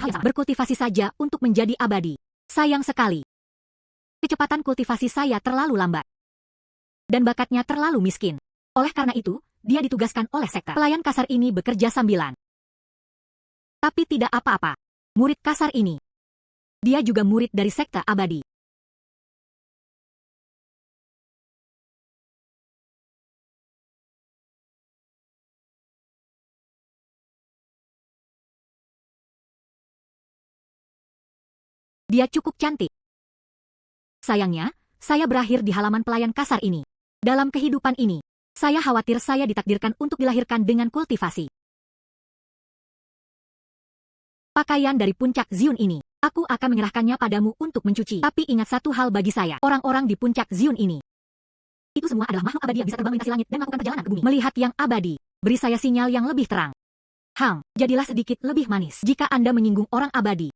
hal yang sama. Berkultivasi saja untuk menjadi abadi. Sayang sekali. Kecepatan kultivasi saya terlalu lambat. Dan bakatnya terlalu miskin. Oleh karena itu, dia ditugaskan oleh sekte. Pelayan kasar ini bekerja sambilan. Tapi tidak apa-apa. Murid kasar ini. Dia juga murid dari sekte abadi. Dia cukup cantik. Sayangnya, saya berakhir di halaman pelayan kasar ini. Dalam kehidupan ini, saya khawatir saya ditakdirkan untuk dilahirkan dengan kultivasi. Pakaian dari puncak Zion ini, aku akan menyerahkannya padamu untuk mencuci. Tapi ingat satu hal bagi saya, orang-orang di puncak Zion ini. Itu semua adalah makhluk abadi yang bisa terbang melintasi langit dan melakukan perjalanan ke bumi. Melihat yang abadi, beri saya sinyal yang lebih terang. Jadilah sedikit lebih manis. Jika Anda menyinggung orang abadi,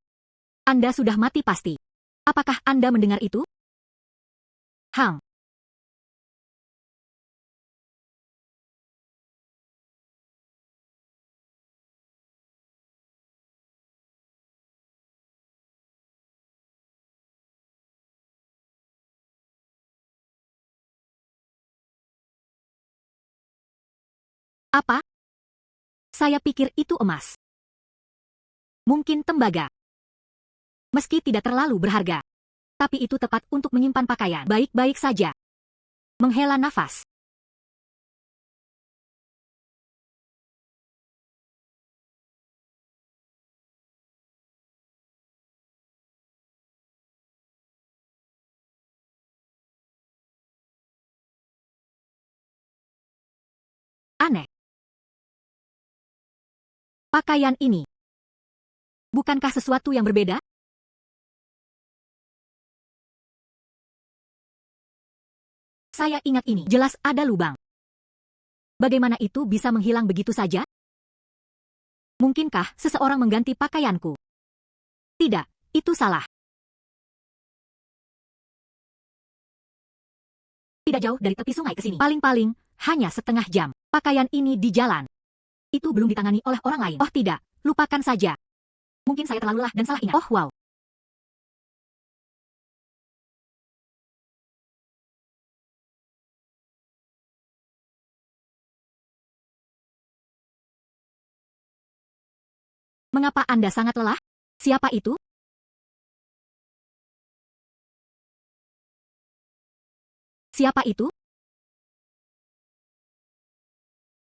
Anda sudah mati pasti. Apakah Anda mendengar itu? Apa? Saya pikir itu emas. Mungkin tembaga. Meski tidak terlalu berharga. Tapi itu tepat untuk menyimpan pakaian. Baik-baik saja. Menghela nafas. Aneh. Pakaian ini. Bukankah sesuatu yang berbeda? Saya ingat ini. Jelas ada lubang. Bagaimana itu bisa menghilang begitu saja? Mungkinkah seseorang mengganti pakaianku? Tidak, itu salah. Tidak jauh dari tepi sungai ke sini. Paling-paling, hanya setengah jam. Pakaian ini di jalan. Itu belum ditangani oleh orang lain. Oh tidak, lupakan saja. Mungkin saya terlalu lelah dan salah ingat. Oh wow. Mengapa Anda sangat lelah? Siapa itu? Siapa itu?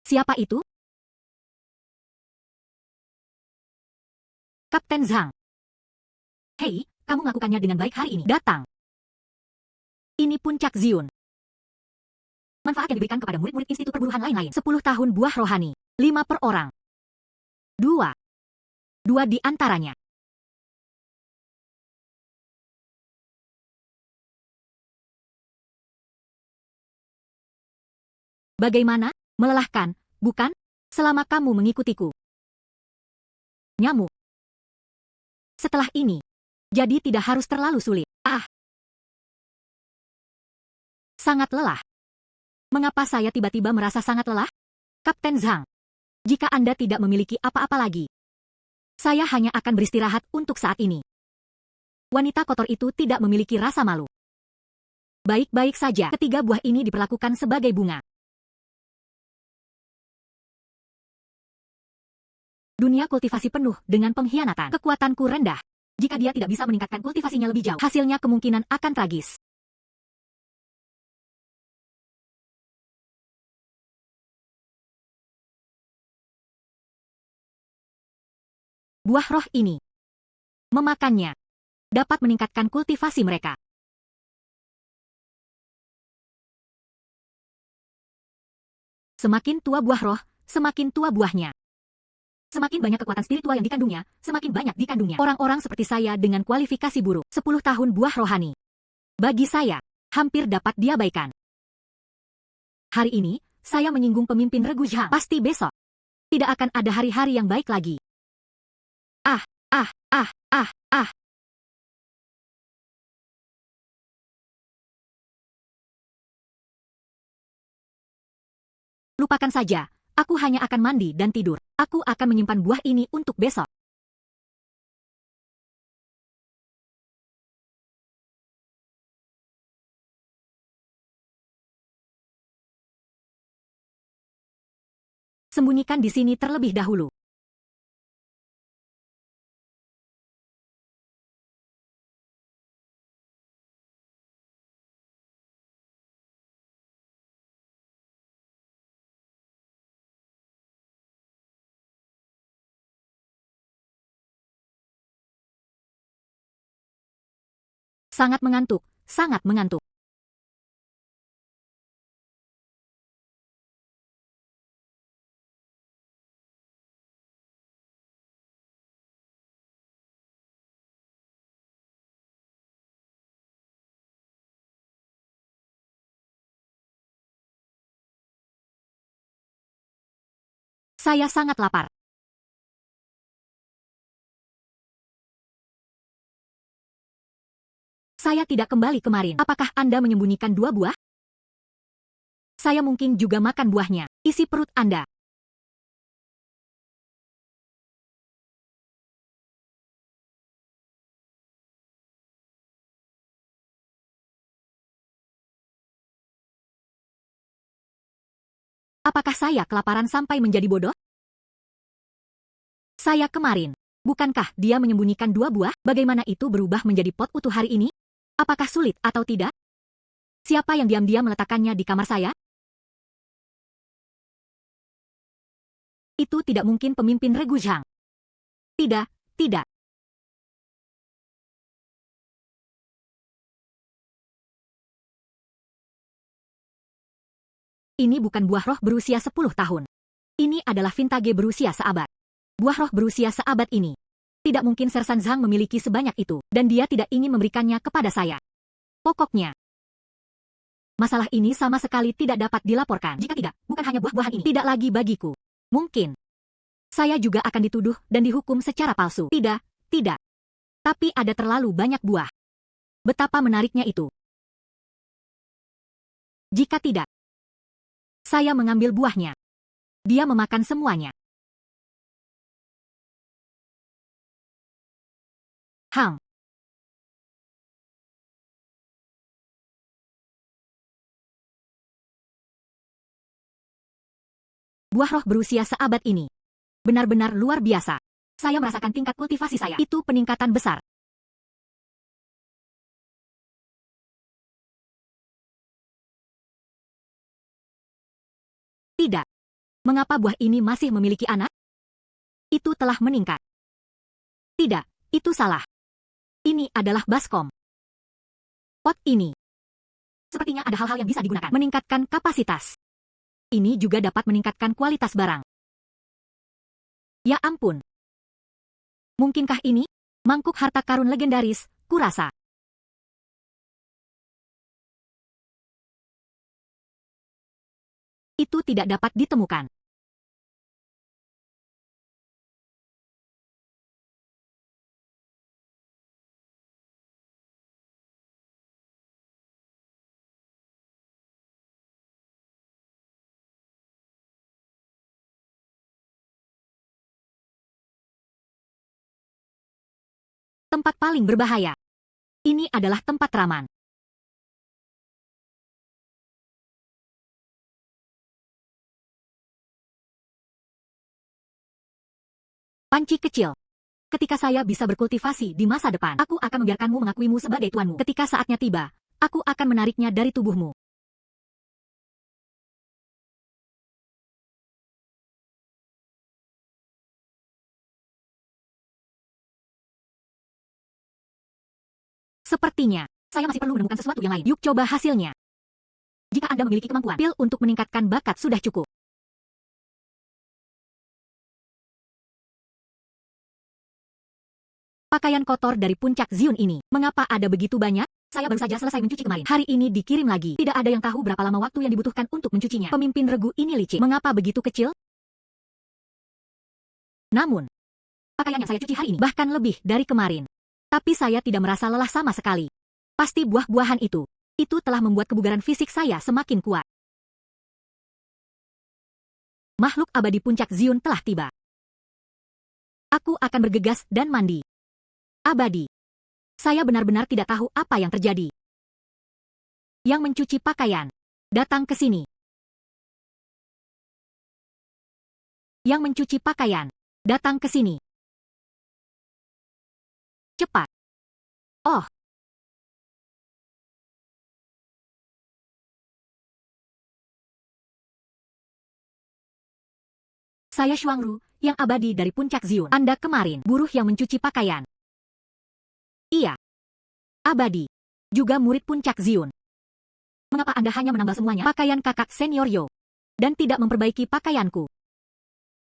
Siapa itu? Kapten Zhang. Hei, kamu melakukannya dengan baik hari ini. Datang. Ini puncak Zion. Manfaat yang diberikan kepada murid-murid institut perburuhan lain-lain. 10 tahun buah rohani. 5 per orang. 2 di antaranya. Bagaimana? Melelahkan, bukan? Selama kamu mengikutiku. Nyamuk. Setelah ini, jadi tidak harus terlalu sulit. Sangat lelah. Mengapa saya tiba-tiba merasa sangat lelah? Kapten Zhang, jika Anda tidak memiliki apa-apa lagi, saya hanya akan beristirahat untuk saat ini. Wanita kotor itu tidak memiliki rasa malu. Baik-baik saja, ketiga buah ini diperlakukan sebagai bunga. Dunia kultivasi penuh dengan pengkhianatan. Kekuatanku rendah. Jika dia tidak bisa meningkatkan kultivasinya lebih jauh, hasilnya kemungkinan akan tragis. Buah roh ini, memakannya, dapat meningkatkan kultivasi mereka. Semakin tua buah roh, semakin tua buahnya. Semakin banyak kekuatan spiritual yang dikandungnya, semakin banyak dikandungnya. Orang-orang seperti saya dengan kualifikasi buruk. 10 tahun buah rohani. Bagi saya, hampir dapat diabaikan. Hari ini, saya menyinggung pemimpin Regu Zhang. Pasti besok, tidak akan ada hari-hari yang baik lagi. Lupakan saja, aku hanya akan mandi dan tidur. Aku akan menyimpan buah ini untuk besok. Sembunyikan di sini terlebih dahulu. Sangat mengantuk, sangat mengantuk. Saya sangat lapar. Saya tidak kembali kemarin. Apakah Anda menyembunyikan 2 buah? Saya mungkin juga makan buahnya. Isi perut Anda. Apakah saya kelaparan sampai menjadi bodoh? Saya kemarin. Bukankah dia menyembunyikan 2 buah? Bagaimana itu berubah menjadi pot utuh hari ini? Apakah sulit atau tidak? Siapa yang diam-diam meletakkannya di kamar saya? Itu tidak mungkin pemimpin Regu Zhang. Tidak, tidak. Ini bukan buah roh berusia 10 tahun. Ini adalah vintage berusia seabad. Buah roh berusia seabad ini. Tidak mungkin Sersan Zhang memiliki sebanyak itu, dan dia tidak ingin memberikannya kepada saya. Pokoknya, masalah ini sama sekali tidak dapat dilaporkan. Jika tidak, bukan hanya buah-buahan ini. Tidak lagi bagiku. Mungkin. Saya juga akan dituduh dan dihukum secara palsu. Tidak, tidak. Tapi ada terlalu banyak buah. Betapa menariknya itu. Jika tidak, saya mengambil buahnya. Dia memakan semuanya. Hang. Buah roh berusia seabad ini. Benar-benar luar biasa. Saya merasakan tingkat kultivasi saya. Itu peningkatan besar. Tidak. Mengapa buah ini masih memiliki anak? Itu telah meningkat. Tidak, itu salah. Ini adalah baskom. Pot ini. Sepertinya ada hal-hal yang bisa digunakan. Meningkatkan kapasitas. Ini juga dapat meningkatkan kualitas barang. Ya ampun. Mungkinkah ini? Mangkuk harta karun legendaris, kurasa. Itu tidak dapat ditemukan. Tempat paling berbahaya. Ini adalah tempat raman. Panci kecil. Ketika saya bisa berkultivasi di masa depan, aku akan membiarkanmu mengakuimu sebagai tuanmu. Ketika saatnya tiba, aku akan menariknya dari tubuhmu. Sepertinya, saya masih perlu menemukan sesuatu yang lain. Yuk coba hasilnya. Jika Anda memiliki kemampuan, pil untuk meningkatkan bakat sudah cukup. Pakaian kotor dari puncak Zion ini. Mengapa ada begitu banyak? Saya baru saja selesai mencuci kemarin. Hari ini dikirim lagi. Tidak ada yang tahu berapa lama waktu yang dibutuhkan untuk mencucinya. Pemimpin regu ini licik. Mengapa begitu kecil? Namun, pakaian yang saya cuci hari ini bahkan lebih dari kemarin. Tapi saya tidak merasa lelah sama sekali. Pasti buah-buahan itu. Itu telah membuat kebugaran fisik saya semakin kuat. Makhluk abadi puncak Zion telah tiba. Aku akan bergegas dan mandi. Abadi. Saya benar-benar tidak tahu apa yang terjadi. Yang mencuci pakaian. Datang ke sini. Yang mencuci pakaian. Datang ke sini. Cepat. Oh. Saya Xuangru, yang abadi dari Puncak Zion. Anda kemarin, buruh yang mencuci pakaian. Iya. Abadi. Juga murid Puncak Zion. Mengapa Anda hanya menambal semuanya pakaian kakak senior Yo? Dan tidak memperbaiki pakaianku?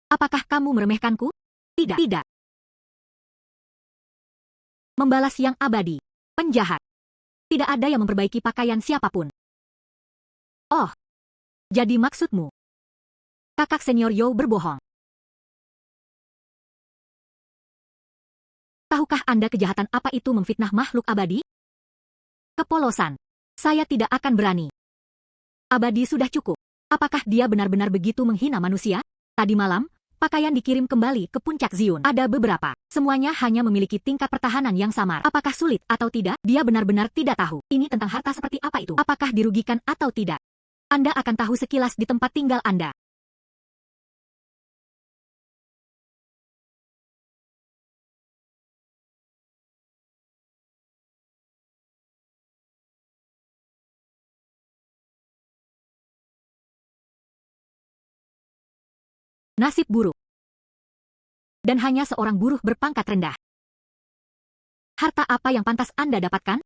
Apakah kamu meremehkanku? Tidak. Tidak. Membalas yang abadi. Penjahat. Tidak ada yang memperbaiki pakaian siapapun. Oh. Jadi maksudmu? Kakak senior Yo berbohong. Tahukah Anda kejahatan apa itu memfitnah makhluk abadi? Kepolosan. Saya tidak akan berani. Abadi sudah cukup. Apakah dia benar-benar begitu menghina manusia? Tadi malam, pakaian dikirim kembali ke Puncak Zion. Ada beberapa. Semuanya hanya memiliki tingkat pertahanan yang samar. Apakah sulit atau tidak? Dia benar-benar tidak tahu. Ini tentang harta seperti apa itu? Apakah dirugikan atau tidak? Anda akan tahu sekilas di tempat tinggal Anda. Nasib buruk. Dan hanya seorang buruh berpangkat rendah. Harta apa yang pantas Anda dapatkan?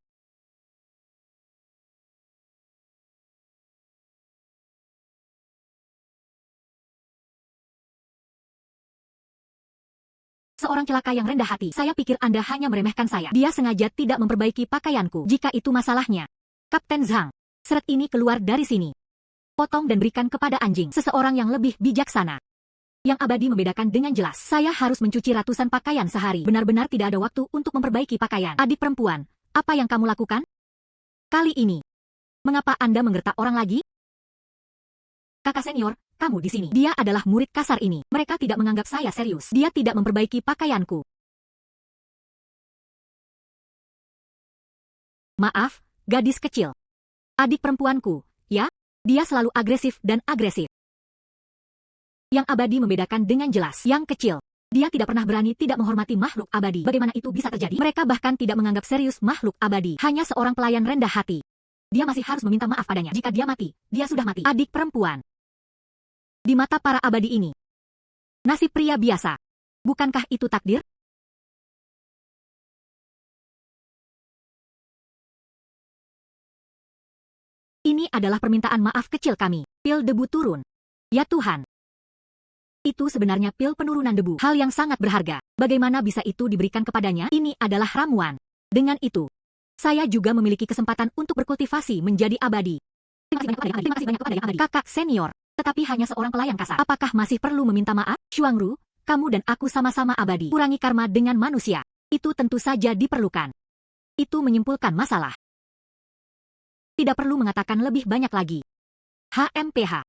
Seorang celaka yang rendah hati. Saya pikir Anda hanya meremehkan saya. Dia sengaja tidak memperbaiki pakaianku. Jika itu masalahnya. Kapten Zhang, seret ini keluar dari sini. Potong dan berikan kepada anjing. Seseorang yang lebih bijaksana. Yang abadi membedakan dengan jelas. Saya harus mencuci ratusan pakaian sehari. Benar-benar tidak ada waktu untuk memperbaiki pakaian. Adik perempuan, apa yang kamu lakukan? Kali ini. Mengapa Anda menggertak orang lagi? Kakak senior, kamu di sini. Dia adalah murid kasar ini. Mereka tidak menganggap saya serius. Dia tidak memperbaiki pakaianku. Maaf, gadis kecil. Adik perempuanku, ya? Dia selalu agresif dan agresif. Yang abadi membedakan dengan jelas. Yang kecil. Dia tidak pernah berani tidak menghormati makhluk abadi. Bagaimana itu bisa terjadi? Mereka bahkan tidak menganggap serius makhluk abadi. Hanya seorang pelayan rendah hati. Dia masih harus meminta maaf padanya. Jika dia mati, dia sudah mati. Adik perempuan. Di mata para abadi ini. Nasib pria biasa. Bukankah itu takdir? Ini adalah permintaan maaf kecil kami. Pil debu turun. Ya Tuhan. Itu sebenarnya pil penurunan debu. Hal yang sangat berharga. Bagaimana bisa itu diberikan kepadanya? Ini adalah ramuan. Dengan itu, saya juga memiliki kesempatan untuk berkultivasi menjadi abadi. Terima kasih banyak kepada yang abadi. Kakak senior, tetapi hanya seorang pelayan kasar. Apakah masih perlu meminta maaf? Xuangru, kamu dan aku sama-sama abadi. Kurangi karma dengan manusia. Itu tentu saja diperlukan. Itu menyimpulkan masalah. Tidak perlu mengatakan lebih banyak lagi. HMPH.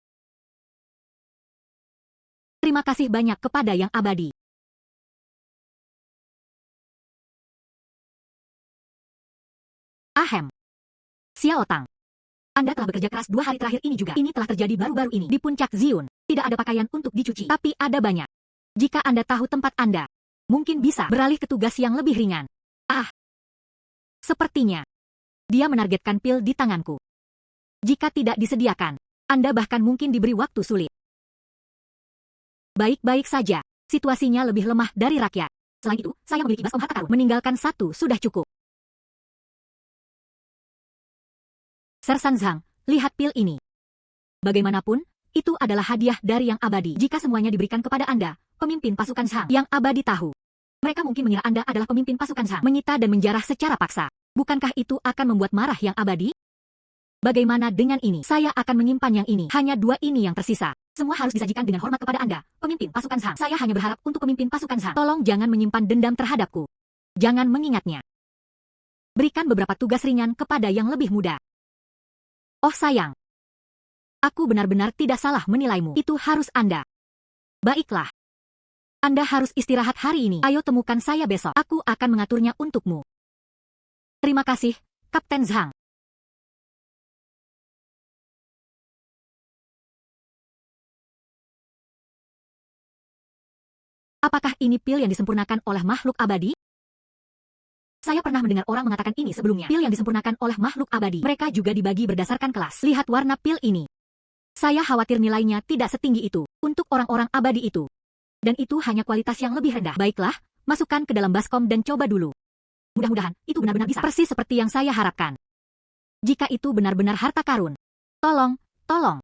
Terima kasih banyak kepada yang abadi. Ahem. Xiao Tang. Anda telah bekerja keras 2 hari terakhir ini juga. Ini telah terjadi baru-baru ini. Di Puncak Zion, tidak ada pakaian untuk dicuci. Tapi ada banyak. Jika Anda tahu tempat Anda, mungkin bisa beralih ke tugas yang lebih ringan. Ah. Sepertinya. Dia menargetkan pil di tanganku. Jika tidak disediakan, Anda bahkan mungkin diberi waktu sulit. Baik-baik saja. Situasinya lebih lemah dari rakyat. Selain itu, saya memiliki baskom harta karun. Meninggalkan 1 sudah cukup. Sersan Zhang, lihat pil ini. Bagaimanapun, itu adalah hadiah dari yang abadi. Jika semuanya diberikan kepada Anda, pemimpin pasukan Zhang, yang abadi tahu. Mereka mungkin mengira Anda adalah pemimpin pasukan Zhang. Menyita dan menjarah secara paksa. Bukankah itu akan membuat marah yang abadi? Bagaimana dengan ini? Saya akan menyimpan yang ini. Hanya 2 ini yang tersisa. Semua harus disajikan dengan hormat kepada Anda, pemimpin pasukan Zhang. Saya hanya berharap untuk pemimpin pasukan Zhang. Tolong jangan menyimpan dendam terhadapku. Jangan mengingatnya. Berikan beberapa tugas ringan kepada yang lebih muda. Oh sayang. Aku benar-benar tidak salah menilaimu. Itu harus Anda. Baiklah. Anda harus istirahat hari ini. Ayo temukan saya besok. Aku akan mengaturnya untukmu. Terima kasih, Kapten Zhang. Apakah ini pil yang disempurnakan oleh makhluk abadi? Saya pernah mendengar orang mengatakan ini sebelumnya. Pil yang disempurnakan oleh makhluk abadi. Mereka juga dibagi berdasarkan kelas. Lihat warna pil ini. Saya khawatir nilainya tidak setinggi itu untuk orang-orang abadi itu. Dan itu hanya kualitas yang lebih rendah. Baiklah, masukkan ke dalam baskom dan coba dulu. Mudah-mudahan itu benar-benar bisa. Persis seperti yang saya harapkan. Jika itu benar-benar harta karun. Tolong, tolong.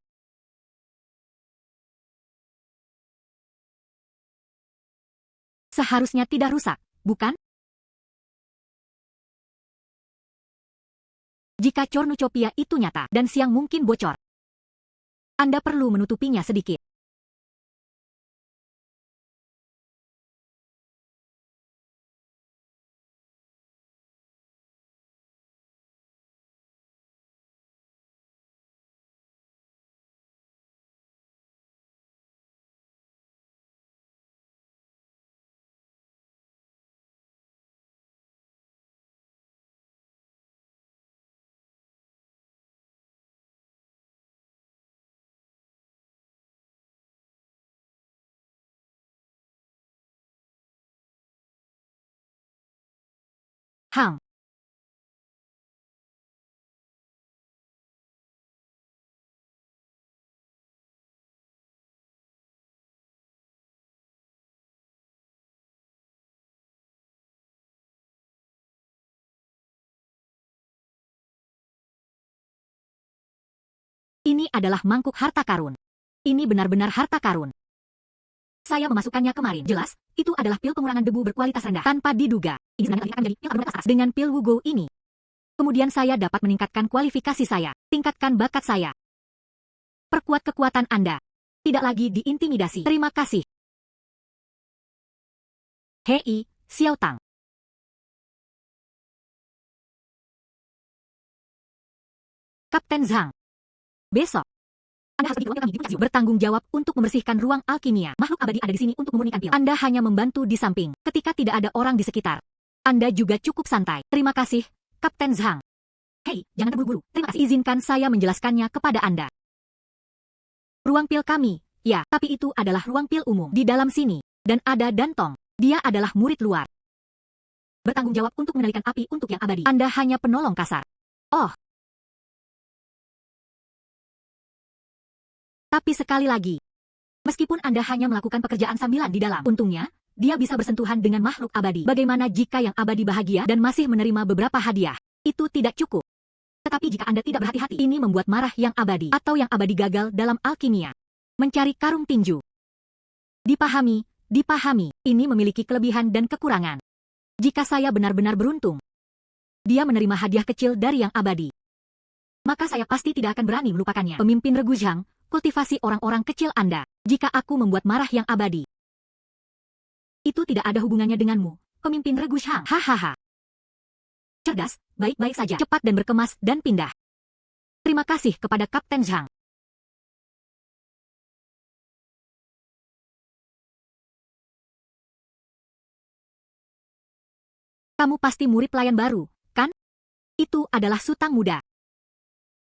Seharusnya tidak rusak, bukan? Jika cornucopia itu nyata dan siang mungkin bocor, Anda perlu menutupinya sedikit. Hang. Ini adalah mangkuk harta karun. Ini benar-benar harta karun. Saya memasukkannya kemarin. Jelas, itu adalah pil pengurangan debu berkualitas rendah. Tanpa diduga, ini sebenarnya akan menjadi pil berkualitas atas. Dengan pil Wugo ini, kemudian saya dapat meningkatkan kualifikasi saya, tingkatkan bakat saya. Perkuat kekuatan Anda. Tidak lagi diintimidasi. Terima kasih. Hei, Xiao Tang. Kapten Zhang. Besok, Anda harus pergi ke ruang kami di puncak Zion. Bertanggung jawab untuk membersihkan ruang alkimia. Makhluk abadi ada di sini untuk memurnikan pil. Anda hanya membantu di samping, ketika tidak ada orang di sekitar. Anda juga cukup santai. Terima kasih, Kapten Zhang. Hei, jangan terburu-buru. Terima kasih. Izinkan saya menjelaskannya kepada Anda. Ruang pil kami, ya, tapi itu adalah ruang pil umum. Di dalam sini, dan ada Dantong. Dia adalah murid luar. Bertanggung jawab untuk mengendalikan api untuk yang abadi. Anda hanya penolong kasar. Oh. Tapi sekali lagi, meskipun Anda hanya melakukan pekerjaan sambilan di dalam, untungnya, dia bisa bersentuhan dengan makhluk abadi. Bagaimana jika yang abadi bahagia dan masih menerima beberapa hadiah? Itu tidak cukup. Tetapi jika Anda tidak berhati-hati, ini membuat marah yang abadi, atau yang abadi gagal dalam alkimia. Mencari karung tinju. Dipahami, dipahami, ini memiliki kelebihan dan kekurangan. Jika saya benar-benar beruntung, dia menerima hadiah kecil dari yang abadi, maka saya pasti tidak akan berani melupakannya. Pemimpin Regu Zhang, kultivasi orang-orang kecil Anda. Jika aku membuat marah yang abadi, itu tidak ada hubungannya denganmu, pemimpin Regu Zhang. Hahaha. Cerdas, baik-baik saja. Cepat dan berkemas dan pindah. Terima kasih kepada Kapten Zhang. Kamu pasti murid pelayan baru, kan? Itu adalah Sutang muda.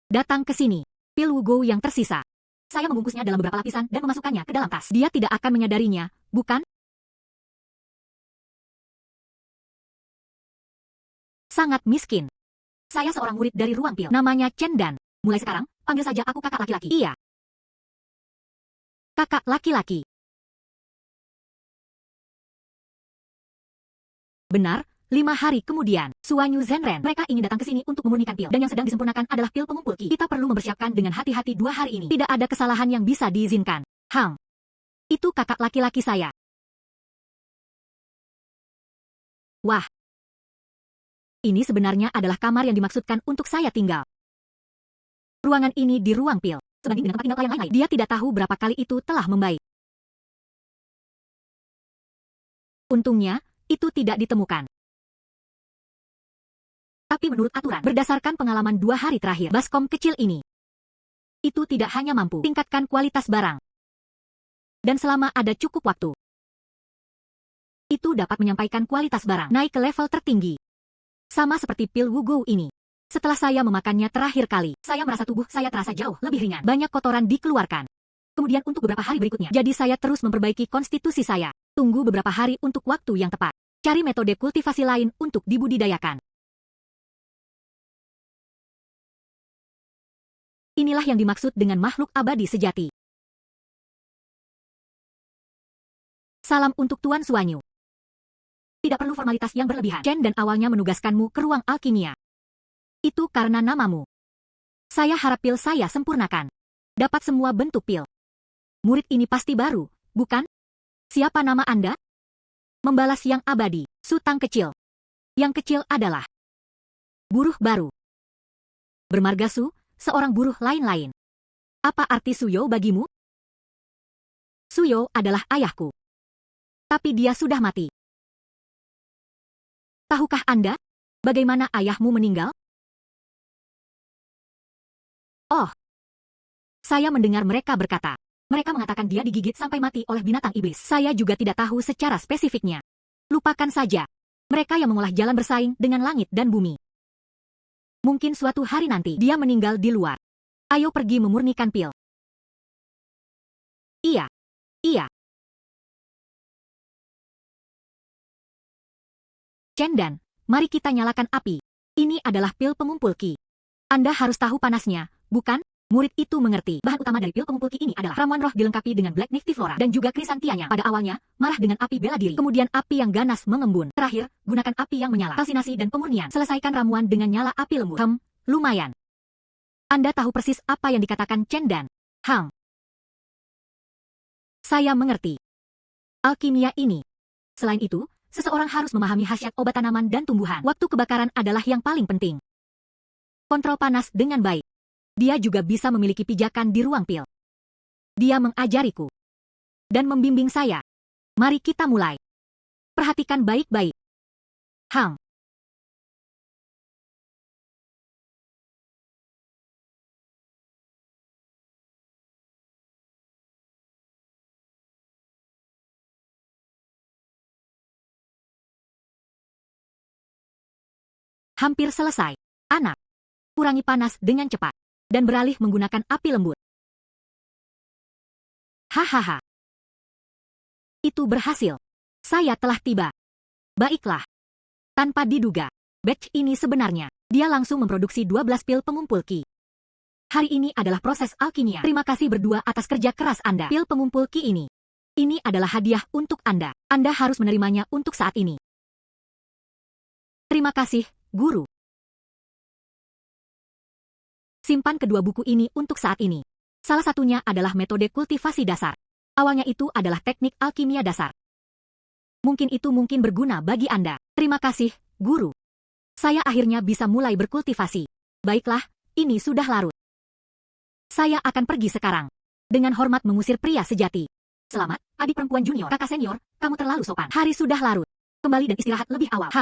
Datang ke sini. Pil Wugo yang tersisa. Saya membungkusnya dalam beberapa lapisan dan memasukkannya ke dalam tas. Dia tidak akan menyadarinya, bukan? Sangat miskin. Saya seorang murid dari ruang pil. Namanya Chen Dan. Mulai sekarang, panggil saja aku kakak laki-laki. Iya. Kakak laki-laki. Benar. 5 hari kemudian, Suanyu Zhenren, mereka ingin datang ke sini untuk memurnikan pil. Dan yang sedang disempurnakan adalah pil pengumpul ki. Kita perlu mempersiapkan dengan hati-hati 2 hari ini. Tidak ada kesalahan yang bisa diizinkan. Hang. Itu kakak laki-laki saya. Wah. Ini sebenarnya adalah kamar yang dimaksudkan untuk saya tinggal. Ruangan ini di ruang pil. Sebanding dengan tempat tinggal pelayan lain, dia tidak tahu berapa kali itu telah membaik. Untungnya, itu tidak ditemukan. Tapi menurut aturan, berdasarkan pengalaman 2 hari terakhir, baskom kecil ini, itu tidak hanya mampu tingkatkan kualitas barang. Dan selama ada cukup waktu, itu dapat menyampaikan kualitas barang naik ke level tertinggi. Sama seperti pil Wugo ini. Setelah saya memakannya terakhir kali, saya merasa tubuh saya terasa jauh lebih ringan. Banyak kotoran dikeluarkan. Kemudian untuk beberapa hari berikutnya, jadi saya terus memperbaiki konstitusi saya. Tunggu beberapa hari untuk waktu yang tepat. Cari metode kultivasi lain untuk dibudidayakan. Inilah yang dimaksud dengan makhluk abadi sejati. Salam untuk Tuan Suanyu. Tidak perlu formalitas yang berlebihan. Chen dan awalnya menugaskanmu ke ruang alkimia. Itu karena namamu. Saya harap pil saya sempurnakan. Dapat semua bentuk pil. Murid ini pasti baru, bukan? Siapa nama Anda? Membalas yang abadi, Sutang kecil. Yang kecil adalah buruh baru. Bermarga Su, seorang buruh lain-lain. Apa arti Suyo bagimu? Suyo adalah ayahku. Tapi dia sudah mati. Tahukah Anda bagaimana ayahmu meninggal? Oh, saya mendengar mereka berkata. Mereka mengatakan dia digigit sampai mati oleh binatang iblis. Saya juga tidak tahu secara spesifiknya. Lupakan saja. Mereka yang mengolah jalan bersaing dengan langit dan bumi. Mungkin suatu hari nanti dia meninggal di luar. Ayo pergi memurnikan pil. Iya. Iya. Chen Dan, mari kita nyalakan api. Ini adalah pil pengumpul ki. Anda harus tahu panasnya, bukan? Murid itu mengerti. Bahan utama dari pil pengumpul ki ini adalah ramuan roh dilengkapi dengan Black Niftiflora dan juga krisantianya. Pada awalnya, marah dengan api bela diri. Kemudian api yang ganas mengembun. Terakhir, gunakan api yang menyala. Kalsinasi dan pemurnian. Selesaikan ramuan dengan nyala api lembut. Lumayan. Anda tahu persis apa yang dikatakan Chen Dan. Saya mengerti. Alkimia ini. Selain itu, seseorang harus memahami khasiat obat tanaman dan tumbuhan. Waktu kebakaran adalah yang paling penting. Kontrol panas dengan baik. Dia juga bisa memiliki pijakan di ruang pil. Dia mengajariku. Dan membimbing saya. Mari kita mulai. Perhatikan baik-baik. Hampir selesai. Anak. Kurangi panas dengan cepat. Dan beralih menggunakan api lembut. Hahaha. Itu berhasil. Saya telah tiba. Baiklah. Tanpa diduga, batch ini sebenarnya, dia langsung memproduksi 12 pil pengumpul ki. Hari ini adalah proses alkimia. Terima kasih berdua atas kerja keras Anda. Pil pengumpul ki ini. Ini adalah hadiah untuk Anda. Anda harus menerimanya untuk saat ini. Terima kasih, Guru. Simpan kedua buku ini untuk saat ini. Salah satunya adalah metode kultivasi dasar. Awalnya itu adalah teknik alkimia dasar. Mungkin itu berguna bagi Anda. Terima kasih, Guru. Saya akhirnya bisa mulai berkultivasi. Baiklah, ini sudah larut. Saya akan pergi sekarang. Dengan hormat mengusir pria sejati. Selamat, adik perempuan junior. Kakak senior, kamu terlalu sopan. Hari sudah larut. Kembali dan istirahat lebih awal.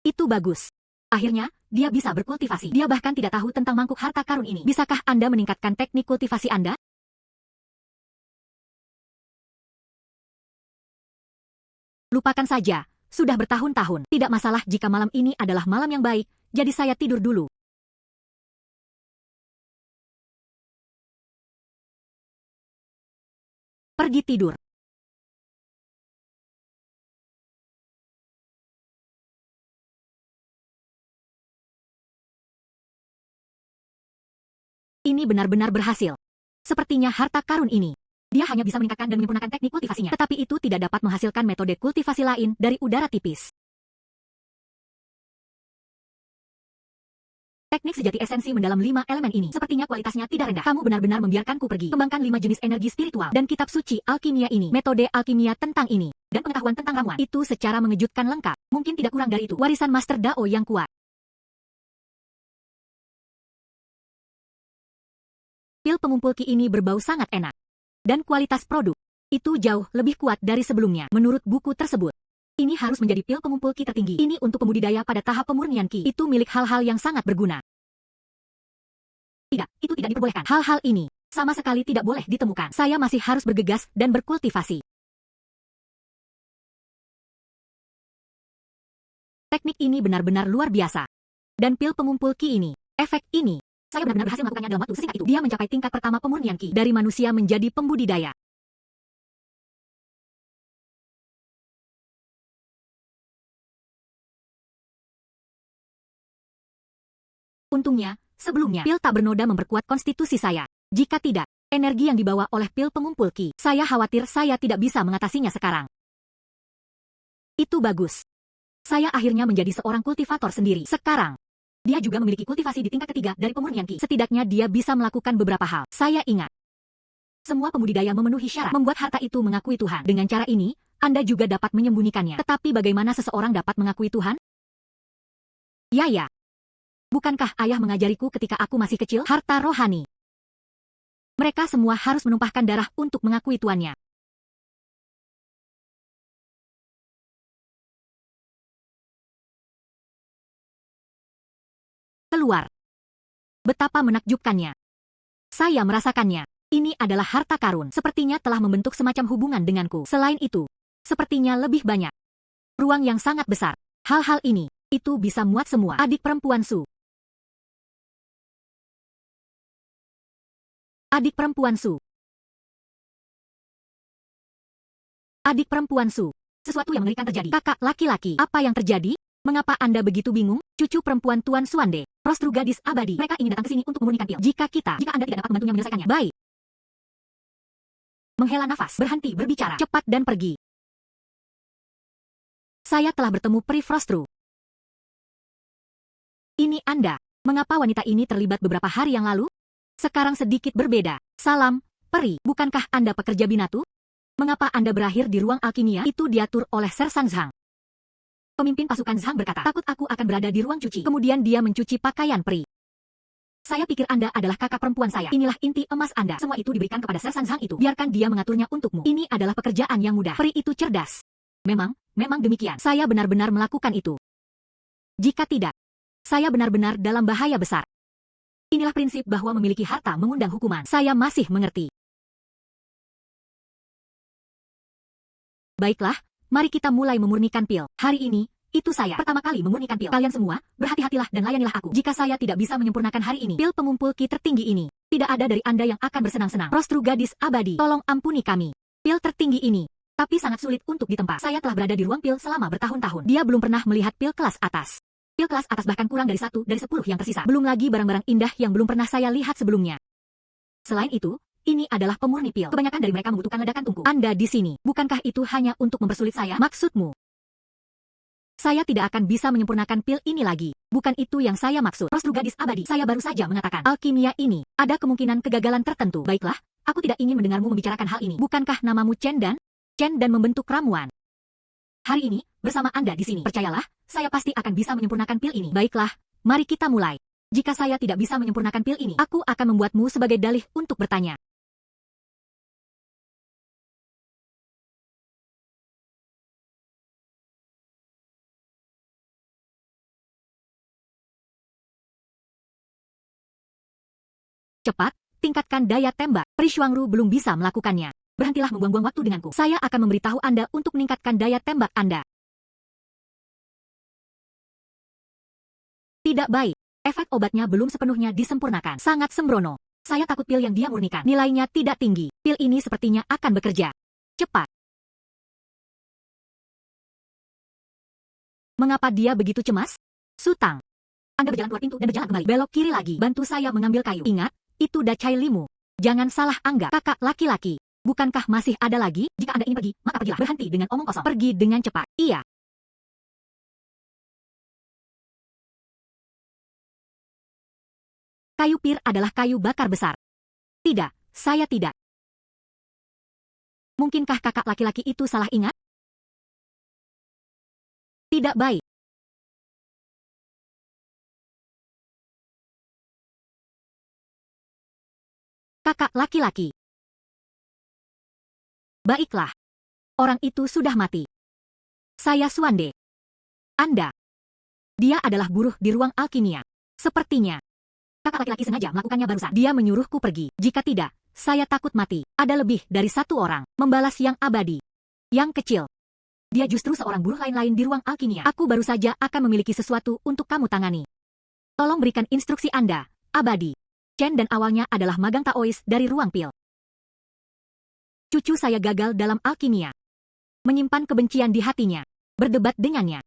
Itu bagus. Akhirnya, dia bisa berkultivasi. Dia bahkan tidak tahu tentang mangkuk harta karun ini. Bisakah Anda meningkatkan teknik kultivasi Anda? Lupakan saja. Sudah bertahun-tahun. Tidak masalah jika malam ini adalah malam yang baik, jadi saya tidur dulu. Pergi tidur. Ini benar-benar berhasil. Sepertinya harta karun ini. Dia hanya bisa meningkatkan dan menyempurnakan teknik kultivasinya. Tetapi itu tidak dapat menghasilkan metode kultivasi lain dari udara tipis. Teknik sejati esensi mendalam 5 elemen ini. Sepertinya kualitasnya tidak rendah. Kamu benar-benar membiarkanku pergi. Kembangkan 5 jenis energi spiritual. Dan kitab suci alkimia ini. Metode alkimia tentang ini. Dan pengetahuan tentang ramuan. Itu secara mengejutkan lengkap. Mungkin tidak kurang dari itu. Warisan Master Dao yang kuat. Pil pengumpul ki ini berbau sangat enak. Dan kualitas produk itu jauh lebih kuat dari sebelumnya. Menurut buku tersebut, ini harus menjadi pil pengumpul ki tertinggi. Ini untuk pembudidaya pada tahap pemurnian ki. Itu milik hal-hal yang sangat berguna. Tidak, itu tidak diperbolehkan. Hal-hal ini sama sekali tidak boleh ditemukan. Saya masih harus bergegas dan berkultivasi. Teknik ini benar-benar luar biasa. Dan pil pengumpul ki ini, efek ini, Saya benar-benar berhasil melakukannya dalam waktu sesingkat itu. Dia mencapai tingkat pertama pemurnian Ki. Dari manusia menjadi pembudidaya. Untungnya, sebelumnya, pil tak bernoda memperkuat konstitusi saya. Jika tidak, energi yang dibawa oleh pil pengumpul Ki, saya khawatir saya tidak bisa mengatasinya sekarang. Itu bagus. Saya akhirnya menjadi seorang kultivator sendiri. Sekarang, dia juga memiliki kultivasi di tingkat ketiga dari pemurnian Ki. Setidaknya dia bisa melakukan beberapa hal. Saya ingat. Semua pembudidaya memenuhi syarat membuat harta itu mengakui Tuhan. Dengan cara ini, Anda juga dapat menyembunyikannya. Tetapi bagaimana seseorang dapat mengakui Tuhan? Ya. Bukankah ayah mengajariku ketika aku masih kecil? Harta rohani. Mereka semua harus menumpahkan darah untuk mengakui tuannya. Keluar. Betapa menakjubkannya. Saya merasakannya. Ini adalah harta karun. Sepertinya telah membentuk semacam hubungan denganku. Selain itu, sepertinya lebih banyak. Ruang yang sangat besar. Hal-hal ini, itu bisa muat semua. Adik perempuan Su. Adik perempuan Su. Adik perempuan Su. Sesuatu yang mengerikan terjadi. Kakak laki-laki. Apa yang terjadi? Mengapa Anda begitu bingung? Cucu perempuan Tuan Suande. Rostru gadis abadi. Mereka ingin datang ke sini untuk memurnikan pil. Jika Anda tidak dapat membantunya menyelesaikannya. Baik. Menghela nafas. Berhenti berbicara. Cepat dan pergi. Saya telah bertemu Peri Frostru. Ini Anda. Mengapa wanita ini terlibat beberapa hari yang lalu? Sekarang sedikit berbeda. Salam, Peri. Bukankah Anda pekerja binatu? Mengapa Anda berakhir di ruang alkimia? Itu diatur oleh Sersan Zhang. Pemimpin pasukan Zhang berkata, takut aku akan berada di ruang cuci. Kemudian dia mencuci pakaian Peri. Saya pikir Anda adalah kakak perempuan saya. Inilah inti emas Anda. Semua itu diberikan kepada Sersan Zhang itu. Biarkan dia mengaturnya untukmu. Ini adalah pekerjaan yang mudah. Peri itu cerdas. Memang demikian. Saya benar-benar melakukan itu. Jika tidak, saya benar-benar dalam bahaya besar. Inilah prinsip bahwa memiliki harta mengundang hukuman. Saya masih mengerti. Baiklah, mari kita mulai memurnikan pil. Hari ini, itu saya pertama kali memurnikan pil. Kalian semua, berhati-hatilah dan layanilah aku. Jika saya tidak bisa menyempurnakan hari ini, pil pengumpul Ki tertinggi ini, tidak ada dari Anda yang akan bersenang-senang. Rostru gadis abadi, tolong ampuni kami. Pil tertinggi ini, tapi sangat sulit untuk ditempa. Saya telah berada di ruang pil selama bertahun-tahun. Dia belum pernah melihat pil kelas atas. Pil kelas atas bahkan kurang dari 1 dari 10 yang tersisa. Belum lagi barang-barang indah yang belum pernah saya lihat sebelumnya. Selain itu, ini adalah pemurni pil. Kebanyakan dari mereka membutuhkan ledakan tungku. Anda di sini. Bukankah itu hanya untuk mempersulit saya? Maksudmu? Saya tidak akan bisa menyempurnakan pil ini lagi. Bukan itu yang saya maksud. Rostru gadis abadi. Saya baru saja mengatakan. Alkimia ini, ada kemungkinan kegagalan tertentu. Baiklah, aku tidak ingin mendengarmu membicarakan hal ini. Bukankah namamu Chen dan membentuk ramuan? Hari ini, bersama Anda di sini. Percayalah, saya pasti akan bisa menyempurnakan pil ini. Baiklah, mari kita mulai. Jika saya tidak bisa menyempurnakan pil ini, aku akan membuatmu sebagai dalih untuk bertanya. Cepat, tingkatkan daya tembak. Peri Shuangru belum bisa melakukannya. Berhentilah membuang-buang waktu denganku. Saya akan memberitahu Anda untuk meningkatkan daya tembak Anda. Tidak baik. Efek obatnya belum sepenuhnya disempurnakan. Sangat sembrono. Saya takut pil yang dia murnikan nilainya tidak tinggi. Pil ini sepertinya akan bekerja. Cepat. Mengapa dia begitu cemas? Sutang. Anda berjalan keluar pintu dan berjalan kembali. Belok kiri lagi. Bantu saya mengambil kayu. Ingat, itu Dacai Limu. Jangan salah anggap. Kakak laki-laki. Bukankah masih ada lagi? Jika Anda ingin pergi, maka pergilah. Berhenti dengan omong kosong. Pergi dengan cepat. Iya. Kayu pir adalah kayu bakar besar. Tidak, saya tidak. Mungkinkah kakak laki-laki itu salah ingat? Tidak baik. Kakak laki-laki. Baiklah. Orang itu sudah mati. Saya Suande. Anda. Dia adalah buruh di ruang alkimia. Sepertinya. Kakak laki-laki sengaja melakukannya barusan. Dia menyuruhku pergi. Jika tidak, saya takut mati. Ada lebih dari satu orang. Membalas yang abadi. Yang kecil. Dia justru seorang buruh lain-lain di ruang alkimia. Aku baru saja akan memiliki sesuatu untuk kamu tangani. Tolong berikan instruksi Anda, abadi. Chen dan awalnya adalah magang Taois dari ruang pil. Cucu saya gagal dalam alkimia. Menyimpan kebencian di hatinya. Berdebat dengannya.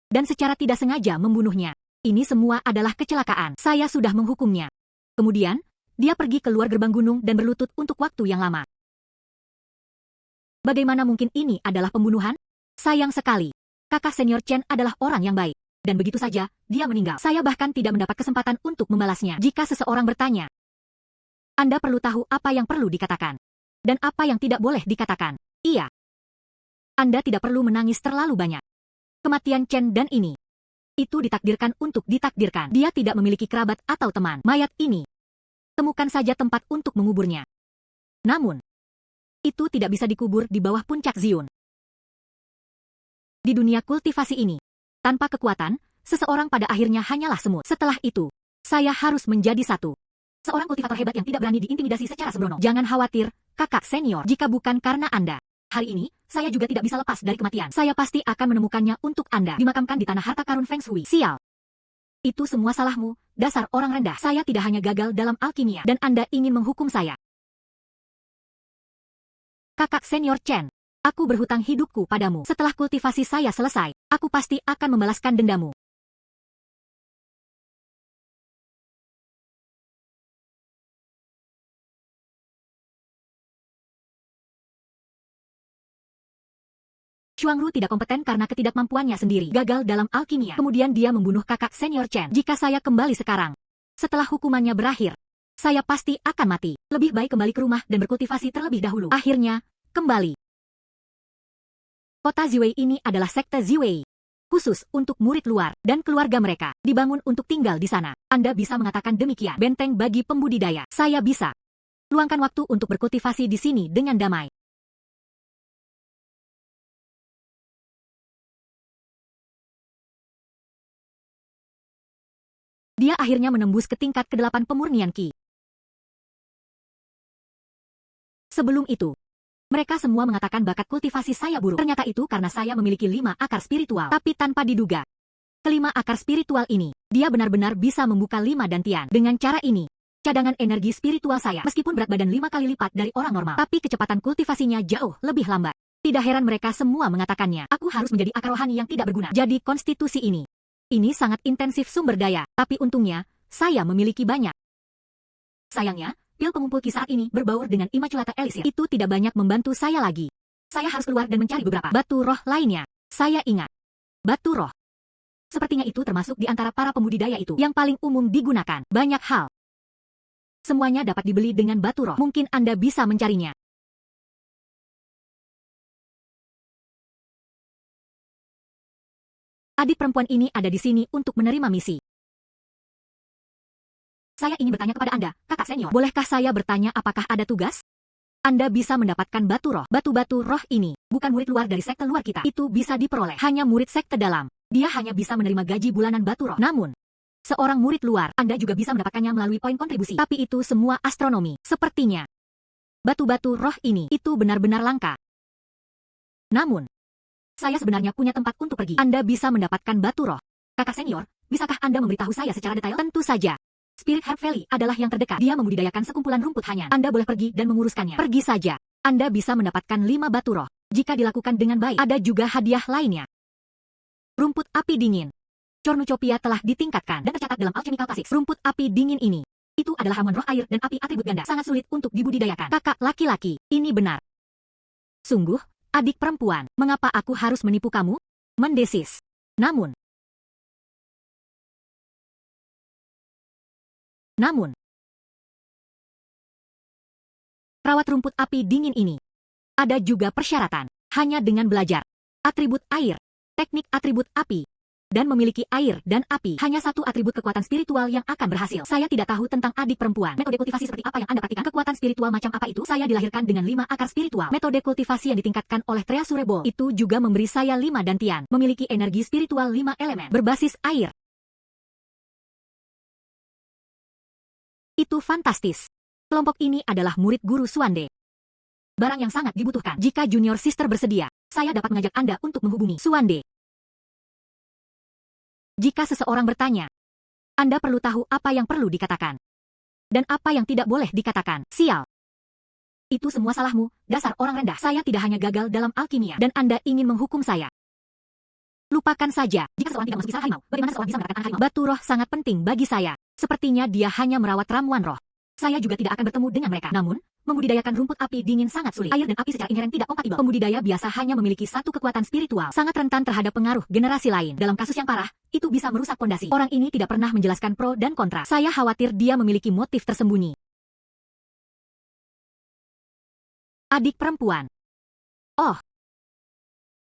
Dan secara tidak sengaja membunuhnya. Ini semua adalah kecelakaan. Saya sudah menghukumnya. Kemudian, dia pergi keluar gerbang gunung dan berlutut untuk waktu yang lama. Bagaimana mungkin ini adalah pembunuhan? Sayang sekali. Kakak senior Chen adalah orang yang baik. Dan begitu saja, dia meninggal. Saya bahkan tidak mendapat kesempatan untuk membalasnya. Jika seseorang bertanya, Anda perlu tahu apa yang perlu dikatakan. Dan apa yang tidak boleh dikatakan. Iya. Anda tidak perlu menangis terlalu banyak. Kematian Chen dan ini. Itu ditakdirkan untuk ditakdirkan. Dia tidak memiliki kerabat atau teman. Mayat ini. Temukan saja tempat untuk menguburnya. Namun, itu tidak bisa dikubur di bawah puncak Zion. Di dunia kultivasi ini, tanpa kekuatan, seseorang pada akhirnya hanyalah semut. Setelah itu, saya harus menjadi satu. Seorang kultivator hebat yang tidak berani diintimidasi secara sembrono. Jangan khawatir, kakak senior. Jika bukan karena Anda, hari ini, saya juga tidak bisa lepas dari kematian. Saya pasti akan menemukannya untuk Anda. Dimakamkan di tanah harta karun Feng Shui. Sial. Itu semua salahmu, dasar orang rendah. Saya tidak hanya gagal dalam alkimia, dan Anda ingin menghukum saya. Kakak senior Chen, aku berhutang hidupku padamu. Setelah kultivasi saya selesai, aku pasti akan membalaskan dendamu. Xuangru tidak kompeten karena ketidakmampuannya sendiri. Gagal dalam alkimia. Kemudian dia membunuh kakak senior Chen. Jika saya kembali sekarang, setelah hukumannya berakhir, saya pasti akan mati. Lebih baik kembali ke rumah dan berkultivasi terlebih dahulu. Akhirnya, kembali. Kota Ziwei ini adalah sekte Ziwei. Khusus untuk murid luar dan keluarga mereka. Dibangun untuk tinggal di sana. Anda bisa mengatakan demikian. Benteng bagi pembudidaya. Saya bisa. Luangkan waktu untuk berkultivasi di sini dengan damai. Dia akhirnya menembus ke tingkat ke-8 pemurnian Qi. Sebelum itu, mereka semua mengatakan bakat kultivasi saya buruk. Ternyata itu karena saya memiliki 5 akar spiritual. Tapi tanpa diduga, kelima akar spiritual ini, dia benar-benar bisa membuka 5 dantian. Dengan cara ini, cadangan energi spiritual saya, meskipun berat badan 5 kali lipat dari orang normal, tapi kecepatan kultivasinya jauh lebih lambat. Tidak heran mereka semua mengatakannya, aku harus menjadi akar rohani yang tidak berguna. Jadi konstitusi ini sangat intensif sumber daya, tapi untungnya, saya memiliki banyak. Sayangnya, pil pengumpul Qi saat ini berbaur dengan Immaculata Elixir. Itu tidak banyak membantu saya lagi. Saya harus keluar dan mencari beberapa batu roh lainnya. Saya ingat. Batu roh. Sepertinya itu termasuk di antara para pembudidaya itu yang paling umum digunakan. Banyak hal. Semuanya dapat dibeli dengan batu roh. Mungkin Anda bisa mencarinya. Adik perempuan ini ada di sini untuk menerima misi. Saya ingin bertanya kepada Anda, kakak senior. Bolehkah saya bertanya apakah ada tugas? Anda bisa mendapatkan batu roh. Batu-batu roh ini bukan murid luar dari sekte luar kita. Itu bisa diperoleh hanya murid sekte dalam. Dia hanya bisa menerima gaji bulanan batu roh. Namun, seorang murid luar, Anda juga bisa mendapatkannya melalui poin kontribusi. Tapi itu semua astronomi. Sepertinya, batu-batu roh ini itu benar-benar langka. Namun, saya sebenarnya punya tempat untuk pergi. Anda bisa mendapatkan batu roh. Kakak senior, bisakah Anda memberitahu saya secara detail? Tentu saja. Spirit Herb Valley adalah yang terdekat. Dia membudidayakan sekumpulan rumput hanya. Anda boleh pergi dan menguruskannya. Pergi saja. Anda bisa mendapatkan 5 batu roh. Jika dilakukan dengan baik, ada juga hadiah lainnya. Rumput api dingin. Cornucopia telah ditingkatkan dan tercatat dalam Alchemical Classics. Rumput api dingin ini, itu adalah hamuan roh air dan api atribut ganda. Sangat sulit untuk dibudidayakan. Kakak laki-laki, ini benar. Sungguh, adik perempuan, mengapa aku harus menipu kamu? Mendesis. Namun, rawat rumput api dingin ini. Ada juga persyaratan, hanya dengan belajar atribut air, teknik atribut api, dan memiliki air dan api. Hanya satu atribut kekuatan spiritual yang akan berhasil. Saya tidak tahu tentang adik perempuan. Metode kultivasi seperti apa yang Anda praktikkan? Kekuatan spiritual macam apa itu? Saya dilahirkan dengan 5 akar spiritual. Metode kultivasi yang ditingkatkan oleh Trea Surebol itu juga memberi saya 5 dantian. Memiliki energi spiritual 5 elemen. Berbasis air. Itu fantastis. Kelompok ini adalah murid guru Suande. Barang yang sangat dibutuhkan. Jika junior sister bersedia, saya dapat mengajak Anda untuk menghubungi Suande. Jika seseorang bertanya, Anda perlu tahu apa yang perlu dikatakan. Dan apa yang tidak boleh dikatakan? Sial. Itu semua salahmu, dasar orang rendah. Saya tidak hanya gagal dalam alkimia, dan Anda ingin menghukum saya. Lupakan saja, jika seorang tidak memasuki sarang harimau, bagaimana seorang bisa mendapatkan anak harimau? Batu roh sangat penting bagi saya. Sepertinya dia hanya merawat ramuan roh. Saya juga tidak akan bertemu dengan mereka. Namun, membudidayakan rumput api dingin sangat sulit. Air dan api secara inheren tidak kompatibel. Pembudidaya biasa hanya memiliki satu kekuatan spiritual, sangat rentan terhadap pengaruh generasi lain. Dalam kasus yang parah, itu bisa merusak fondasi. Orang ini tidak pernah menjelaskan pro dan kontra. Saya khawatir dia memiliki motif tersembunyi. Adik perempuan. Oh.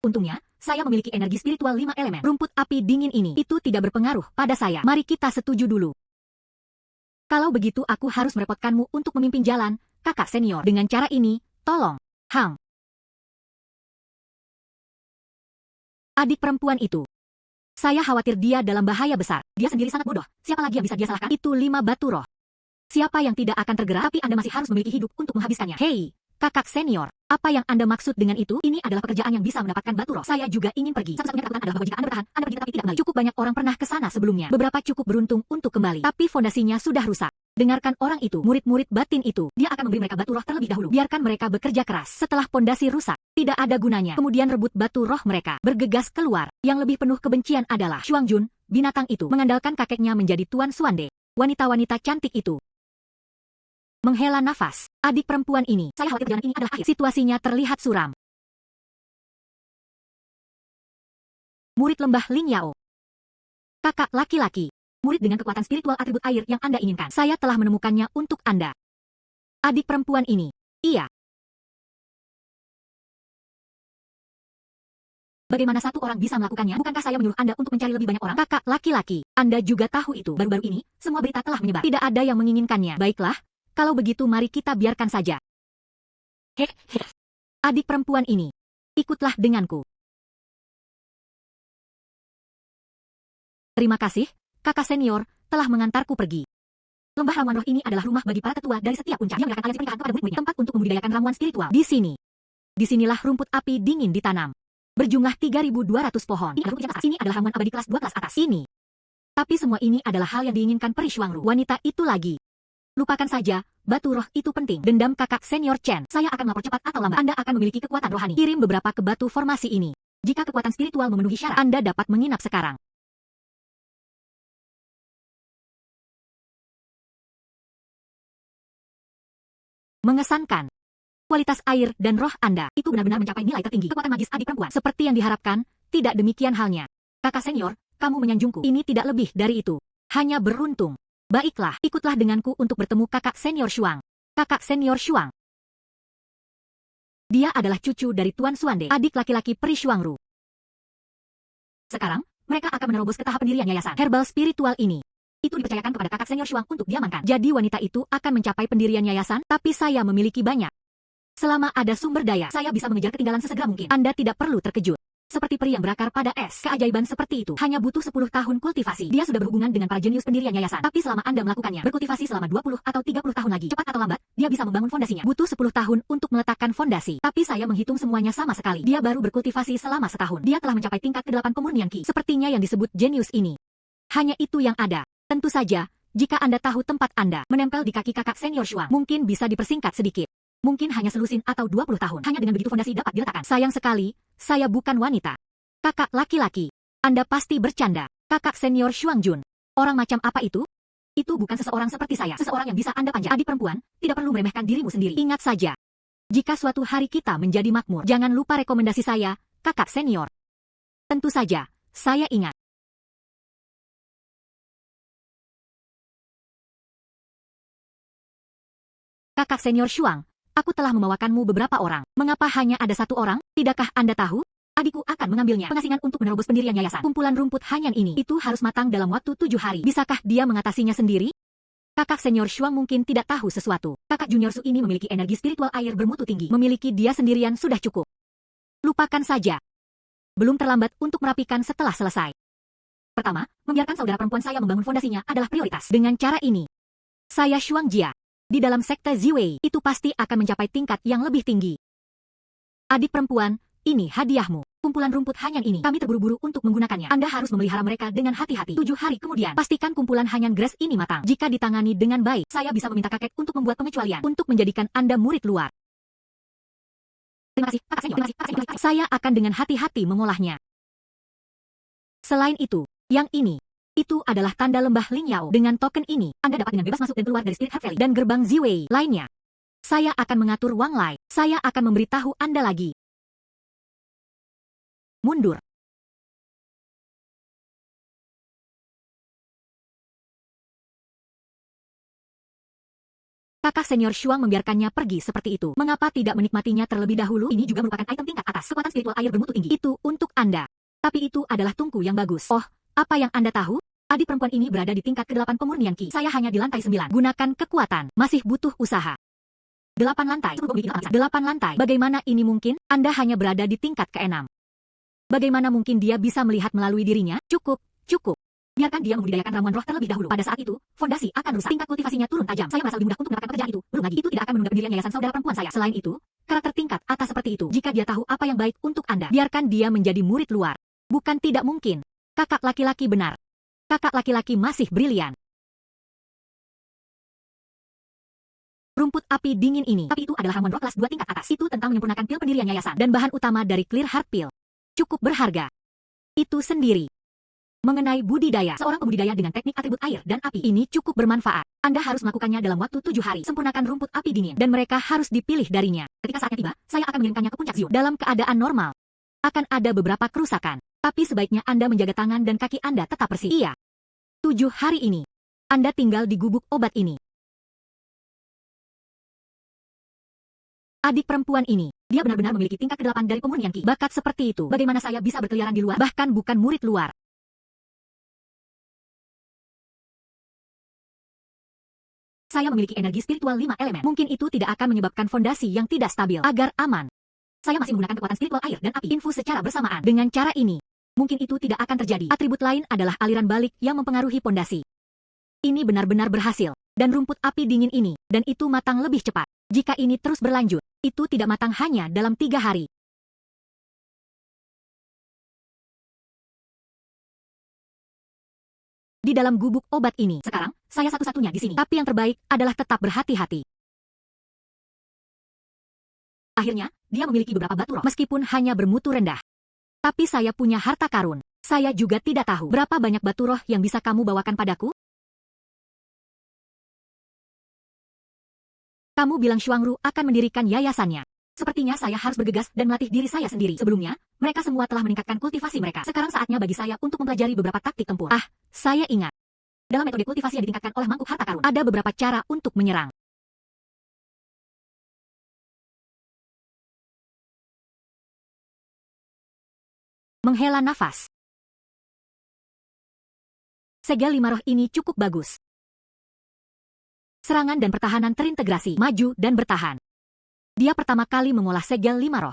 Untungnya, saya memiliki energi spiritual 5 elemen. Rumput api dingin ini, itu tidak berpengaruh pada saya. Mari kita setuju dulu. Kalau begitu aku harus merepotkanmu untuk memimpin jalan, kakak senior. Dengan cara ini, tolong. Adik perempuan itu. Saya khawatir dia dalam bahaya besar. Dia sendiri sangat bodoh. Siapa lagi yang bisa dia salahkan? Itu 5 batu roh. Siapa yang tidak akan tergerak, tapi Anda masih harus memiliki hidup untuk menghabiskannya. Hei, kakak senior. Apa yang Anda maksud dengan itu? Ini adalah pekerjaan yang bisa mendapatkan batu roh. Saya juga ingin pergi. Satu-satunya ketakutan adalah bahwa jika Anda bertahan, Anda pergi tetapi tidak kembali. Cukup banyak orang pernah ke sana sebelumnya. Beberapa cukup beruntung untuk kembali. Tapi fondasinya sudah rusak. Dengarkan orang itu, murid-murid batin itu. Dia akan memberi mereka batu roh terlebih dahulu. Biarkan mereka bekerja keras. Setelah fondasi rusak, tidak ada gunanya. Kemudian rebut batu roh mereka. Bergegas keluar. Yang lebih penuh kebencian adalah Xuangjun, binatang itu. Mengandalkan kakeknya menjadi Tuan Xuande. Wanita-wanita cantik itu menghela nafas. Adik perempuan ini, saya khawatir perjalanan ini adalah akhir. Situasinya terlihat suram. Murid lembah Ling Yao. Kakak laki-laki. Murid dengan kekuatan spiritual atribut air yang Anda inginkan. Saya telah menemukannya untuk Anda. Adik perempuan ini. Iya. Bagaimana satu orang bisa melakukannya? Bukankah saya menyuruh Anda untuk mencari lebih banyak orang? Kakak laki-laki. Anda juga tahu itu. Baru-baru ini, semua berita telah menyebar. Tidak ada yang menginginkannya. Baiklah. Kalau begitu mari kita biarkan saja. Adik perempuan ini, ikutlah denganku. Terima kasih, kakak senior, telah mengantarku pergi. Lembah ramuan roh ini adalah rumah bagi para tetua dari setiap puncak yang menyerahkan aliansi pernikahan kepada murid-muridnya. Tempat untuk membudidayakan ramuan spiritual. Di sini. Disinilah rumput api dingin ditanam. Berjumlah 3.200 pohon. Ini adalah rumput atas. Ini adalah ramuan abadi kelas 2 kelas atas. Ini. Tapi semua ini adalah hal yang diinginkan Peri Xuangru. Wanita itu lagi. Lupakan saja, batu roh itu penting. Dendam kakak senior Chen. Saya akan melapor cepat atau lambat. Anda akan memiliki kekuatan rohani. Kirim beberapa ke batu formasi ini. Jika kekuatan spiritual memenuhi syarat, Anda dapat menginap sekarang. Mengesankan. Kualitas air dan roh Anda itu benar-benar mencapai nilai tertinggi. Kekuatan magis adik perempuan. Seperti yang diharapkan, tidak demikian halnya. Kakak senior, kamu menyanjungku. Ini tidak lebih dari itu. Hanya beruntung. Baiklah, ikutlah denganku untuk bertemu kakak senior Xuang. Kakak senior Xuang. Dia adalah cucu dari Tuan Xuande, adik laki-laki Peri Xuangru. Sekarang, mereka akan menerobos ke tahap pendirian yayasan herbal spiritual ini. Itu dipercayakan kepada kakak senior Xuang untuk diamankan. Jadi wanita itu akan mencapai pendirian yayasan, tapi saya memiliki banyak. Selama ada sumber daya, saya bisa mengejar ketinggalan sesegera mungkin. Anda tidak perlu terkejut. Seperti peri yang berakar pada es. Keajaiban seperti itu hanya butuh 10 tahun kultivasi. Dia sudah berhubungan dengan para jenius pendirian yayasan. Tapi selama Anda melakukannya, berkultivasi selama 20 atau 30 tahun lagi, cepat atau lambat, dia bisa membangun fondasinya. Butuh 10 tahun untuk meletakkan fondasi. Tapi saya menghitung semuanya sama sekali. Dia baru berkultivasi selama setahun. Dia telah mencapai tingkat ke-8 kemurnian Qi. Sepertinya yang disebut jenius ini. Hanya itu yang ada. Tentu saja, jika Anda tahu tempat Anda menempel di kaki kakak senior Xuang, mungkin bisa dipersingkat sedikit. Mungkin hanya selusin atau 20 tahun. Hanya dengan begitu fondasi dapat diletakkan. Sayang sekali, saya bukan wanita. Kakak laki-laki. Anda pasti bercanda. Kakak senior Xuangjun. Orang macam apa itu? Itu bukan seseorang seperti saya. Seseorang yang bisa Anda panjat. Adik perempuan, tidak perlu meremehkan dirimu sendiri. Ingat saja. Jika suatu hari kita menjadi makmur, jangan lupa rekomendasi saya, kakak senior. Tentu saja, saya ingat. Kakak senior Xuang. Aku telah membawakanmu beberapa orang. Mengapa hanya ada satu orang? Tidakkah Anda tahu? Adikku akan mengambilnya. Pengasingan untuk menerobos pendirian yayasan. Kumpulan rumput hanyan ini, itu harus matang dalam waktu 7 hari. Bisakah dia mengatasinya sendiri? Kakak senior Xuang mungkin tidak tahu sesuatu. Kakak junior Su ini memiliki energi spiritual air bermutu tinggi. Memiliki dia sendirian sudah cukup. Lupakan saja. Belum terlambat untuk merapikan setelah selesai. Pertama, membiarkan saudara perempuan saya membangun fondasinya adalah prioritas. Dengan cara ini, saya Xuang Jia. Di dalam sekte Ziwei, itu pasti akan mencapai tingkat yang lebih tinggi. Adik perempuan, ini hadiahmu. Kumpulan rumput hanyang ini, kami terburu-buru untuk menggunakannya. Anda harus memelihara mereka dengan hati-hati. 7 hari kemudian, pastikan kumpulan hanyang grass ini matang. Jika ditangani dengan baik, saya bisa meminta kakek untuk membuat pengecualian, untuk menjadikan Anda murid luar. Terima kasih, kakak senior. Terima kasih. Saya akan dengan hati-hati mengolahnya. Selain itu, yang ini, itu adalah tanda lembah Lingyao. Dengan token ini, Anda dapat dengan bebas masuk dan keluar dari Spirit Heart Valley dan gerbang Ziwei lainnya. Saya akan mengatur Wang Lai. Saya akan memberitahu Anda lagi. Mundur. Kakak senior Shuang membiarkannya pergi seperti itu. Mengapa tidak menikmatinya terlebih dahulu? Ini juga merupakan item tingkat atas. Kekuatan spiritual air bermutu tinggi. Itu untuk Anda. Tapi itu adalah tungku yang bagus. Oh, apa yang Anda tahu? Adik perempuan ini berada di tingkat ke-8 pemurnian Qi. Saya hanya di lantai 9. Gunakan kekuatan. Masih butuh usaha. 8 lantai. 8 lantai. Bagaimana ini mungkin? Anda hanya berada di tingkat ke-6. Bagaimana mungkin dia bisa melihat melalui dirinya? Cukup. Biarkan dia membudidayakan ramuan roh terlebih dahulu. Pada saat itu, fondasi akan rusak. Tingkat kultivasinya turun tajam. Saya merasa lebih mudah untuk mendapatkan pekerjaan itu. Belum lagi, itu tidak akan menunda pendirian yayasan saudara perempuan saya. Selain itu, karakter tingkat atas seperti itu. Jika dia tahu apa yang baik untuk Anda, biarkan dia menjadi murid luar. Bukan tidak mungkin. Kakak laki-laki benar. Kakak laki-laki masih brilian. Rumput api dingin ini. Tapi itu adalah ramuan roh kelas 2 tingkat atas. Itu tentang menyempurnakan pil pendirian yayasan. Dan bahan utama dari Clear Heart Pill. Cukup berharga. Itu sendiri. Mengenai budidaya, seorang pembudidaya dengan teknik atribut air dan api ini cukup bermanfaat. Anda harus melakukannya dalam waktu 7 hari. Sempurnakan rumput api dingin. Dan mereka harus dipilih darinya. Ketika saatnya tiba, saya akan mengirimkannya ke puncak Zion. Dalam keadaan normal, akan ada beberapa kerusakan. Tapi sebaiknya Anda menjaga tangan dan kaki Anda tetap bersih. Iya. 7 hari ini, Anda tinggal di gubuk obat ini. Adik perempuan ini, dia benar-benar memiliki tingkat ke-8 dari pemurnian Qi. Bakat seperti itu, bagaimana saya bisa berkeliaran di luar, bahkan bukan murid luar. Saya memiliki energi spiritual 5 elemen. Mungkin itu tidak akan menyebabkan fondasi yang tidak stabil. Agar aman, saya masih menggunakan kekuatan spiritual air dan api infus secara bersamaan. Dengan cara ini, mungkin itu tidak akan terjadi. Atribut lain adalah aliran balik yang mempengaruhi fondasi. Ini benar-benar berhasil. Dan rumput api dingin ini, dan itu matang lebih cepat. Jika ini terus berlanjut, itu tidak matang hanya dalam 3 hari. Di dalam gubuk obat ini, sekarang, saya satu-satunya di sini. Tapi yang terbaik adalah tetap berhati-hati. Akhirnya, dia memiliki beberapa batu roh, meskipun hanya bermutu rendah. Tapi saya punya harta karun. Saya juga tidak tahu berapa banyak batu roh yang bisa kamu bawakan padaku. Kamu bilang Shuangru akan mendirikan yayasannya. Sepertinya saya harus bergegas dan melatih diri saya sendiri. Sebelumnya, mereka semua telah meningkatkan kultivasi mereka. Sekarang saatnya bagi saya untuk mempelajari beberapa taktik tempur. Saya ingat. Dalam metode kultivasi yang ditingkatkan oleh mangkuk harta karun, ada beberapa cara untuk menyerang. Menghela nafas. Segel 5 roh ini cukup bagus. Serangan dan pertahanan terintegrasi, maju dan bertahan. Dia pertama kali mengolah segel 5 roh.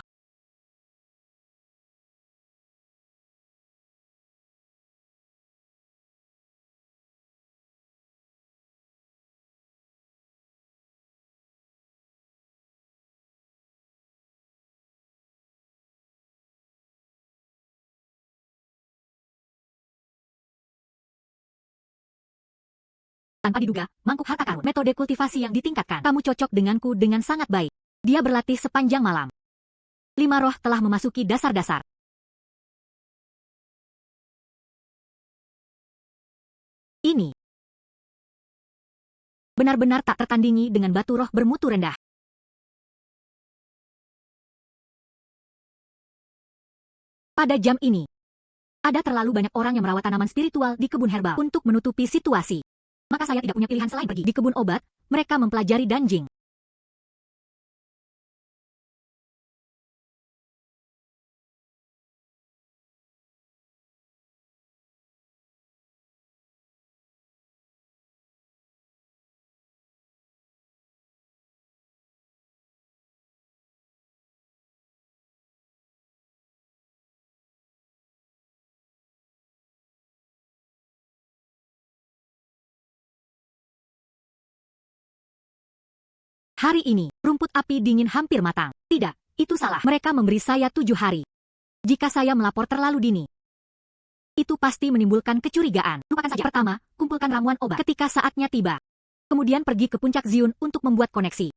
Tanpa diduga, mangkuk harta karun, metode kultivasi yang ditingkatkan. Kamu cocok denganku dengan sangat baik. Dia berlatih sepanjang malam. 5 roh telah memasuki dasar-dasar. Ini benar-benar tak tertandingi dengan batu roh bermutu rendah. Pada jam ini, ada terlalu banyak orang yang merawat tanaman spiritual di kebun herbal untuk menutupi situasi. Maka saya tidak punya pilihan selain pergi. Di kebun obat, mereka mempelajari danjing. Hari ini, rumput api dingin hampir matang. Tidak, Itu salah. Mereka memberi saya 7 hari. Jika saya melapor terlalu dini, itu pasti menimbulkan kecurigaan. Lupakan saja. Pertama, kumpulkan ramuan obat ketika saatnya tiba. Kemudian pergi ke puncak Zion untuk membuat koneksi.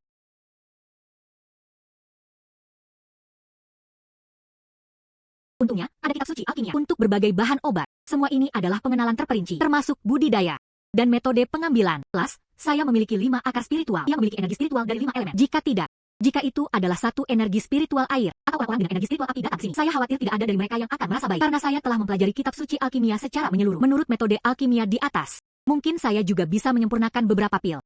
Untungnya, ada kitab suci alkimia untuk berbagai bahan obat. Semua ini adalah pengenalan terperinci, termasuk budidaya dan metode pengambilan. Plus, saya memiliki 5 akar spiritual yang memiliki energi spiritual dari 5 elemen. Jika itu adalah satu energi spiritual air, atau orang-orang dengan energi spiritual api datang sini, saya khawatir tidak ada dari mereka yang akan merasa baik. Karena saya telah mempelajari kitab suci alkimia secara menyeluruh. Menurut metode alkimia di atas, mungkin saya juga bisa menyempurnakan beberapa pil.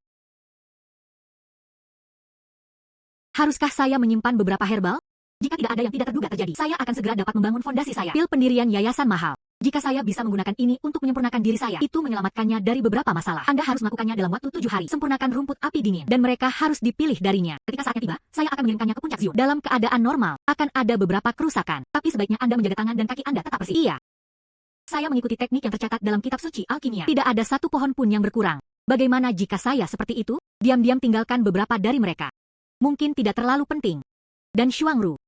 Haruskah saya menyimpan beberapa herbal? Jika tidak ada yang tidak terduga terjadi, saya akan segera dapat membangun fondasi saya. Pil pendirian yayasan mahal. Jika saya bisa menggunakan ini untuk menyempurnakan diri saya, itu menyelamatkannya dari beberapa masalah. Anda harus melakukannya dalam waktu 7 hari. Sempurnakan rumput api dingin, dan mereka harus dipilih darinya. Ketika saatnya tiba, saya akan mengirimkannya ke puncak Zion. Dalam keadaan normal, akan ada beberapa kerusakan. Tapi sebaiknya Anda menjaga tangan dan kaki Anda tetap bersih. Iya. Saya mengikuti teknik yang tercatat dalam kitab suci alkimia. Tidak ada satu pohon pun yang berkurang. Bagaimana jika saya seperti itu? Diam-diam tinggalkan beberapa dari mereka. Mungkin tidak terlalu penting. Dan Shuangru.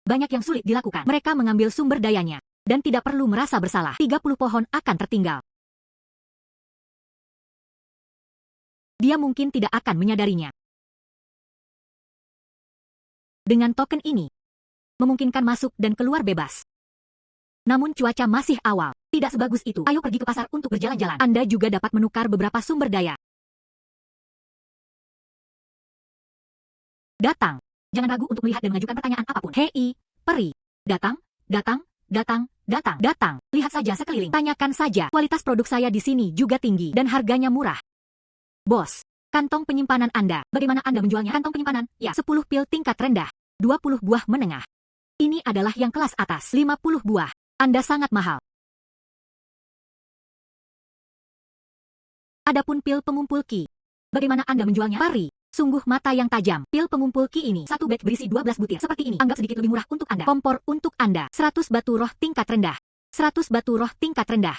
Banyak yang sulit dilakukan. Mereka mengambil sumber dayanya. Dan tidak perlu merasa bersalah. 30 pohon akan tertinggal. Dia mungkin tidak akan menyadarinya. Dengan token ini, memungkinkan masuk dan keluar bebas. Namun cuaca masih awal. Tidak sebagus itu. Ayo pergi ke pasar untuk berjalan-jalan. Anda juga dapat menukar beberapa sumber daya. Datang. Jangan ragu untuk melihat dan mengajukan pertanyaan apapun. Hei, peri. Datang, datang, datang, datang, datang. Lihat saja sekeliling. Tanyakan saja. Kualitas produk saya di sini juga tinggi dan harganya murah. Bos, kantong penyimpanan Anda. Bagaimana Anda menjualnya? Kantong penyimpanan? Ya, 10 pil tingkat rendah. 20 buah menengah. Ini adalah yang kelas atas. 50 buah. Anda sangat mahal. Adapun pil pengumpul ki. Bagaimana Anda menjualnya? Pari. Sungguh mata yang tajam. Pil pengumpul ki ini. Satu bag berisi 12 butir. Seperti ini. Anggap sedikit lebih murah untuk Anda. Kompor untuk Anda. 100 batu roh tingkat rendah. 100 batu roh tingkat rendah.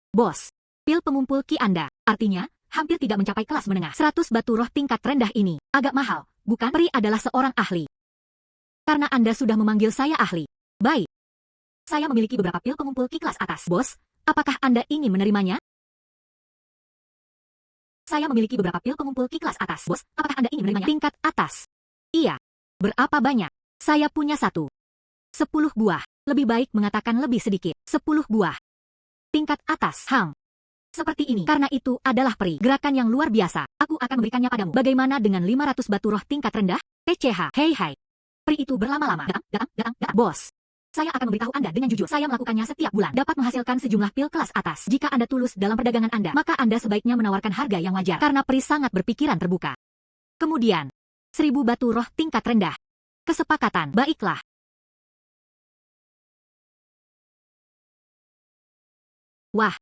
Bos. Pil pengumpul ki Anda. Artinya, hampir tidak mencapai kelas menengah. 100 batu roh tingkat rendah ini. Agak mahal. Bukan? Peri adalah seorang ahli. Karena Anda sudah memanggil saya ahli. Baik. Saya memiliki beberapa pil pengumpul ki kelas atas. Bos, apakah Anda ingin menerimanya? Saya memiliki beberapa pil pengumpul ki kelas atas. Bos, apakah Anda ingin menerimanya? Tingkat atas. Iya. Berapa banyak? Saya punya 1. 10 buah. Lebih baik mengatakan lebih sedikit. 10 buah. Tingkat atas. Seperti ini. Karena itu adalah peri. Gerakan yang luar biasa. Aku akan memberikannya padamu. Bagaimana dengan 500 batu roh tingkat rendah? TCH. Hei hai. Peri itu berlama-lama. Datang. Bos. Saya akan memberitahu Anda dengan jujur. Saya melakukannya setiap bulan. Dapat menghasilkan sejumlah pil kelas atas. Jika Anda tulus dalam perdagangan Anda, maka Anda sebaiknya menawarkan harga yang wajar. Karena peri sangat berpikiran terbuka. Kemudian, 1000 batu roh tingkat rendah. Kesepakatan. Baiklah. Wah.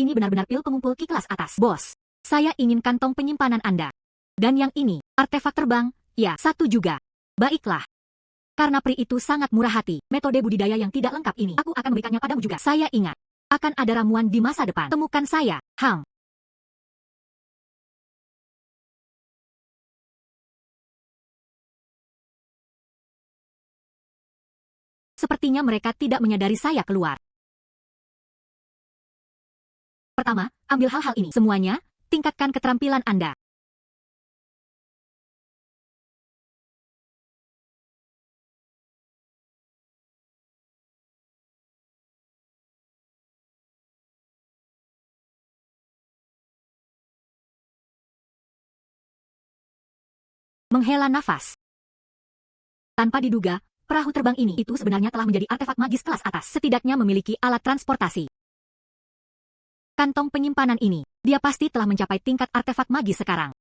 Ini benar-benar pil pengumpul ki kelas atas. Bos, saya ingin kantong penyimpanan Anda. Dan yang ini, artefak terbang, ya, 1 juga. Baiklah. Karena peri itu sangat murah hati, metode budidaya yang tidak lengkap ini, aku akan memberikannya padamu juga. Saya ingat, akan ada ramuan di masa depan. Temukan saya, Sepertinya mereka tidak menyadari saya keluar. Pertama, ambil hal-hal ini. Semuanya, tingkatkan keterampilan Anda. Menghela nafas. Tanpa diduga, perahu terbang ini itu sebenarnya telah menjadi artefak magis kelas atas. Setidaknya memiliki alat transportasi. Kantong penyimpanan ini, dia pasti telah mencapai tingkat artefak magis sekarang.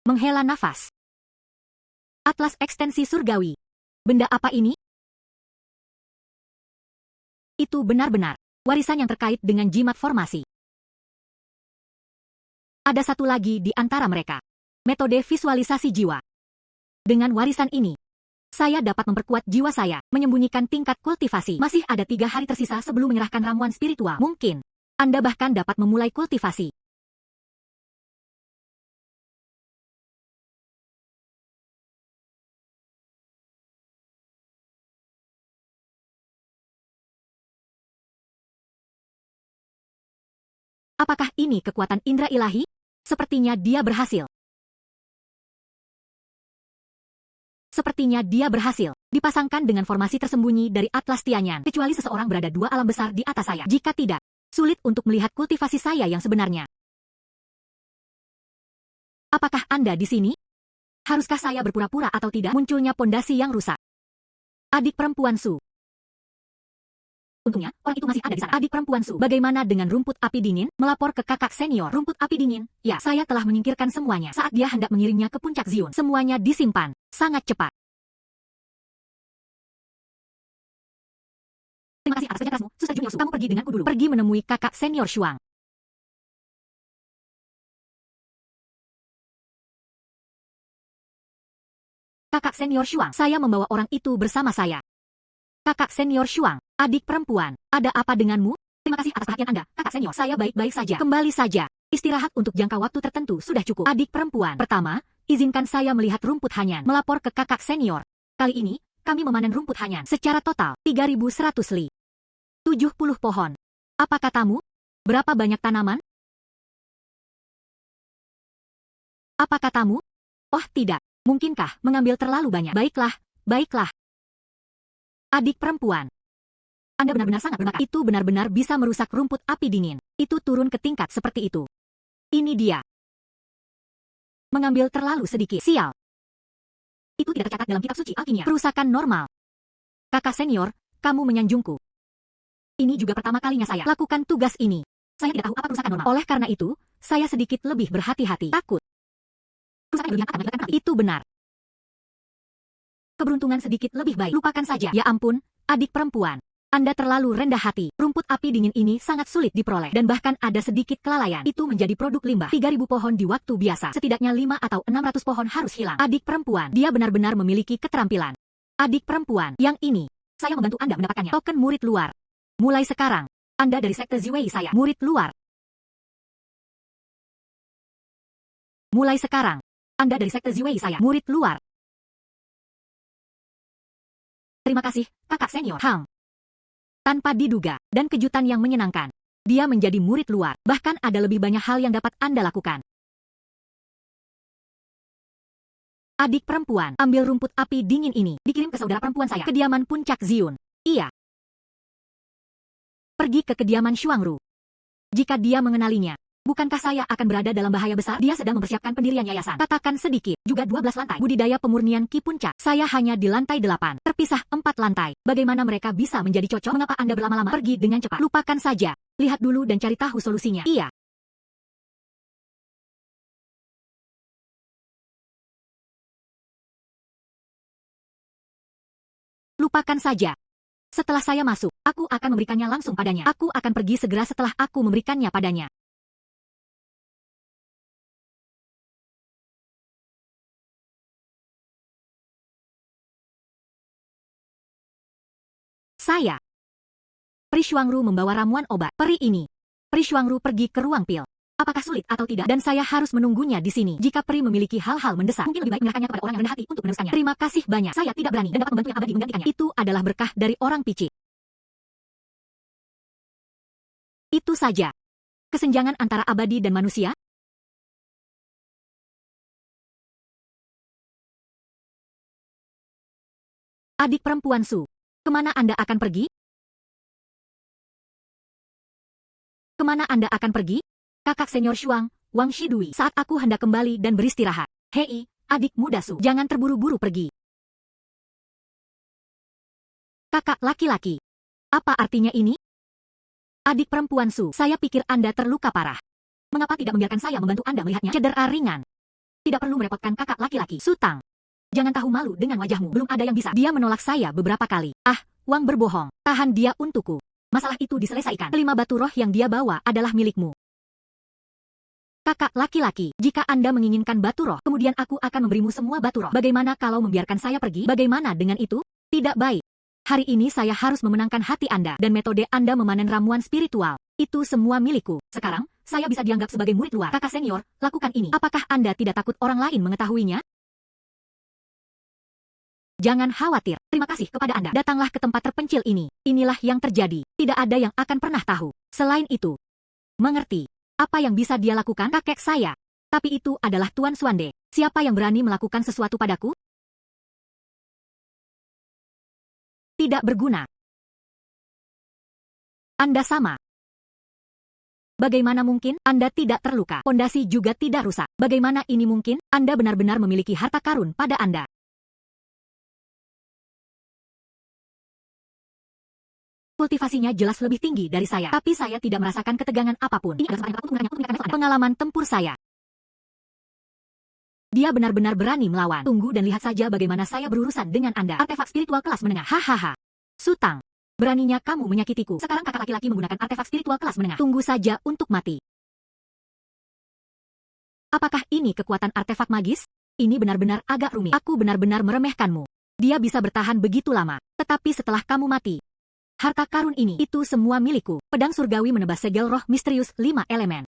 Menghela nafas. Atlas ekstensi surgawi. Benda apa ini? Itu benar-benar warisan yang terkait dengan jimat formasi. Ada satu lagi di antara mereka. Metode visualisasi jiwa. Dengan warisan ini, saya dapat memperkuat jiwa saya, menyembunyikan tingkat kultivasi. Masih ada 3 hari tersisa sebelum menyerahkan ramuan spiritual. Mungkin, Anda bahkan dapat memulai kultivasi. Apakah ini kekuatan indera ilahi? Sepertinya dia berhasil. Sepertinya dia berhasil. Dipasangkan dengan formasi tersembunyi dari Atlas Tianyan. Kecuali seseorang berada dua alam besar di atas saya. Jika tidak, sulit untuk melihat kultivasi saya yang sebenarnya. Apakah Anda di sini? Haruskah saya berpura-pura atau tidak? Munculnya pondasi yang rusak. Adik perempuan Su. Untungnya, orang itu masih ada di sana. Adik perempuan Su. Bagaimana dengan rumput api dingin? Melapor ke kakak senior. Rumput api dingin? Ya, saya telah menyingkirkan semuanya. Saat dia hendak mengirimnya ke puncak Zion, semuanya disimpan. Sangat cepat. Terima kasih atas kerja kerasmu, Suster Junior Su. Kamu pergi denganku dulu. Pergi menemui kakak senior Shuang. Kakak senior Shuang, saya membawa orang itu bersama saya. Kakak senior Shuang, adik perempuan, ada apa denganmu? Terima kasih atas perhatian Anda, kakak senior. Saya baik-baik saja. Kembali saja. Istirahat untuk jangka waktu tertentu sudah cukup. Adik perempuan, pertama, izinkan saya melihat rumput hanyan. Melapor ke kakak senior. Kali ini, kami memanen rumput hanyan. Secara total, 3.100 li. 70 pohon. Apa katamu? Berapa banyak tanaman? Apa katamu? Oh tidak, mungkinkah mengambil terlalu banyak? Baiklah, baiklah. Adik perempuan. Anda benar-benar sangat berbakat. Itu benar-benar bisa merusak rumput api dingin. Itu turun ke tingkat seperti itu. Ini dia. Mengambil terlalu sedikit. Sial. Itu tidak tercatat dalam kitab suci alkimia. Kerusakan normal. Kakak senior, kamu menyanjungku. Ini juga pertama kalinya saya lakukan tugas ini. Saya tidak tahu apa kerusakan normal. Oleh karena itu, saya sedikit lebih berhati-hati. Takut. Kerusakan yang akan menyebabkan itu benar. Keberuntungan sedikit lebih baik. Lupakan saja. Ya ampun, adik perempuan. Anda terlalu rendah hati. Rumput api dingin ini sangat sulit diperoleh. Dan bahkan ada sedikit kelalaian. Itu menjadi produk limbah. 3.000 pohon di waktu biasa. Setidaknya 5 atau 600 pohon harus hilang. Adik perempuan. Dia benar-benar memiliki keterampilan. Adik perempuan. Yang ini. Saya membantu Anda mendapatkannya. Token murid luar. Mulai sekarang. Anda dari sekte Ziwei saya. Murid luar. Mulai sekarang. Anda dari sekte Ziwei saya. Murid luar. Terima kasih, kakak senior. Hang. Tanpa diduga, dan kejutan yang menyenangkan. Dia menjadi murid luar. Bahkan ada lebih banyak hal yang dapat Anda lakukan. Adik perempuan, ambil rumput api dingin ini. Dikirim ke saudara perempuan saya. Kediaman puncak Zion. Iya. Pergi ke kediaman Shuangru. Jika dia mengenalinya, bukankah saya akan berada dalam bahaya besar? Dia sedang mempersiapkan pendirian yayasan. Katakan sedikit, juga 12 lantai. Budidaya pemurnian Ki Puncak. Saya hanya di lantai 8. Terpisah 4 lantai. Bagaimana mereka bisa menjadi cocok? Mengapa Anda berlama-lama? Pergi dengan cepat. Lupakan saja. Lihat dulu dan cari tahu solusinya. Iya. Lupakan saja. Setelah saya masuk, aku akan memberikannya langsung padanya. Aku akan pergi segera setelah aku memberikannya padanya. Saya. Peri Shuangru membawa ramuan obat. Peri ini. Peri Shuangru pergi ke ruang pil. Apakah sulit atau tidak? Dan saya harus menunggunya di sini. Jika Peri memiliki hal-hal mendesak, mungkin lebih baik menyerahkannya kepada orang yang rendah hati untuk meneruskannya. Terima kasih banyak. Saya tidak berani dan dapat membantu yang abadi menggantikannya. Itu adalah berkah dari orang picik. Itu saja. Kesenjangan antara abadi dan manusia? Adik perempuan Su, kemana Anda akan pergi? Kemana Anda akan pergi? Kakak senior Shuang, Wang Shidui. Saat aku hendak kembali dan beristirahat. Hei, adik muda Su, jangan terburu-buru pergi. Kakak laki-laki. Apa artinya ini? Adik perempuan Su, saya pikir Anda terluka parah. Mengapa tidak membiarkan saya membantu Anda melihatnya? Cedera ringan. Tidak perlu merepotkan kakak laki-laki. Sutang. Jangan tahu malu dengan wajahmu. Belum ada yang bisa. Dia menolak saya beberapa kali. Ah, Wang berbohong. Tahan dia untukku. Masalah itu diselesaikan. 5 batu roh yang dia bawa adalah milikmu. Kakak laki-laki, jika Anda menginginkan batu roh, kemudian aku akan memberimu semua batu roh. Bagaimana kalau membiarkan saya pergi? Bagaimana dengan itu? Tidak baik. Hari ini saya harus memenangkan hati Anda, dan metode Anda memanen ramuan spiritual. Itu semua milikku. Sekarang, saya bisa dianggap sebagai murid luar. Kakak senior, lakukan ini. Apakah Anda tidak takut orang lain mengetahuinya? Jangan khawatir. Terima kasih kepada Anda. Datanglah ke tempat terpencil ini. Inilah yang terjadi. Tidak ada yang akan pernah tahu. Selain itu, mengerti. Apa yang bisa dia lakukan? Kakek saya. Tapi itu adalah Tuan Xuande. Siapa yang berani melakukan sesuatu padaku? Tidak berguna. Anda sama. Bagaimana mungkin Anda tidak terluka? Pondasi juga tidak rusak. Bagaimana ini mungkin? Anda benar-benar memiliki harta karun pada Anda. Kultivasinya jelas lebih tinggi dari saya, tapi saya tidak merasakan ketegangan apapun. Ini adalah pengalaman tempur saya. Dia benar-benar berani melawan. Tunggu dan lihat saja bagaimana saya berurusan dengan Anda. Artefak spiritual kelas menengah. Hahaha. Sutang. Beraninya kamu menyakitiku. Sekarang kakak laki-laki menggunakan artefak spiritual kelas menengah. Tunggu saja untuk mati. Apakah ini kekuatan artefak magis? Ini benar-benar agak rumit. Aku benar-benar meremehkanmu. Dia bisa bertahan begitu lama. Tetapi setelah kamu mati, harta karun ini, itu semua milikku. Pedang surgawi menebas segel roh misterius 5 elemen.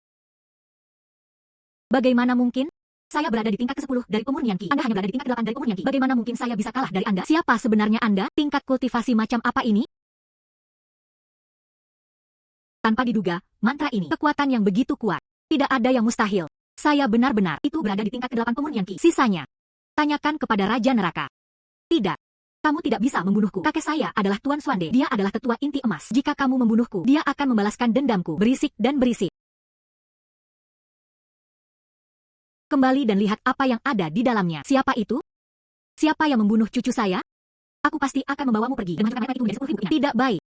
Bagaimana mungkin? Saya berada di tingkat ke-10 dari pemurnian Ki. Anda hanya berada di tingkat ke-8 dari pemurnian Ki. Bagaimana mungkin saya bisa kalah dari Anda? Siapa sebenarnya Anda? Tingkat kultivasi macam apa ini? Tanpa diduga, mantra ini, kekuatan yang begitu kuat. Tidak ada yang mustahil. Saya benar-benar itu berada di tingkat ke-8 pemurnian Ki. Sisanya, tanyakan kepada Raja Neraka. Tidak. Kamu tidak bisa membunuhku. Kakek saya adalah Tuan Xuande. Dia adalah ketua inti emas. Jika kamu membunuhku, dia akan membalaskan dendamku. Berisik dan berisik. Kembali dan lihat apa yang ada di dalamnya. Siapa itu? Siapa yang membunuh cucu saya? Aku pasti akan membawamu pergi dan menghancurkan mereka itu menjadi 10.000 rupiah. Tidak baik.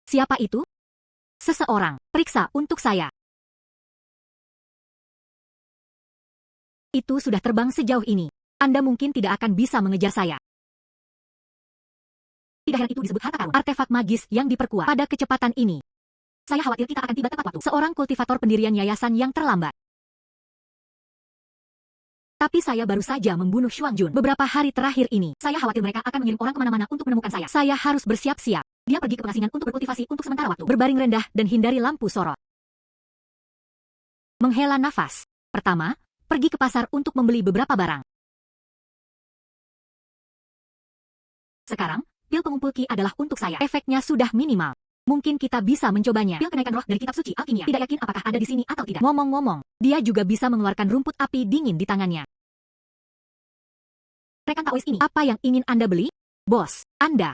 Siapa itu? Seseorang. Periksa untuk saya. Itu sudah terbang sejauh ini. Anda mungkin tidak akan bisa mengejar saya. Tidak heran itu disebut harta karun. Artefak magis yang diperkuat pada kecepatan ini. Saya khawatir kita akan tiba tepat waktu. Seorang kultivator pendirian yayasan yang terlambat. Tapi saya baru saja membunuh Xuangjun beberapa hari terakhir ini. Saya khawatir mereka akan mengirim orang kemana-mana untuk menemukan saya. Saya harus bersiap-siap. Dia pergi ke pengasingan untuk berkultivasi untuk sementara waktu. Berbaring rendah dan hindari lampu sorot. Menghela nafas. Pertama, pergi ke pasar untuk membeli beberapa barang. Sekarang, pil pengumpul Ki adalah untuk saya. Efeknya sudah minimal. Mungkin kita bisa mencobanya. Pil kenaikan roh dari kitab suci alkimia. Tidak yakin apakah ada di sini atau tidak. Ngomong-ngomong, dia juga bisa mengeluarkan rumput api dingin di tangannya. Rekan Taois ini, apa yang ingin Anda beli? Bos, Anda.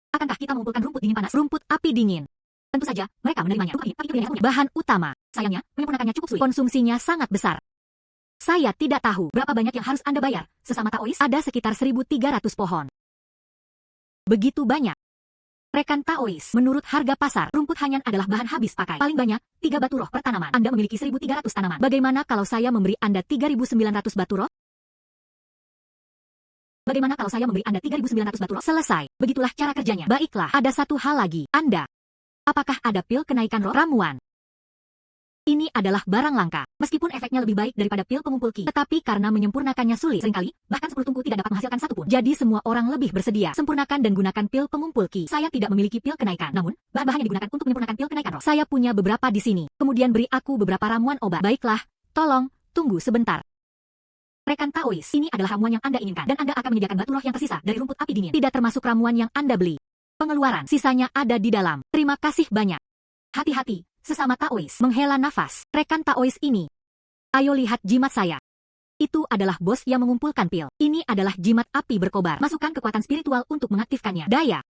Akankah kita mengumpulkan rumput dingin panas? Rumput api dingin. Tentu saja, mereka menerimanya. Bahan utama. Sayangnya, menyempurnakannya cukup sulit. Konsumsinya sangat besar. Saya tidak tahu berapa banyak yang harus Anda bayar. Sesama Taois, ada sekitar 1.300 pohon. Begitu banyak. Rekan Taois, menurut harga pasar, rumput hanyang adalah bahan habis pakai. Paling banyak, 3 batu roh per tanaman. Anda memiliki 1.300 tanaman. Bagaimana kalau saya memberi Anda 3.900 batu roh? Bagaimana kalau saya memberi Anda 3.900 batu roh? Selesai. Begitulah cara kerjanya. Baiklah, ada satu hal lagi. Anda. Apakah ada pil kenaikan roh? Ramuan. Ini adalah barang langka. Meskipun efeknya lebih baik daripada pil pengumpul Ki, tetapi karena menyempurnakannya sulit seringkali, bahkan 10 tungku tidak dapat menghasilkan satu pun. Jadi semua orang lebih bersedia. Sempurnakan dan gunakan pil pengumpul Ki. Saya tidak memiliki pil kenaikan, namun bahan-bahan yang digunakan untuk menyempurnakan pil kenaikan roh. Saya punya beberapa di sini. Kemudian beri aku beberapa ramuan obat. Baiklah, tolong tunggu sebentar. Rekan Taois, ini adalah ramuan yang Anda inginkan, dan Anda akan menyediakan batu roh yang tersisa dari rumput api dingin. Tidak termasuk ramuan yang Anda beli. Pengeluaran sisanya ada di dalam. Terima kasih banyak. Hati-hati. Sesama Taois menghela nafas. Rekan Taois ini. Ayo lihat jimat saya. Itu adalah bos yang mengumpulkan pil. Ini adalah jimat api berkobar. Masukkan kekuatan spiritual untuk mengaktifkannya. Daya.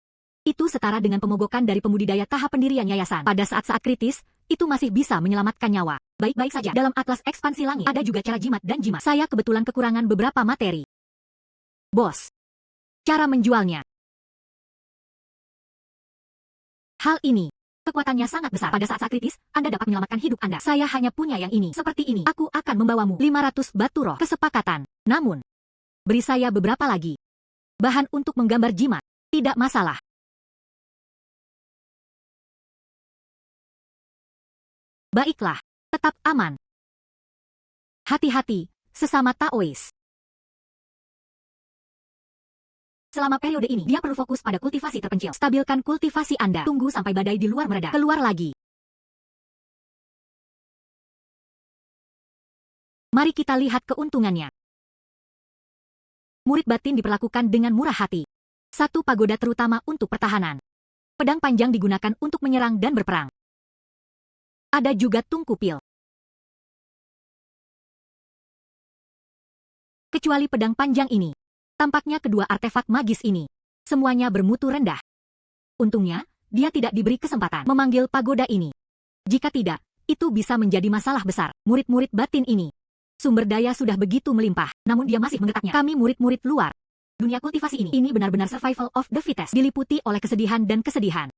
Itu setara dengan pemogokan dari pembudidaya tahap pendirian yayasan. Pada saat-saat kritis, itu masih bisa menyelamatkan nyawa. Baik-baik saja. Dalam atlas ekspansi langit, ada juga cara jimat dan jimat. Saya kebetulan kekurangan beberapa materi. Bos. Cara menjualnya. Hal ini. Kekuatannya sangat besar. Pada saat-saat kritis, Anda dapat menyelamatkan hidup Anda. Saya hanya punya yang ini. Seperti ini. Aku akan membawamu 500 batu roh. Kesepakatan. Namun, beri saya beberapa lagi. Bahan untuk menggambar jimat. Tidak masalah. Baiklah. Tetap aman. Hati-hati, sesama Taois. Selama periode ini, dia perlu fokus pada kultivasi terpencil. Stabilkan kultivasi Anda. Tunggu sampai badai di luar mereda. Keluar lagi. Mari kita lihat keuntungannya. Murid batin diperlakukan dengan murah hati. Satu pagoda terutama untuk pertahanan. Pedang panjang digunakan untuk menyerang dan berperang. Ada juga tungku pil. Kecuali pedang panjang ini. Tampaknya kedua artefak magis ini. Semuanya bermutu rendah. Untungnya, dia tidak diberi kesempatan memanggil pagoda ini. Jika tidak, itu bisa menjadi masalah besar. Murid-murid batin ini. Sumber daya sudah begitu melimpah, namun dia masih menggetaknya. Kami murid-murid luar. Dunia kultivasi ini benar-benar survival of the fittest, diliputi oleh kesedihan dan kesedihan.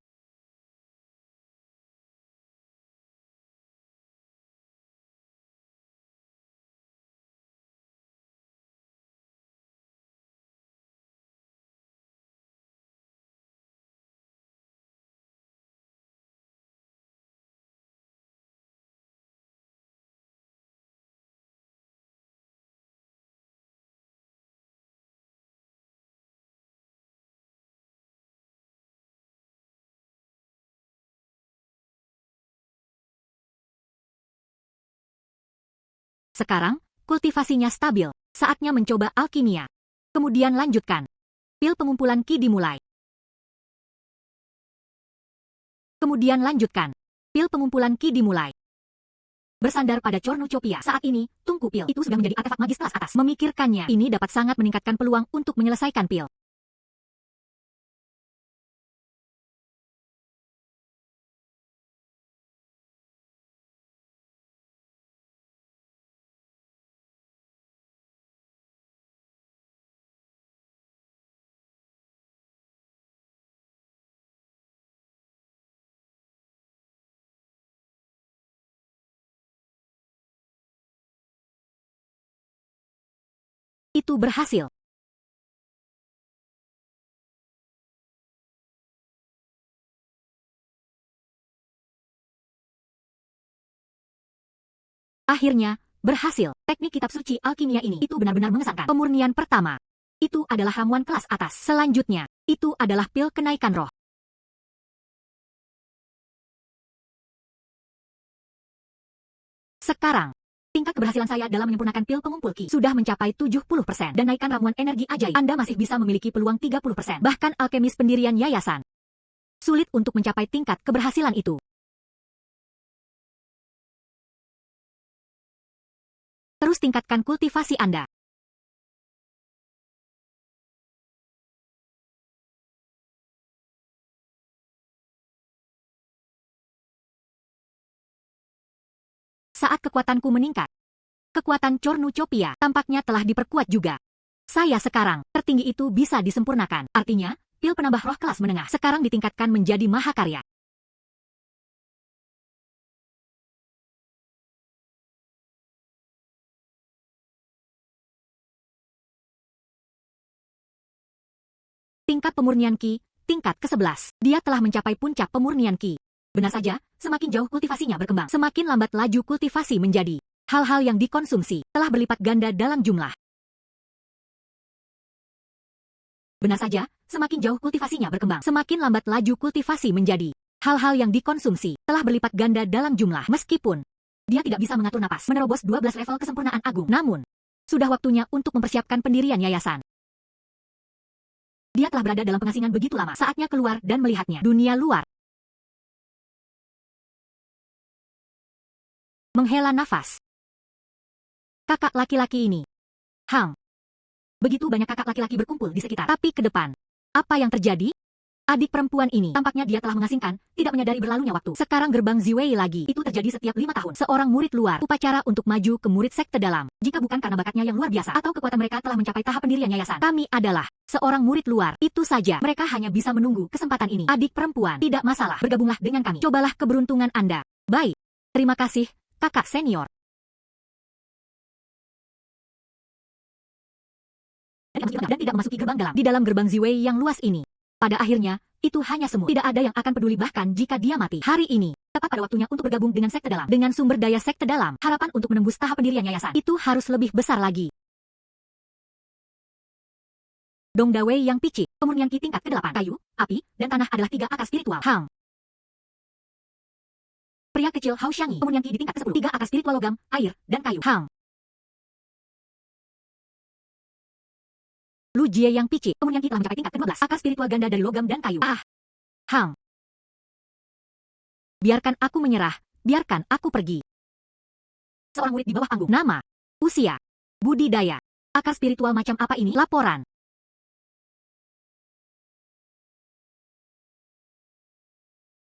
Sekarang, kultivasinya stabil. Saatnya mencoba alkimia. Kemudian lanjutkan. Pil pengumpulan ki dimulai. Kemudian lanjutkan. Pil pengumpulan ki dimulai. Bersandar pada cornucopia saat ini, tungku pil itu sudah menjadi artefak magis kelas atas. Memikirkannya, ini dapat sangat meningkatkan peluang untuk menyelesaikan pil. Itu berhasil. Akhirnya, berhasil. Teknik kitab suci alkimia ini itu benar-benar mengesankan. Pemurnian pertama. Itu adalah ramuan kelas atas. Selanjutnya, itu adalah pil kenaikan roh. Sekarang, tingkat keberhasilan saya dalam menyempurnakan pil pengumpul ki sudah mencapai 70% dan naikkan ramuan energi ajaib. Anda masih bisa memiliki peluang 30%. Bahkan alkemis pendirian yayasan. Sulit untuk mencapai tingkat keberhasilan itu. Terus tingkatkan kultivasi Anda. Saat kekuatanku meningkat, kekuatan cornucopia tampaknya telah diperkuat juga. Saya sekarang, tertinggi itu bisa disempurnakan. Artinya, pil penambah roh kelas menengah sekarang ditingkatkan menjadi mahakarya. Tingkat pemurnian ki, tingkat ke-11. Dia telah mencapai puncak pemurnian ki. Benar saja, semakin jauh kultivasinya berkembang, semakin lambat laju kultivasi menjadi. Hal-hal yang dikonsumsi telah berlipat ganda dalam jumlah. Benar saja, semakin jauh kultivasinya berkembang, semakin lambat laju kultivasi menjadi. Hal-hal yang dikonsumsi telah berlipat ganda dalam jumlah. Meskipun dia tidak bisa mengatur napas, menerobos 12 level kesempurnaan agung. Namun, sudah waktunya untuk mempersiapkan pendirian yayasan. Dia telah berada dalam pengasingan begitu lama, saatnya keluar dan melihatnya. Dunia luar. Menghela nafas. Kakak laki-laki ini. Begitu banyak kakak laki-laki berkumpul di sekitar. Tapi ke depan, apa yang terjadi? Adik perempuan ini, tampaknya dia telah mengasingkan, tidak menyadari berlalunya waktu. Sekarang gerbang Ziwei lagi. Itu terjadi setiap 5 tahun. Seorang murid luar, upacara untuk maju ke murid sekte dalam. Jika bukan karena bakatnya yang luar biasa, atau kekuatan mereka telah mencapai tahap pendirian yayasan. Kami adalah seorang murid luar. Itu saja, mereka hanya bisa menunggu kesempatan ini. Adik perempuan, tidak masalah, bergabunglah dengan kami. Cobalah keberuntungan Anda. Baik. Terima kasih, kakak senior. Dan tidak memasuki gerbang dalam. Di dalam gerbang Ziwei yang luas ini. Pada akhirnya, itu hanya semut. Tidak ada yang akan peduli bahkan jika dia mati. Hari ini, tepat pada waktunya untuk bergabung dengan sekte dalam. Dengan sumber daya sekte dalam, harapan untuk menembus tahap pendirian yayasan itu harus lebih besar lagi. Dongdawei yang picik, pemurnian ki tingkat ke-8. Kayu, api, dan tanah adalah 3 akar spiritual. Pria kecil Hao Xiangyi, pemurnian ki di tingkat ke-10. 3 akar spiritual logam, air, dan kayu. Lu Jie yang picik, kemudian kita mencapai tingkat ke-12, akar spiritual ganda dari logam dan kayu. Hang. Biarkan aku menyerah, biarkan aku pergi. Seorang murid di bawah panggung. Nama, usia, budidaya, akar spiritual macam apa ini? Laporan.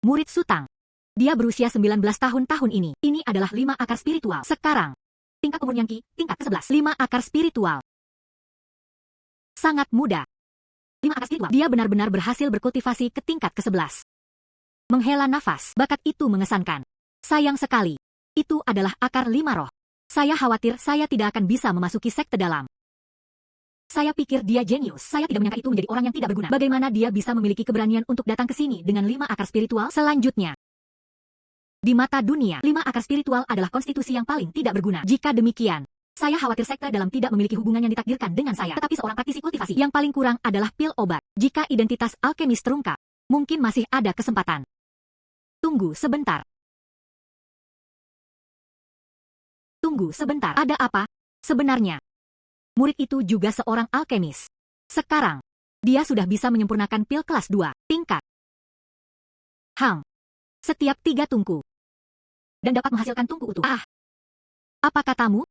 Murid Sutang. Dia berusia 19 tahun ini. Ini adalah 5 akar spiritual. Sekarang, tingkat kemurnian Ki, tingkat ke-11. 5 akar spiritual. Sangat mudah. 5 akar spiritual. Dia benar-benar berhasil berkultivasi ke tingkat ke-11. Menghela nafas. Bakat itu mengesankan. Sayang sekali. Itu adalah akar 5 roh. Saya khawatir saya tidak akan bisa memasuki sekte dalam. Saya pikir dia jenius. Saya tidak menyangka itu menjadi orang yang tidak berguna. Bagaimana dia bisa memiliki keberanian untuk datang ke sini dengan 5 akar spiritual? Selanjutnya. Di mata dunia, 5 akar spiritual adalah konstitusi yang paling tidak berguna. Jika demikian, saya khawatir sekte dalam tidak memiliki hubungan yang ditakdirkan dengan saya. Tetapi seorang praktisi kultivasi yang paling kurang adalah pil obat. Jika identitas alkemis terungkap, mungkin masih ada kesempatan. Tunggu sebentar. Tunggu sebentar. Ada apa? Sebenarnya, murid itu juga seorang alkemis. Sekarang, dia sudah bisa menyempurnakan pil kelas 2, tingkat. Hang. Setiap 3 tungku. Dan dapat menghasilkan tungku utuh. Apa katamu?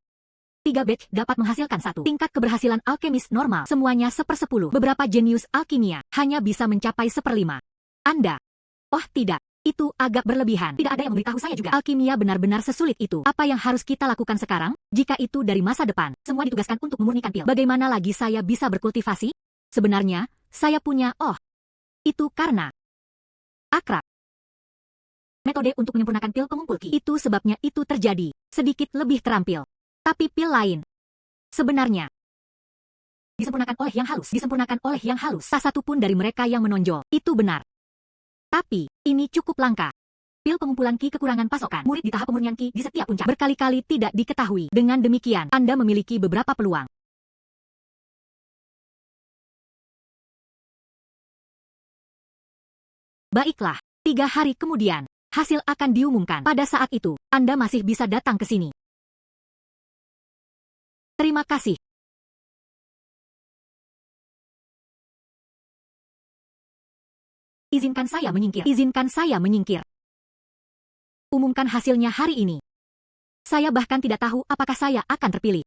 3 batch dapat menghasilkan 1. Tingkat keberhasilan alkemis normal semuanya 1/10. Beberapa jenius alkimia hanya bisa mencapai 1/5. Anda? Oh tidak, itu agak berlebihan. Tidak ada yang memberitahu saya juga. Alkimia benar-benar sesulit itu. Apa yang harus kita lakukan sekarang? Jika itu dari masa depan, semua ditugaskan untuk memurnikan pil. Bagaimana lagi saya bisa berkultivasi? Sebenarnya, saya punya, itu karena akrab. Metode untuk menyempurnakan pil pengumpul Ki. Itu sebabnya itu terjadi. Sedikit lebih terampil. Tapi pil lain. Sebenarnya. Disempurnakan oleh yang halus. Disempurnakan oleh yang halus. Tak satu pun dari mereka yang menonjol. Itu benar. Tapi, ini cukup langka. Pil pengumpulan Ki kekurangan pasokan. Murid di tahap pemurnian Ki di setiap puncak. Berkali-kali tidak diketahui. Dengan demikian, Anda memiliki beberapa peluang. Baiklah, 3 hari kemudian, hasil akan diumumkan. Pada saat itu, Anda masih bisa datang ke sini. Terima kasih. Izinkan saya menyingkir. Izinkan saya menyingkir. Umumkan hasilnya hari ini. Saya bahkan tidak tahu apakah saya akan terpilih.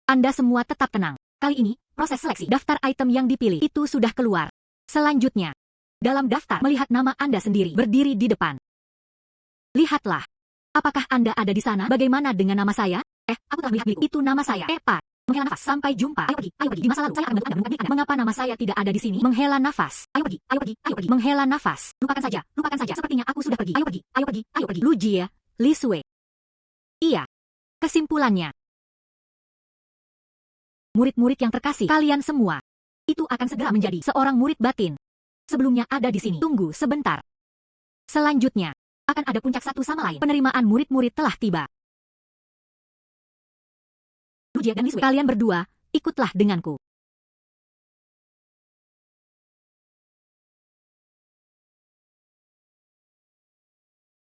Anda semua tetap tenang. Kali ini, proses seleksi daftar item yang dipilih itu sudah keluar. Selanjutnya, dalam daftar melihat nama Anda sendiri berdiri di depan. Lihatlah. Apakah Anda ada di sana? Bagaimana dengan nama saya? Aku telah melihat milikku. Itu nama saya. Pak. Menghela nafas. Sampai jumpa. Ayo pergi. Di masa lalu, saya akan membantu Anda menemukan milik Anda. Mengapa nama saya tidak ada di sini? Menghela nafas. Ayo pergi. Menghela nafas. Lupakan saja. Sepertinya aku sudah pergi. Ayo pergi. Lu Jie, Li Sui. Iya. Kesimpulannya. Murid-murid yang terkasih, kalian semua. Itu akan segera menjadi seorang murid batin. Sebelumnya ada di sini. Tunggu sebentar. Selanjutnya. Akan ada puncak satu sama lain. Penerimaan murid-murid telah tiba. Lu Jie dan Li Sui, kalian berdua, ikutlah denganku.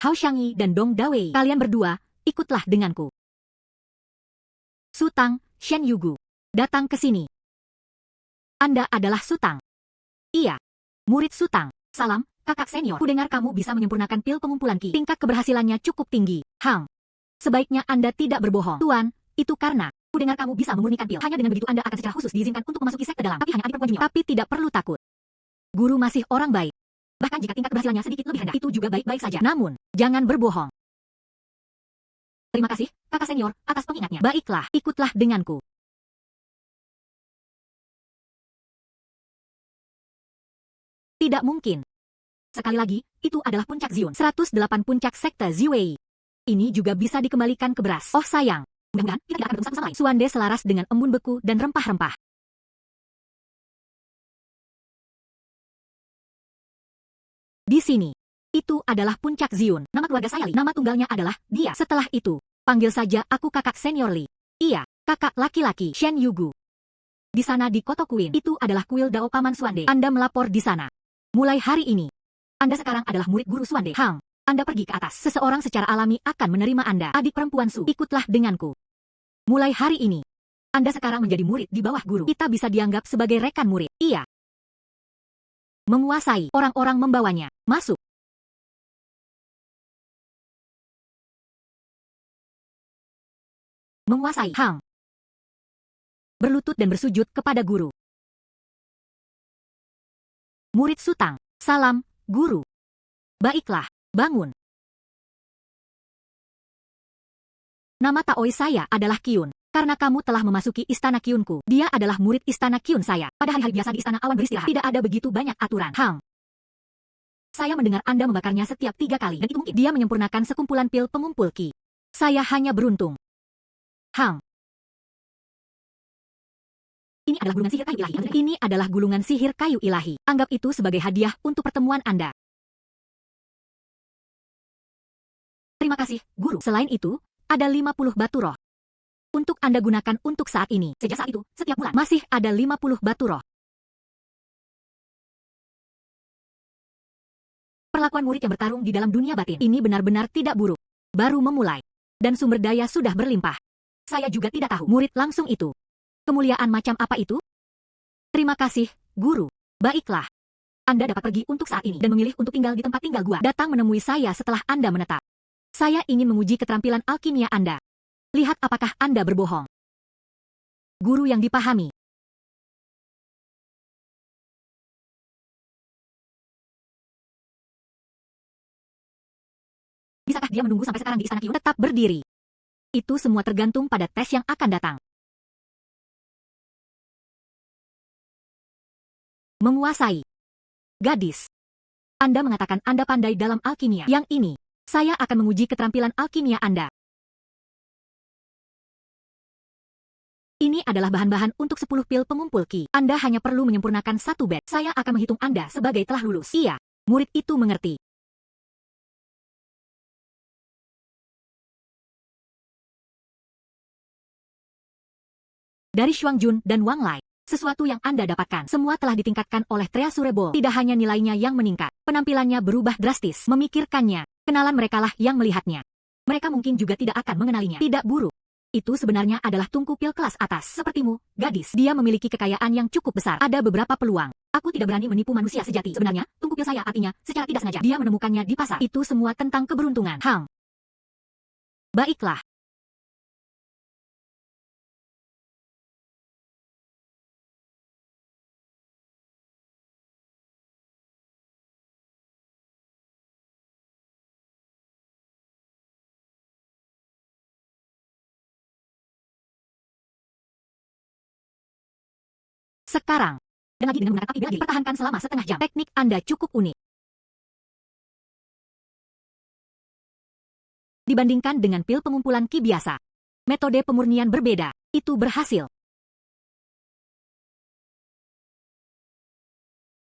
Hao Xiangyi dan Dong Dawei, kalian berdua, ikutlah denganku. Sutang, Shen Yugu, datang ke sini. Anda adalah Sutang. Iya. Murid Sutang. Salam, kakak senior. Kudengar kamu bisa menyempurnakan pil pengumpulan Ki. Tingkat keberhasilannya cukup tinggi. Hang. Sebaiknya Anda tidak berbohong. Tuan, itu karena kudengar kamu bisa memurnikan pil. Hanya dengan begitu Anda akan secara khusus diizinkan untuk memasuki sekte dalam. Tapi hanya adik perempuan junior. Tapi tidak perlu takut. Guru masih orang baik. Bahkan jika tingkat keberhasilannya sedikit lebih rendah, itu juga baik-baik saja. Namun, jangan berbohong. Terima kasih, kakak senior, atas pengingatnya. Baiklah, ikutlah denganku. Tidak mungkin. Sekali lagi, itu adalah puncak Zion. 108 puncak sekte Ziwei. Ini juga bisa dikembalikan ke beras. Oh sayang. Mudah-mudahan kita tidak akan bertemu satu sama lain. Suande selaras dengan embun beku dan rempah-rempah. Di sini. Itu adalah puncak Zion. Nama keluarga saya Li. Nama tunggalnya adalah dia. Setelah itu, panggil saja aku kakak senior Li. Iya, kakak laki-laki Shen Yugu. Di sana di Koto Queen. Itu adalah kuil Dao Paman Suande. Anda melapor di sana. Mulai hari ini, Anda sekarang adalah murid guru Suande. Hang, Anda pergi ke atas. Seseorang secara alami akan menerima Anda. Adik perempuan Su, ikutlah denganku. Mulai hari ini, Anda sekarang menjadi murid di bawah guru. Kita bisa dianggap sebagai rekan murid. Iya. Menguasai. Orang-orang membawanya. Masuk. Menguasai. Hang. Berlutut dan bersujud kepada guru. Murid Sutang. Salam, guru. Baiklah, bangun. Nama Taoi saya adalah Kyun. Karena kamu telah memasuki istana Kyunku. Dia adalah murid istana Kyun saya. Pada hari-hari biasa di istana awan beristirahat, tidak ada begitu banyak aturan. Hang. Saya mendengar Anda membakarnya setiap 3 kali. Dan itu mungkin dia menyempurnakan sekumpulan pil pengumpul ki. Saya hanya beruntung. Hang. Ini adalah gulungan sihir kayu ilahi. Ini adalah gulungan sihir kayu ilahi. Anggap itu sebagai hadiah untuk pertemuan Anda. Terima kasih, guru. Selain itu, ada 50 batu roh. Untuk Anda gunakan untuk saat ini. Sejak saat itu, setiap bulan masih ada 50 batu roh. Perlakuan murid yang bertarung di dalam dunia batin ini benar-benar tidak buruk. Baru memulai. Dan sumber daya sudah berlimpah. Saya juga tidak tahu murid langsung itu. Kemuliaan macam apa itu? Terima kasih, guru. Baiklah. Anda dapat pergi untuk saat ini dan memilih untuk tinggal di tempat tinggal gua. Datang menemui saya setelah Anda menetap. Saya ingin menguji keterampilan alkimia Anda. Lihat apakah Anda berbohong. Guru yang dipahami. Bisakah dia menunggu sampai sekarang di istana Kyun? Tetap berdiri. Itu semua tergantung pada tes yang akan datang. Menguasai. Gadis. Anda mengatakan Anda pandai dalam alkimia. Yang ini, saya akan menguji keterampilan alkimia Anda. Ini adalah bahan-bahan untuk 10 pil pengumpul ki. Anda hanya perlu menyempurnakan 1 bed. Saya akan menghitung Anda sebagai telah lulus. Iya, murid itu mengerti. Dari Shuangjun dan Wang Lai, sesuatu yang Anda dapatkan semua telah ditingkatkan oleh Treasure Ball. Tidak hanya nilainya yang meningkat, penampilannya berubah drastis. Memikirkannya, kenalan merekalah yang melihatnya. Mereka mungkin juga tidak akan mengenalinya. Tidak buruk. Itu sebenarnya adalah tungku pil kelas atas. Sepertimu, gadis. Dia memiliki kekayaan yang cukup besar. Ada beberapa peluang. Aku tidak berani menipu manusia sejati. Sebenarnya, tungku pil saya artinya, secara tidak sengaja, dia menemukannya di pasar. Itu semua tentang keberuntungan. Hang. Baiklah. Sekarang, dan lagi dengan menggunakan api bela diri, pertahankan selama setengah jam. Teknik Anda cukup unik. Dibandingkan dengan pil pengumpulan ki biasa, metode pemurnian berbeda. Itu berhasil.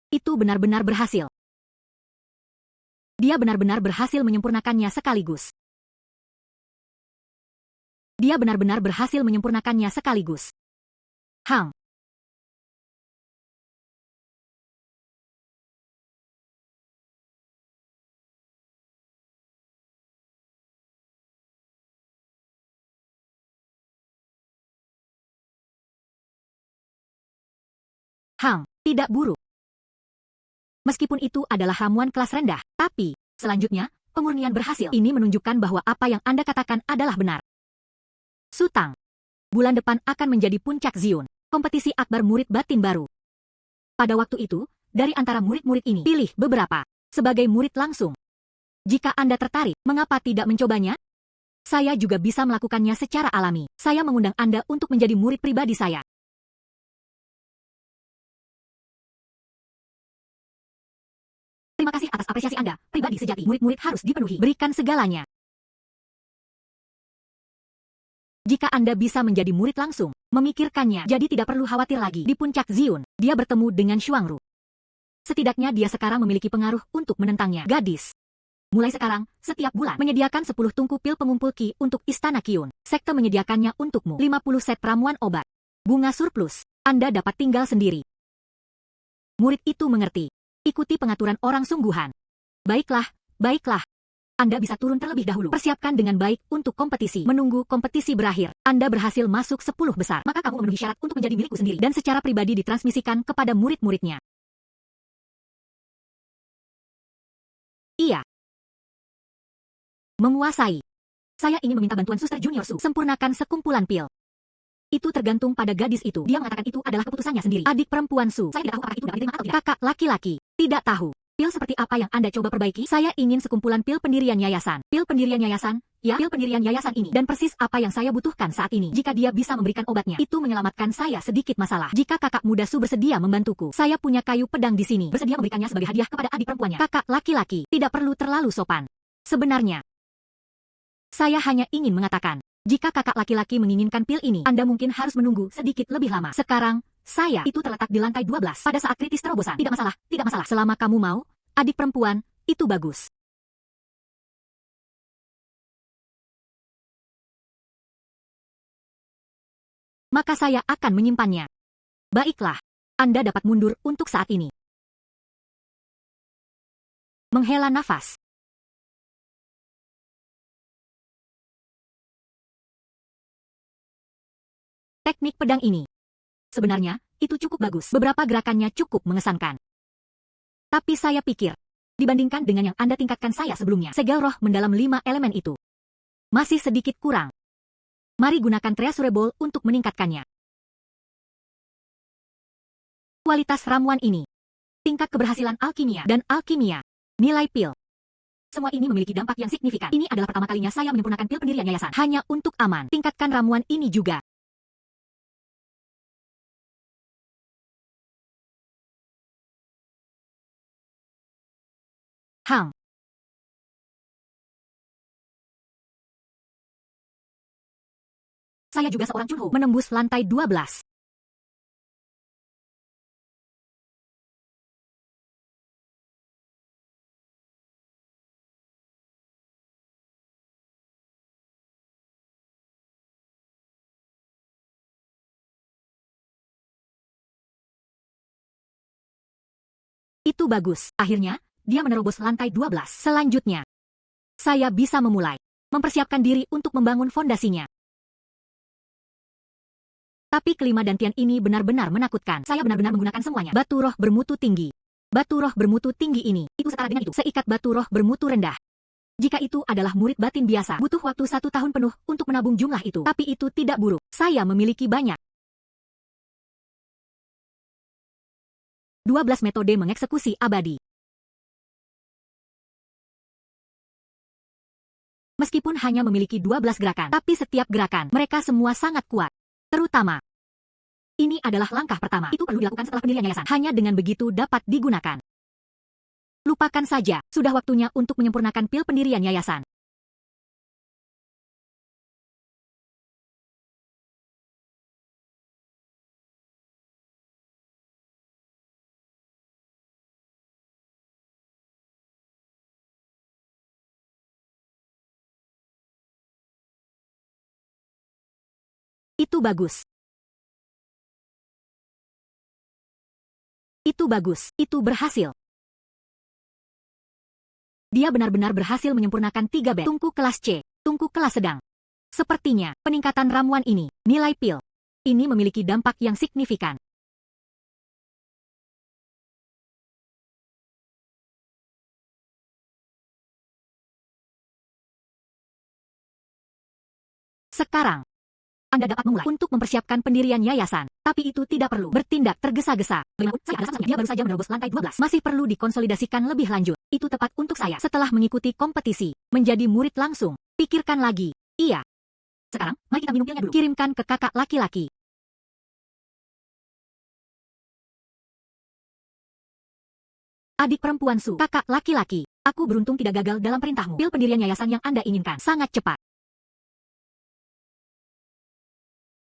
Itu benar-benar berhasil. Dia benar-benar berhasil menyempurnakannya sekaligus. Dia benar-benar berhasil menyempurnakannya sekaligus. Hang. Hang, tidak buruk. Meskipun itu adalah ramuan kelas rendah, tapi, selanjutnya, pemurnian berhasil. Ini menunjukkan bahwa apa yang Anda katakan adalah benar. Sutang. Bulan depan akan menjadi puncak Zion, kompetisi akbar murid batin baru. Pada waktu itu, dari antara murid-murid ini, pilih beberapa sebagai murid langsung. Jika Anda tertarik, mengapa tidak mencobanya? Saya juga bisa melakukannya secara alami. Saya mengundang Anda untuk menjadi murid pribadi saya. Terima kasih atas apresiasi Anda, pribadi sejati. Murid-murid harus dipenuhi. Berikan segalanya. Jika Anda bisa menjadi murid langsung, memikirkannya, jadi tidak perlu khawatir lagi. Di puncak Zion, dia bertemu dengan Shuangru. Setidaknya dia sekarang memiliki pengaruh untuk menentangnya. Gadis. Mulai sekarang, setiap bulan, menyediakan 10 tungku pil pengumpul ki untuk Istana Kyun. Sekte menyediakannya untukmu. 50 set ramuan obat. Bunga surplus. Anda dapat tinggal sendiri. Murid itu mengerti. Ikuti pengaturan orang sungguhan. Baiklah, baiklah. Anda bisa turun terlebih dahulu. Persiapkan dengan baik untuk kompetisi. Menunggu kompetisi berakhir. Anda berhasil masuk 10 besar. Maka kamu memenuhi syarat untuk menjadi milikku sendiri. Dan secara pribadi ditransmisikan kepada murid-muridnya. Iya. Menguasai. Saya ingin meminta bantuan Suster Junior Su. Sempurnakan sekumpulan pil. Itu tergantung pada gadis itu. Dia mengatakan itu adalah keputusannya sendiri. Adik perempuan Su. Saya tidak tahu apakah itu dapat diterima atau tidak. Kakak laki-laki. Tidak tahu. Pil seperti apa yang Anda coba perbaiki? Saya ingin sekumpulan pil pendirian yayasan. Pil pendirian yayasan? Ya, pil pendirian yayasan ini. Dan persis apa yang saya butuhkan saat ini. Jika dia bisa memberikan obatnya, itu menyelamatkan saya sedikit masalah. Jika kakak muda Su bersedia membantuku, saya punya kayu pedang di sini. Bersedia memberikannya sebagai hadiah kepada adik perempuannya. Kakak laki-laki. Tidak perlu terlalu sopan. Sebenarnya, saya hanya ingin mengatakan, jika kakak laki-laki menginginkan pil ini, Anda mungkin harus menunggu sedikit lebih lama. Sekarang, saya itu terletak di lantai 12 pada saat kritis terobosan. Tidak masalah, tidak masalah. Selama kamu mau, adik perempuan, itu bagus. Maka saya akan menyimpannya. Baiklah, Anda dapat mundur untuk saat ini. Menghela nafas. Teknik pedang ini. Sebenarnya, itu cukup bagus. Beberapa gerakannya cukup mengesankan. Tapi saya pikir, dibandingkan dengan yang Anda tingkatkan saya sebelumnya, segel roh mendalam 5 elemen itu masih sedikit kurang. Mari gunakan Treasure Ball untuk meningkatkannya. Kualitas ramuan ini, tingkat keberhasilan alkimia dan alkimia, nilai pil. Semua ini memiliki dampak yang signifikan. Ini adalah pertama kalinya saya menyempurnakan pil pendirian yayasan. Hanya untuk aman, tingkatkan ramuan ini juga. Hang. Saya juga seorang Chunho. Menembus lantai 12. Itu bagus. Akhirnya, dia menerobos lantai 12. Selanjutnya, saya bisa memulai mempersiapkan diri untuk membangun fondasinya. Tapi kelima dantian ini benar-benar menakutkan. Saya benar-benar menggunakan semuanya. Batu roh bermutu tinggi. Batu roh bermutu tinggi ini, itu setara dengan itu. Seikat batu roh bermutu rendah. Jika itu adalah murid batin biasa, butuh waktu 1 tahun penuh untuk menabung jumlah itu. Tapi itu tidak buruk. Saya memiliki banyak. 12 metode mengeksekusi abadi. Meskipun hanya memiliki 12 gerakan, tapi setiap gerakan, mereka semua sangat kuat. Terutama, ini adalah langkah pertama. Itu perlu dilakukan setelah pendirian yayasan. Hanya dengan begitu dapat digunakan. Lupakan saja, sudah waktunya untuk menyempurnakan pil pendirian yayasan. Itu bagus. Itu bagus. Itu berhasil. Dia benar-benar berhasil menyempurnakan 3 bed. Tungku kelas C, tungku kelas sedang. Sepertinya, peningkatan ramuan ini, nilai pil, ini memiliki dampak yang signifikan. Sekarang, Anda dapat memulai untuk mempersiapkan pendirian yayasan. Tapi itu tidak perlu bertindak tergesa-gesa. Bagaimanapun, saya adalah satu-satunya. Dia baru saja menerobos lantai 12. Masih perlu dikonsolidasikan lebih lanjut. Itu tepat untuk saya. Setelah mengikuti kompetisi, menjadi murid langsung. Pikirkan lagi. Iya. Sekarang, mari kita minum pilnya dulu. Kirimkan ke kakak laki-laki. Adik perempuan Su, kakak laki-laki. Aku beruntung tidak gagal dalam perintahmu. Pil pendirian yayasan yang Anda inginkan sangat cepat.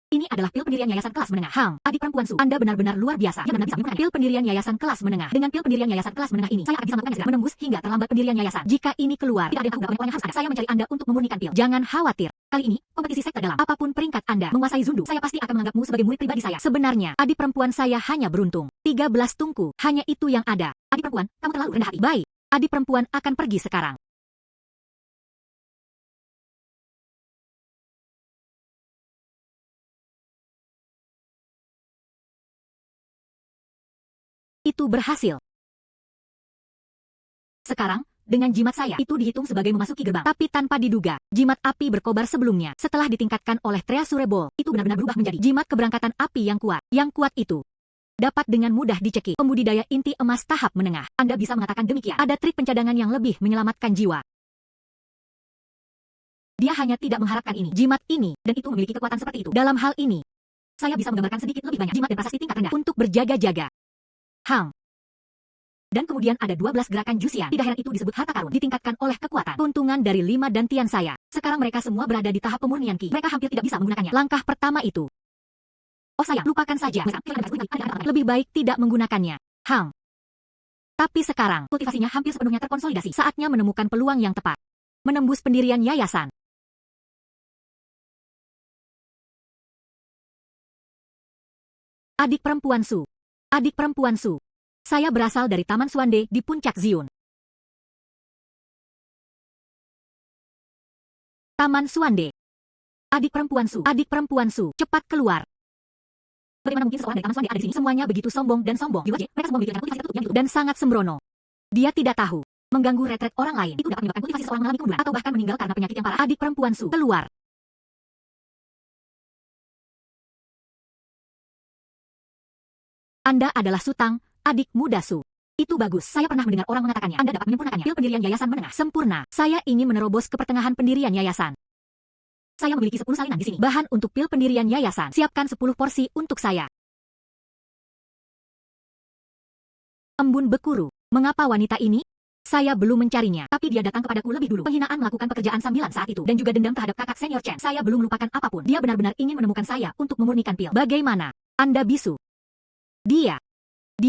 Ini adalah pil pendirian yayasan kelas menengah. Hang, adik perempuan Su, Anda benar-benar luar biasa. Dia benar bisa menyempurnakan pil pendirian yayasan kelas menengah. Dengan pil pendirian yayasan kelas menengah ini, saya akan bisa melakukannya segera. Menembus hingga terlambat pendirian yayasan. Jika ini keluar, tidak ada yang tahu berapa banyak yang harus ada. Saya mencari Anda untuk memurnikan pil. Jangan khawatir. Kali ini, kompetisi sekte dalam. Apapun peringkat Anda menguasai Zundu, saya pasti akan menganggapmu sebagai murid pribadi saya. Sebenarnya, adik perempuan saya hanya beruntung. 13 tungku, hanya itu yang ada. Adik perempuan, kamu terlalu rendah hati. Baik, adik perempuan akan pergi sekarang. Itu berhasil. Sekarang, dengan jimat saya, itu dihitung sebagai memasuki gerbang. Tapi tanpa diduga, jimat api berkobar sebelumnya, setelah ditingkatkan oleh Treasure Ball, itu benar-benar berubah menjadi jimat keberangkatan api yang kuat. Yang kuat itu dapat dengan mudah dicekik. Pembudidaya inti emas tahap menengah. Anda bisa mengatakan demikian. Ada trik pencadangan yang lebih menyelamatkan jiwa. Dia hanya tidak mengharapkan ini, jimat ini, dan itu memiliki kekuatan seperti itu. Dalam hal ini, saya bisa menggambarkan sedikit lebih banyak jimat dan prasasti tingkat rendah untuk berjaga-jaga. Dan kemudian ada 12 gerakan Jusian. Di daerah itu disebut harta karun, ditingkatkan oleh kekuatan. Keuntungan dari 5 dantian saya. Sekarang mereka semua berada di tahap pemurnian Ki. Mereka hampir tidak bisa menggunakannya. Langkah pertama itu. Oh sayang, lupakan saja. Lebih baik tidak menggunakannya. Tapi sekarang, kultivasinya hampir sepenuhnya terkonsolidasi. Saatnya menemukan peluang yang tepat. Menembus pendirian yayasan. Adik perempuan Su. Adik perempuan Su. Saya berasal dari Taman Suande di Puncak Zion. Taman Suande. Adik perempuan Su. Adik perempuan Su. Cepat keluar. Bagaimana mungkin seorang dari Taman Suande ada di sini? Semuanya begitu sombong dan sombong. Di luar, mereka semua memiliki kultivasi tertutup yang itu. Dan sangat sembrono. Dia tidak tahu. Mengganggu retret orang lain. Itu dapat menyebabkan kultivasi seorang mengalami kemunduran. Atau bahkan meninggal karena penyakit yang parah. Adik perempuan Su. Keluar. Anda adalah Sutang, adik muda Su. Itu bagus. Saya pernah mendengar orang mengatakannya. Anda dapat menyempurnakannya. Pil pendirian yayasan menengah. Sempurna. Saya ingin menerobos ke pertengahan pendirian yayasan. Saya memiliki 10 salinan di sini. Bahan untuk pil pendirian yayasan. Siapkan 10 porsi untuk saya. Embun Bekuru. Mengapa wanita ini? Saya belum mencarinya. Tapi dia datang kepadaku lebih dulu. Penghinaan melakukan pekerjaan sambilan saat itu. Dan juga dendam terhadap kakak senior Chen. Saya belum melupakan apapun. Dia benar-benar ingin menemukan saya untuk memurnikan pil. Bagaimana? Anda bisu. Dia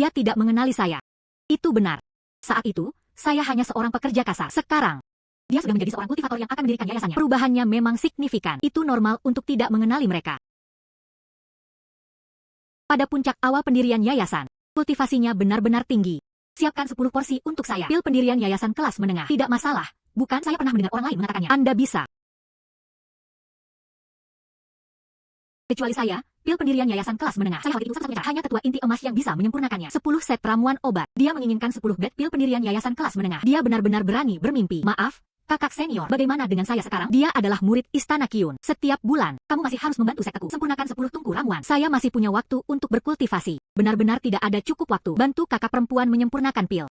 tidak mengenali saya. Itu benar. Saat itu, saya hanya seorang pekerja kasar. Sekarang, dia sudah menjadi seorang kultivator yang akan mendirikan yayasannya. Perubahannya memang signifikan. Itu normal untuk tidak mengenali mereka. Pada puncak awal pendirian yayasan, kultivasinya benar-benar tinggi. Siapkan 10 porsi untuk saya. Pil pendirian yayasan kelas menengah. Tidak masalah. Bukan, saya pernah mendengar orang lain mengatakannya. Anda bisa. Kecuali saya, pil pendirian yayasan kelas menengah. Saya khawatir itu satu-satunya cara. Hanya tetua inti emas yang bisa menyempurnakannya. 10 set ramuan obat. Dia menginginkan 10 bed pil pendirian yayasan kelas menengah. Dia benar-benar berani bermimpi. Maaf, kakak senior. Bagaimana dengan saya sekarang? Dia adalah murid Istana Qiyun. Setiap bulan, kamu masih harus membantu sekteku. Sempurnakan 10 tungku ramuan. Saya masih punya waktu untuk berkultivasi. Benar-benar tidak ada cukup waktu. Bantu kakak perempuan menyempurnakan pil.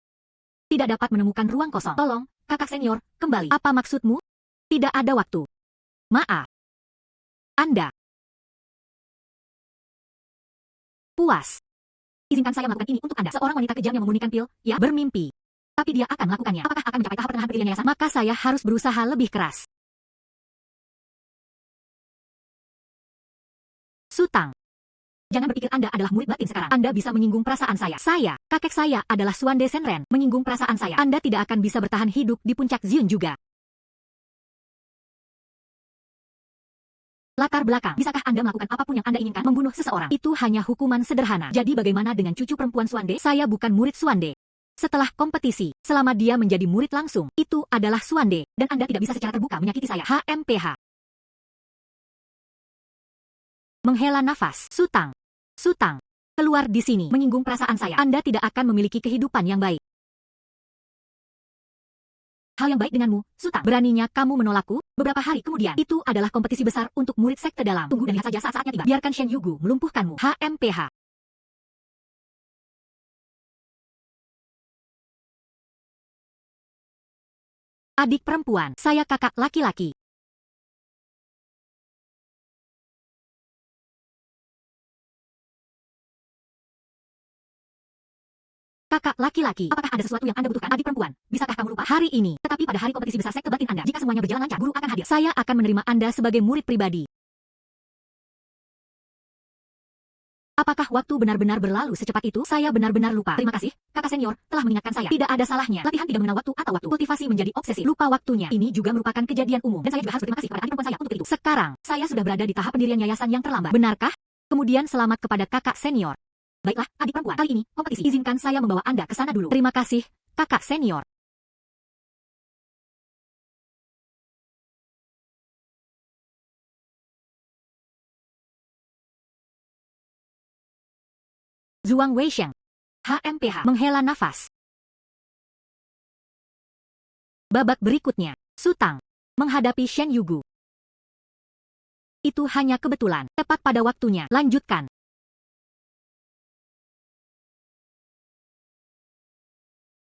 Tidak dapat menemukan ruang kosong. Tolong, kakak senior, kembali. Apa maksudmu? Tidak ada waktu. Maaf. Anda puas. Izinkan saya melakukan ini untuk Anda. Seorang wanita kejam yang memurnikan pil, ya, bermimpi. Tapi dia akan melakukannya. Apakah akan mencapai tahap pertengahan pendirian yayasan? Maka saya harus berusaha lebih keras. Sutang. Jangan berpikir Anda adalah murid batin sekarang. Anda bisa menyinggung perasaan saya. Kakek saya adalah Suande Senren. Menyinggung perasaan saya. Anda tidak akan bisa bertahan hidup di puncak Zion juga. Latar belakang. Bisakah Anda melakukan apapun yang Anda inginkan? Membunuh seseorang. Itu hanya hukuman sederhana. Jadi bagaimana dengan cucu perempuan Suande? Saya bukan murid Suande. Setelah kompetisi, selama dia menjadi murid langsung, itu adalah Suande. Dan Anda tidak bisa secara terbuka menyakiti saya. HMPH. Menghela nafas. Sutang. Keluar di sini. Menyinggung perasaan saya. Anda tidak akan memiliki kehidupan yang baik. Hal yang baik denganmu, Sutang. Beraninya kamu menolakku? Beberapa hari kemudian, itu adalah kompetisi besar untuk murid sekte dalam. Tunggu dan lihat saja saat-saatnya tiba. Biarkan Shen Yugu melumpuhkanmu. HMPH. Adik perempuan, saya kakak laki-laki. Kakak laki-laki, apakah ada sesuatu yang Anda butuhkan? Adik perempuan, bisakah kamu lupa? Hari ini, tetapi pada hari kompetisi besar sekte batin Anda, jika semuanya berjalan lancar, guru akan hadir. Saya akan menerima Anda sebagai murid pribadi. Apakah waktu benar-benar berlalu secepat itu? Saya benar-benar lupa. Terima kasih, kakak senior, telah mengingatkan saya. Tidak ada salahnya. Latihan tidak mengenal waktu atau waktu. Kultivasi menjadi obsesi. Lupa waktunya. Ini juga merupakan kejadian umum. Dan saya juga harus berterima kasih kepada adik perempuan saya untuk itu. Sekarang, saya sudah berada di tahap pendirian yayasan yang terlambat. Benarkah? Kemudian selamat kepada kakak senior. Baiklah, adik perempuan. Kali ini, kompetisi. Izinkan saya membawa Anda ke sana dulu. Terima kasih, kakak senior. Zhuang Weisheng. HMPH. Menghela nafas. Babak berikutnya, Su Tang menghadapi Shen Yugu. Itu hanya kebetulan. Tepat pada waktunya. Lanjutkan.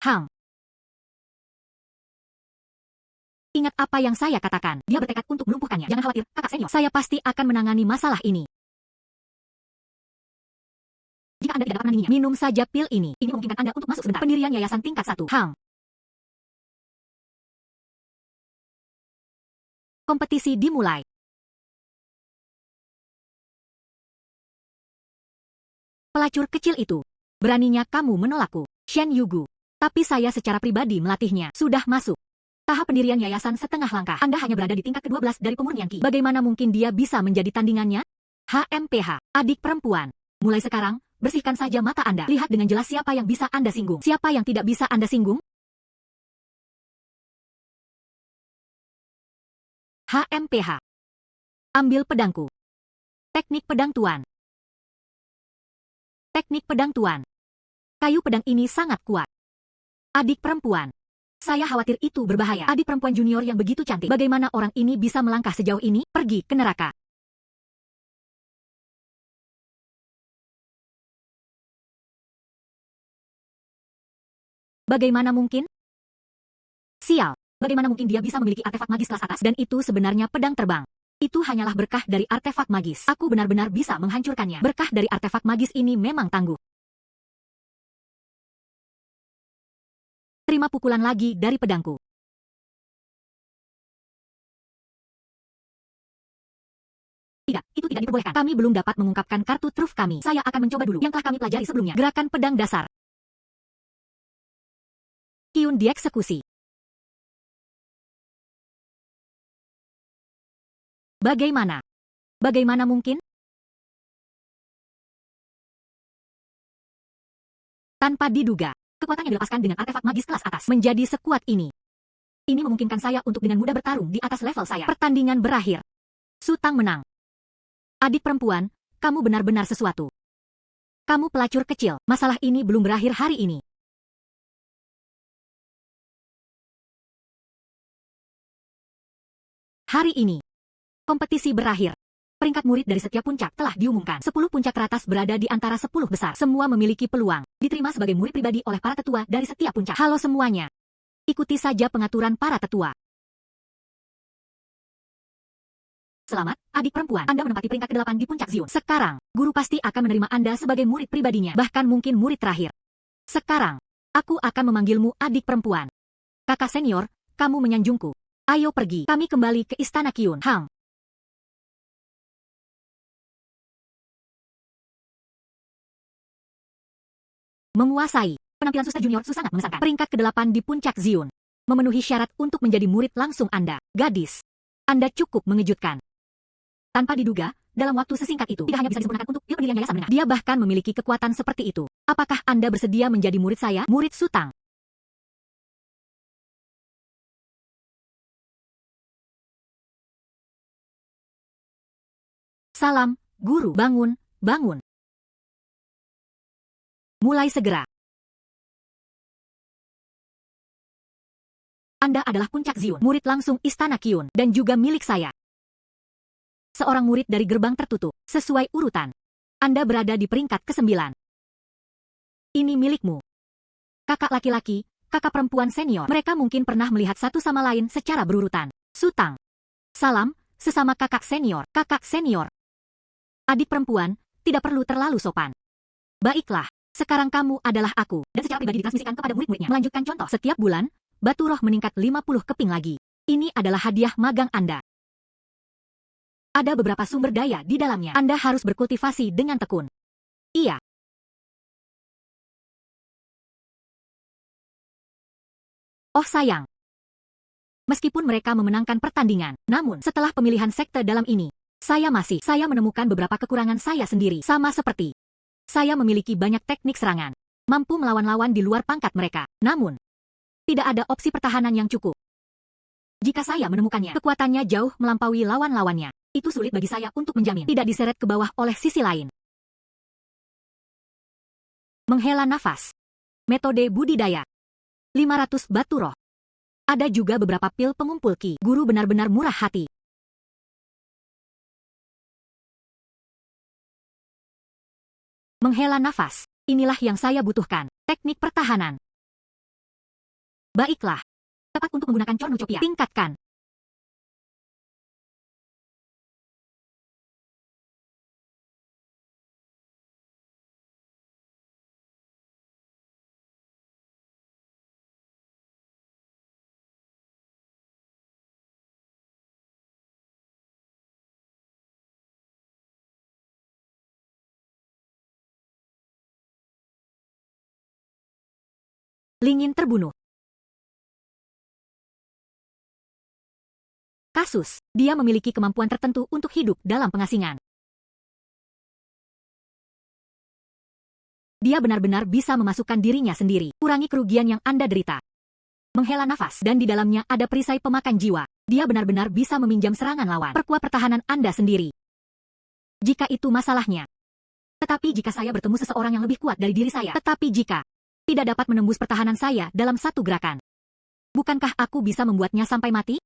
Hang. Ingat apa yang saya katakan. Dia bertekad untuk melumpuhkannya. Jangan khawatir, kakak senior. Saya pasti akan menangani masalah ini. Jika Anda tidak dapat menandinginya, minum saja pil ini. Ini memungkinkan Anda untuk masuk sebentar. Pendirian Yayasan Tingkat 1. Hang. Kompetisi dimulai. Pelacur kecil itu. Beraninya kamu menolakku, Shen Yugu. Tapi saya secara pribadi melatihnya. Sudah masuk. Tahap pendirian yayasan setengah langkah. Anda hanya berada di tingkat ke-12 dari pemurnian Qi. Bagaimana mungkin dia bisa menjadi tandingannya? HMPH, adik perempuan. Mulai sekarang, bersihkan saja mata Anda. Lihat dengan jelas siapa yang bisa Anda singgung. Siapa yang tidak bisa Anda singgung? HMPH. Ambil pedangku. Teknik pedang tuan. Teknik pedang tuan. Kayu pedang ini sangat kuat. Adik perempuan. Saya khawatir itu berbahaya. Adik perempuan junior yang begitu cantik. Bagaimana orang ini bisa melangkah sejauh ini? Pergi ke neraka. Bagaimana mungkin? Sial. Bagaimana mungkin dia bisa memiliki artefak magis kelas atas? Dan itu sebenarnya pedang terbang. Itu hanyalah berkah dari artefak magis. Aku benar-benar bisa menghancurkannya. Berkah dari artefak magis ini memang tangguh. Terima pukulan lagi dari pedangku. Tidak, itu tidak diperbolehkan. Kami belum dapat mengungkapkan kartu truf kami. Saya akan mencoba dulu yang telah kami pelajari sebelumnya. Gerakan pedang dasar. Kyun dieksekusi. Bagaimana? Bagaimana mungkin? Tanpa diduga, kekuatannya dilepaskan dengan artefak magis kelas atas. Menjadi sekuat ini. Ini memungkinkan saya untuk dengan mudah bertarung di atas level saya. Pertandingan berakhir. Su Tang menang. Adik perempuan, kamu benar-benar sesuatu. Kamu pelacur kecil. Masalah ini belum berakhir hari ini. Hari ini, kompetisi berakhir. Peringkat murid dari setiap puncak telah diumumkan. 10 puncak teratas berada di antara 10 besar. Semua memiliki peluang. Diterima sebagai murid pribadi oleh para tetua dari setiap puncak. Halo semuanya. Ikuti saja pengaturan para tetua. Selamat, adik perempuan. Anda menempati peringkat ke-8 di puncak Zion. Sekarang, guru pasti akan menerima Anda sebagai murid pribadinya. Bahkan mungkin murid terakhir. Sekarang, aku akan memanggilmu adik perempuan. Kakak senior, kamu menyanjungku. Ayo pergi. Kami kembali ke Istana Kyun. Hang. Menguasai. Penampilan Suster Junior Su sangat mengesankan. Peringkat ke-8 di puncak Zion. Memenuhi syarat untuk menjadi murid langsung Anda. Gadis. Anda cukup mengejutkan. Tanpa diduga, dalam waktu sesingkat itu, tidak hanya bisa disempurnakan untuk pil pendirian yayasan menengah. Dia bahkan memiliki kekuatan seperti itu. Apakah Anda bersedia menjadi murid saya? Murid Su Tang. Salam, guru. Bangun, bangun. Mulai segera. Anda adalah puncak Zion, murid langsung Istana Kyun, dan juga milik saya. Seorang murid dari gerbang tertutup, sesuai urutan. Anda berada di peringkat ke-9. Ini milikmu. Kakak laki-laki, kakak perempuan senior. Mereka mungkin pernah melihat satu sama lain secara berurutan. Su Tang. Salam, sesama kakak senior. Kakak senior. Adik perempuan, tidak perlu terlalu sopan. Baiklah, sekarang kamu adalah aku, dan secara pribadi ditransmisikan kepada murid-muridnya. Melanjutkan contoh, setiap bulan, batu roh meningkat 50 keping lagi. Ini adalah hadiah magang Anda. Ada beberapa sumber daya di dalamnya. Anda harus berkultivasi dengan tekun. Iya. Oh sayang. Meskipun mereka memenangkan pertandingan, namun setelah pemilihan sekte dalam ini, saya menemukan beberapa kekurangan saya sendiri. Sama seperti, saya memiliki banyak teknik serangan, mampu melawan lawan di luar pangkat mereka. Namun, tidak ada opsi pertahanan yang cukup. Jika saya menemukannya, kekuatannya jauh melampaui lawan-lawannya. Itu sulit bagi saya untuk menjamin tidak diseret ke bawah oleh sisi lain. Menghela nafas. Metode budidaya. 500 batu roh. Ada juga beberapa pil pengumpul ki. Guru benar-benar murah hati. Menghela nafas. Inilah yang saya butuhkan. Teknik pertahanan. Baiklah. Tepat untuk menggunakan cornucopia. Tingkatkan. Lingin terbunuh. Kasus, dia memiliki kemampuan tertentu untuk hidup dalam pengasingan. Dia benar-benar bisa memasukkan dirinya sendiri. Kurangi kerugian yang Anda derita. Menghela nafas dan di dalamnya ada perisai pemakan jiwa. Dia benar-benar bisa meminjam serangan lawan. Perkuat pertahanan Anda sendiri. Jika itu masalahnya. Tetapi jika saya bertemu seseorang yang lebih kuat dari diri saya. Tetapi jika tidak dapat menembus pertahanan saya dalam satu gerakan. Bukankah aku bisa membuatnya sampai mati?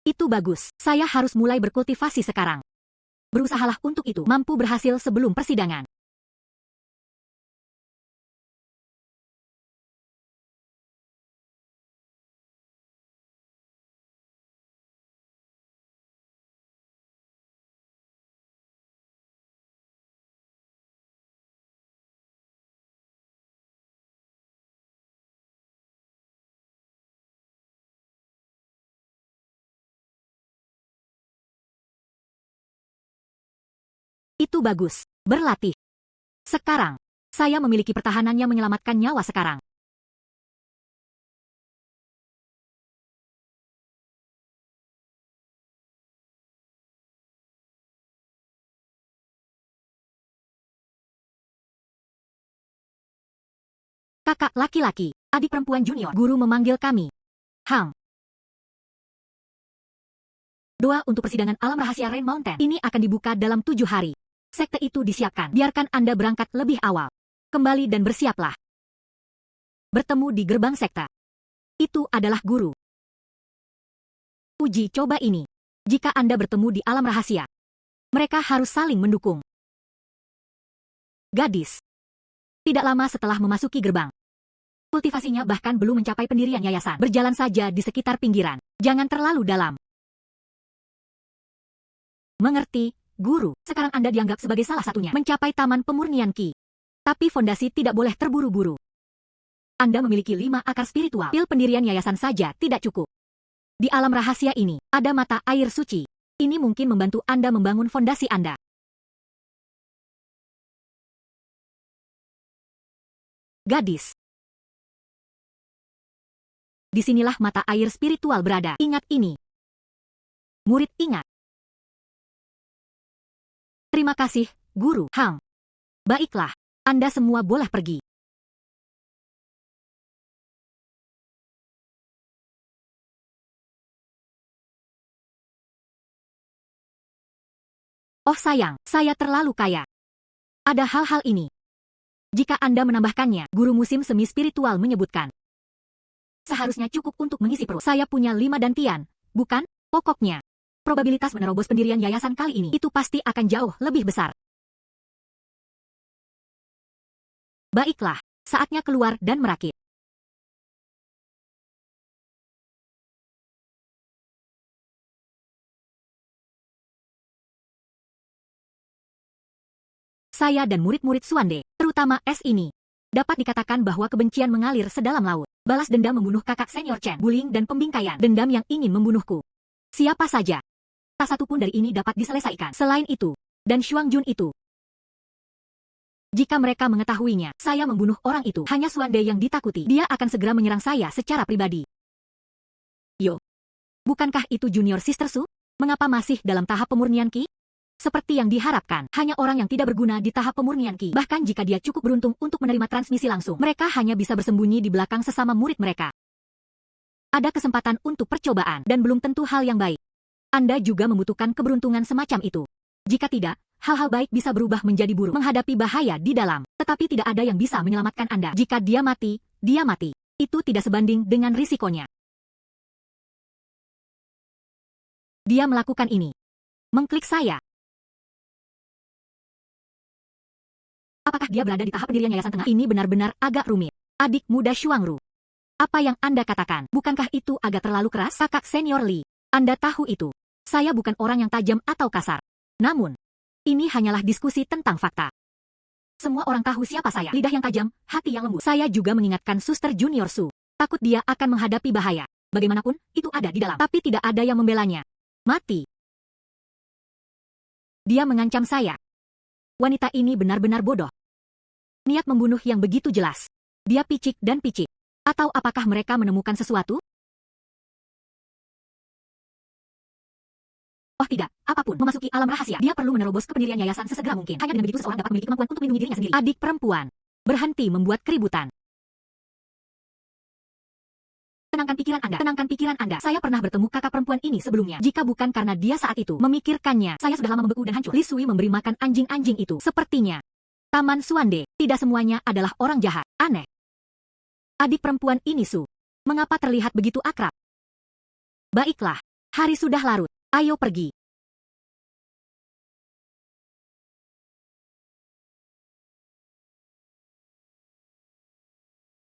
Itu bagus. Saya harus mulai berkultivasi sekarang. Berusahalah untuk itu. Mampu berhasil sebelum persidangan. Itu bagus. Berlatih. Sekarang, saya memiliki pertahanan yang menyelamatkan nyawa sekarang. Kakak laki-laki, adik perempuan junior, guru memanggil kami. Hang. Doa untuk persidangan alam rahasia Rain Mountain ini akan dibuka dalam 7 hari. Sekte itu disiapkan. Biarkan Anda berangkat lebih awal. Kembali dan bersiaplah. Bertemu di gerbang sekte. Itu adalah guru. Uji coba ini. Jika Anda bertemu di alam rahasia, mereka harus saling mendukung. Gadis. Tidak lama setelah memasuki gerbang. Kultivasinya bahkan belum mencapai pendirian yayasan. Berjalan saja di sekitar pinggiran. Jangan terlalu dalam. Mengerti? Guru, sekarang Anda dianggap sebagai salah satunya mencapai taman pemurnian ki. Tapi fondasi tidak boleh terburu-buru. Anda memiliki 5 akar spiritual. Pil pendirian yayasan saja tidak cukup. Di alam rahasia ini, ada mata air suci. Ini mungkin membantu Anda membangun fondasi Anda. Gadis. Disinilah mata air spiritual berada. Ingat ini. Murid ingat. Terima kasih, Guru Hang. Baiklah, Anda semua boleh pergi. Oh sayang, saya terlalu kaya. Ada hal-hal ini. Jika Anda menambahkannya, guru musim semi spiritual menyebutkan. Seharusnya cukup untuk mengisi perut. Saya punya 5 dantian, bukan? Pokoknya. Probabilitas menerobos pendirian yayasan kali ini itu pasti akan jauh lebih besar. Baiklah, saatnya keluar dan merakit. Saya dan murid-murid Suande, terutama S ini, dapat dikatakan bahwa kebencian mengalir sedalam laut. Balas dendam membunuh kakak senior Chen, bullying dan pembingkaian, dendam yang ingin membunuhku. Siapa saja. Tak satu pun dari ini dapat diselesaikan. Selain itu, dan Shuang Jun itu. Jika mereka mengetahuinya, saya membunuh orang itu. Hanya Suande yang ditakuti. Dia akan segera menyerang saya secara pribadi. Yo. Bukankah itu Junior Sister Su? Mengapa masih dalam tahap pemurnian ki? Seperti yang diharapkan, hanya orang yang tidak berguna di tahap pemurnian ki. Bahkan jika dia cukup beruntung untuk menerima transmisi langsung, mereka hanya bisa bersembunyi di belakang sesama murid mereka. Ada kesempatan untuk percobaan, dan belum tentu hal yang baik. Anda juga membutuhkan keberuntungan semacam itu. Jika tidak, hal-hal baik bisa berubah menjadi buruk menghadapi bahaya di dalam. Tetapi tidak ada yang bisa menyelamatkan Anda. Jika dia mati, dia mati. Itu tidak sebanding dengan risikonya. Dia melakukan ini. Mengklik saya. Apakah dia berada di tahap pendirian yayasan tengah? Ini benar-benar agak rumit. Adik muda Xuangru. Apa yang Anda katakan? Bukankah itu agak terlalu keras? Kakak senior Li. Anda tahu itu. Saya bukan orang yang tajam atau kasar. Namun, ini hanyalah diskusi tentang fakta. Semua orang tahu siapa saya. Lidah yang tajam, hati yang lembut. Saya juga mengingatkan Suster Junior Su. Takut dia akan menghadapi bahaya. Bagaimanapun, itu ada di dalam. Tapi tidak ada yang membelanya. Mati. Dia mengancam saya. Wanita ini benar-benar bodoh. Niat membunuh yang begitu jelas. Dia picik dan picik. Atau apakah mereka menemukan sesuatu? Oh tidak, apapun memasuki alam rahasia. Dia perlu menerobos ke pendirian yayasan sesegera mungkin. Hanya dengan begitu seseorang dapat memiliki kemampuan untuk melindungi dirinya sendiri. Adik perempuan. Berhenti membuat keributan. Tenangkan pikiran Anda. Tenangkan pikiran Anda. Saya pernah bertemu kakak perempuan ini sebelumnya. Jika bukan karena dia saat itu memikirkannya, saya sudah lama membeku dan hancur. Li Sui memberi makan anjing-anjing itu. Sepertinya. Taman Suande. Tidak semuanya adalah orang jahat. Aneh. Adik perempuan ini Su. Mengapa terlihat begitu akrab? Baiklah. Hari sudah larut. Ayo pergi.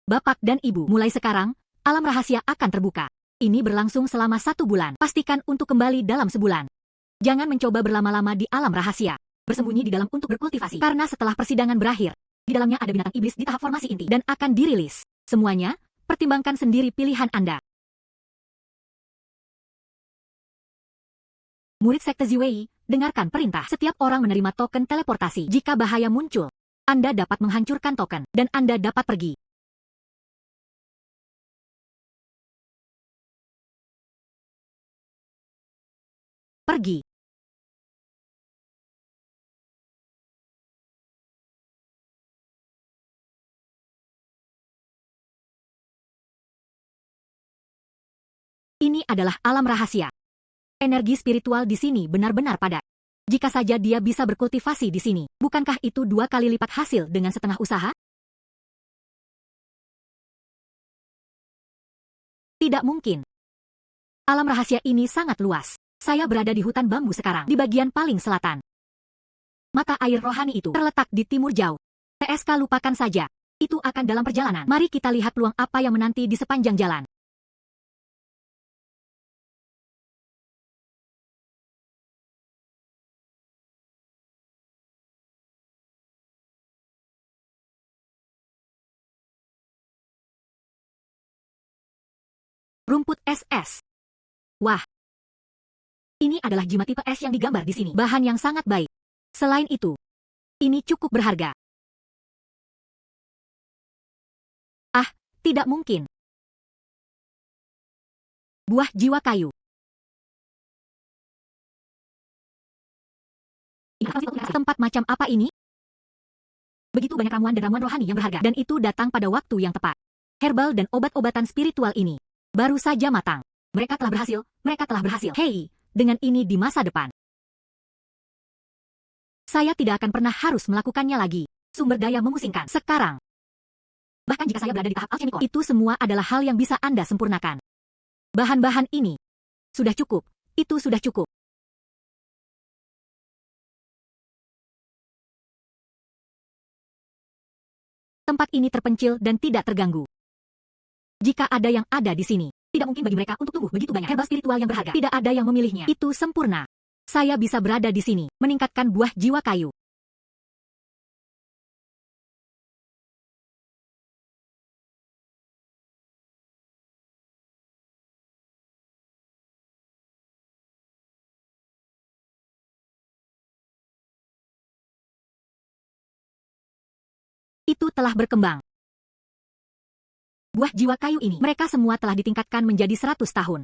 Bapak dan Ibu, mulai sekarang, alam rahasia akan terbuka. Ini berlangsung selama 1 bulan. Pastikan untuk kembali dalam sebulan. Jangan mencoba berlama-lama di alam rahasia. Bersembunyi di dalam untuk berkultivasi. Karena setelah persidangan berakhir, di dalamnya ada binatang iblis di tahap formasi inti dan akan dirilis. Semuanya, pertimbangkan sendiri pilihan Anda. Murid Sekte Ziwei, dengarkan perintah. Setiap orang menerima token teleportasi. Jika bahaya muncul, Anda dapat menghancurkan token, dan Anda dapat pergi. Pergi. Ini adalah alam rahasia. Energi spiritual di sini benar-benar padat. Jika saja dia bisa berkultivasi di sini, bukankah itu 2 kali lipat hasil dengan setengah usaha? Tidak mungkin. Alam rahasia ini sangat luas. Saya berada di hutan bambu sekarang, di bagian paling selatan. Mata air rohani itu terletak di timur jauh. TSK lupakan saja. Itu akan dalam perjalanan. Mari kita lihat peluang apa yang menanti di sepanjang jalan. Rumput es. Wah. Ini adalah jimat tipe es yang digambar di sini. Bahan yang sangat baik. Selain itu, ini cukup berharga. Ah, tidak mungkin. Buah jiwa kayu. Tempat macam apa ini? Begitu banyak ramuan dan ramuan rohani yang berharga. Dan itu datang pada waktu yang tepat. Herbal dan obat-obatan spiritual ini baru saja matang. Mereka telah berhasil. Mereka telah berhasil. Hei, dengan ini di masa depan. Saya tidak akan pernah harus melakukannya lagi. Sumber daya memusingkan. Sekarang. Bahkan jika saya berada di tahap alchemikon, itu semua adalah hal yang bisa Anda sempurnakan. Bahan-bahan ini. Sudah cukup. Itu sudah cukup. Tempat ini terpencil dan tidak terganggu. Jika ada yang ada di sini, tidak mungkin bagi mereka untuk tumbuh begitu banyak herbal spiritual yang berharga. Tidak ada yang memilihnya. Itu sempurna. Saya bisa berada di sini, meningkatkan buah jiwa kayu. Itu telah berkembang. Buah jiwa kayu ini, mereka semua telah ditingkatkan menjadi 100 tahun.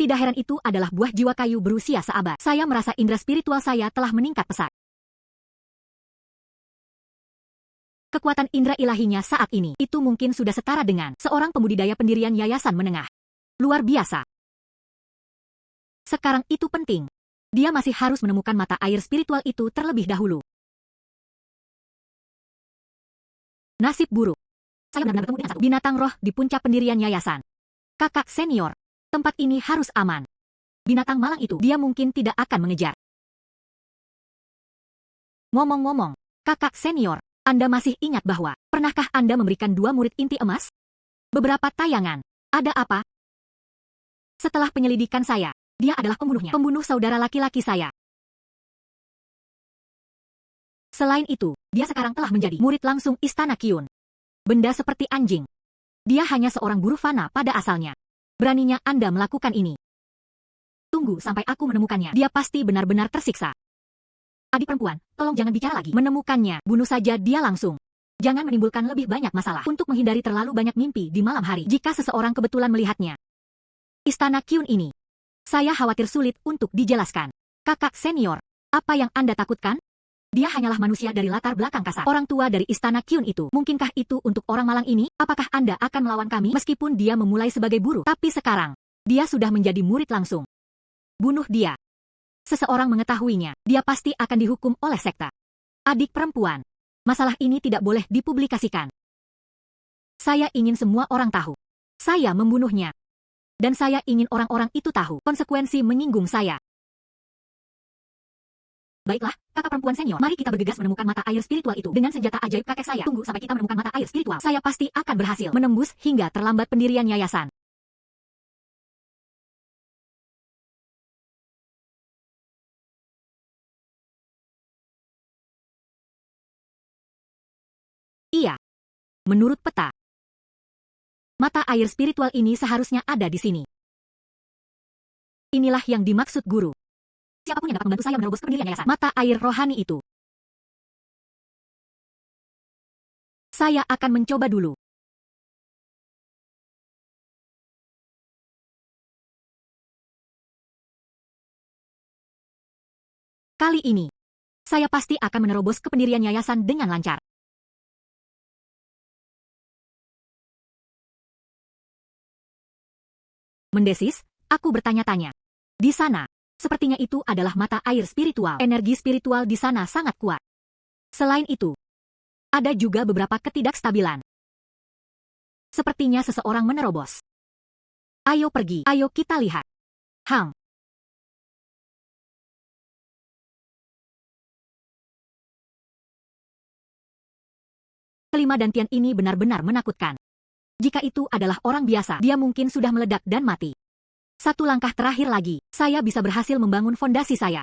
Tidak heran itu adalah buah jiwa kayu berusia seabad. Saya merasa indera spiritual saya telah meningkat pesat. Kekuatan indera ilahinya saat ini, itu mungkin sudah setara dengan seorang pembudidaya pendirian yayasan menengah. Luar biasa. Sekarang itu penting. Dia masih harus menemukan mata air spiritual itu terlebih dahulu. Nasib buruk. Saya benar-benar bertemu dengan satu binatang roh di puncak pendirian yayasan. Kakak senior, tempat ini harus aman. Binatang malang itu, dia mungkin tidak akan mengejar. Ngomong-ngomong, kakak senior, Anda masih ingat bahwa, pernahkah Anda memberikan 2 murid inti emas? Beberapa tayangan. Ada apa? Setelah penyelidikan saya, dia adalah pembunuhnya. Pembunuh saudara laki-laki saya. Selain itu, dia sekarang telah menjadi murid langsung Istana Qiyun. Benda seperti anjing. Dia hanya seorang buruh fana pada asalnya. Beraninya Anda melakukan ini. Tunggu sampai aku menemukannya. Dia pasti benar-benar tersiksa. Adik perempuan, tolong jangan bicara lagi. Menemukannya, bunuh saja dia langsung. Jangan menimbulkan lebih banyak masalah. Untuk menghindari terlalu banyak mimpi di malam hari. Jika seseorang kebetulan melihatnya. Istana Qiyun ini. Saya khawatir sulit untuk dijelaskan. Kakak senior, apa yang Anda takutkan? Dia hanyalah manusia dari latar belakang kasar. Orang tua dari Istana Qiyun itu. Mungkinkah itu untuk orang malang ini? Apakah Anda akan melawan kami? Meskipun dia memulai sebagai buruh. Tapi sekarang, dia sudah menjadi murid langsung. Bunuh dia. Seseorang mengetahuinya, dia pasti akan dihukum oleh sekte. Adik perempuan. Masalah ini tidak boleh dipublikasikan. Saya ingin semua orang tahu. Saya membunuhnya. Dan saya ingin orang-orang itu tahu konsekuensi menyinggung saya. Baiklah, kakak perempuan senior, mari kita bergegas menemukan mata air spiritual itu dengan senjata ajaib kakek saya. Tunggu sampai kita menemukan mata air spiritual. Saya pasti akan berhasil menembus hingga terlambat pendirian yayasan. Iya. Menurut peta, mata air spiritual ini seharusnya ada di sini. Inilah yang dimaksud guru. Siapapun yang dapat membantu saya menerobos pendirian yayasan. Mata air rohani itu. Saya akan mencoba dulu. Kali ini, saya pasti akan menerobos ke pendirian yayasan dengan lancar. Mendesis, aku bertanya-tanya. Di sana, sepertinya itu adalah mata air spiritual. Energi spiritual di sana sangat kuat. Selain itu, ada juga beberapa ketidakstabilan. Sepertinya seseorang menerobos. Ayo pergi, ayo kita lihat. Hang. Kelima dantian ini benar-benar menakutkan. Jika itu adalah orang biasa, dia mungkin sudah meledak dan mati. Satu langkah terakhir lagi, saya bisa berhasil membangun fondasi saya.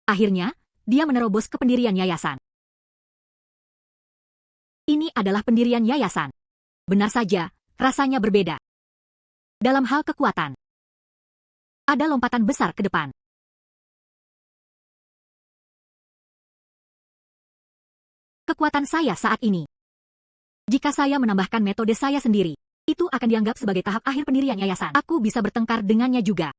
Akhirnya, dia menerobos ke pendirian yayasan. Ini adalah pendirian yayasan. Benar saja, rasanya berbeda. Dalam hal kekuatan, ada lompatan besar ke depan. Kekuatan saya saat ini. Jika saya menambahkan metode saya sendiri, itu akan dianggap sebagai tahap akhir pendirian yayasan. Aku bisa bertengkar dengannya juga.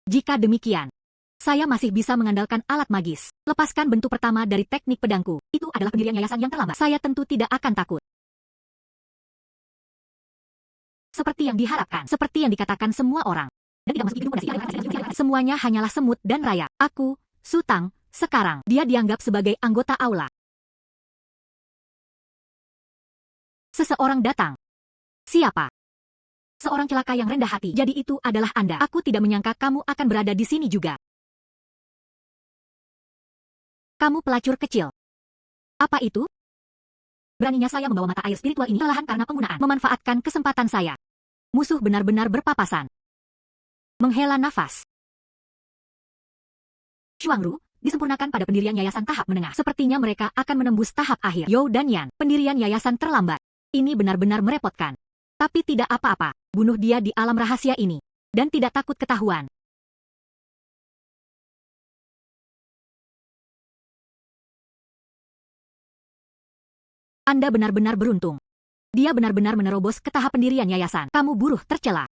Jika demikian, saya masih bisa mengandalkan alat magis. Lepaskan bentuk pertama dari teknik pedangku. Itu adalah pendirian yayasan yang terlambat. Saya tentu tidak akan takut. Seperti yang diharapkan, seperti yang dikatakan semua orang. Dan tidak masuk di gedung. Semuanya hanyalah semut dan rayap. Aku, Sutang, sekarang dia dianggap sebagai anggota aula. Seseorang datang. Siapa? Seorang celaka yang rendah hati. Jadi itu adalah Anda. Aku tidak menyangka kamu akan berada di sini juga. Kamu pelacur kecil. Apa itu? Beraninya saya membawa mata air spiritual ini perlahan karena penggunaan. Memanfaatkan kesempatan saya. Musuh benar-benar berpapasan. Menghela nafas. Shuangru, disempurnakan pada pendirian yayasan tahap menengah. Sepertinya mereka akan menembus tahap akhir. You dan Yan, pendirian yayasan terlambat. Ini benar-benar merepotkan. Tapi tidak apa-apa, bunuh dia di alam rahasia ini. Dan tidak takut ketahuan. Anda benar-benar beruntung. Dia benar-benar menerobos ke tahap pendirian yayasan. Kamu buruh tercela.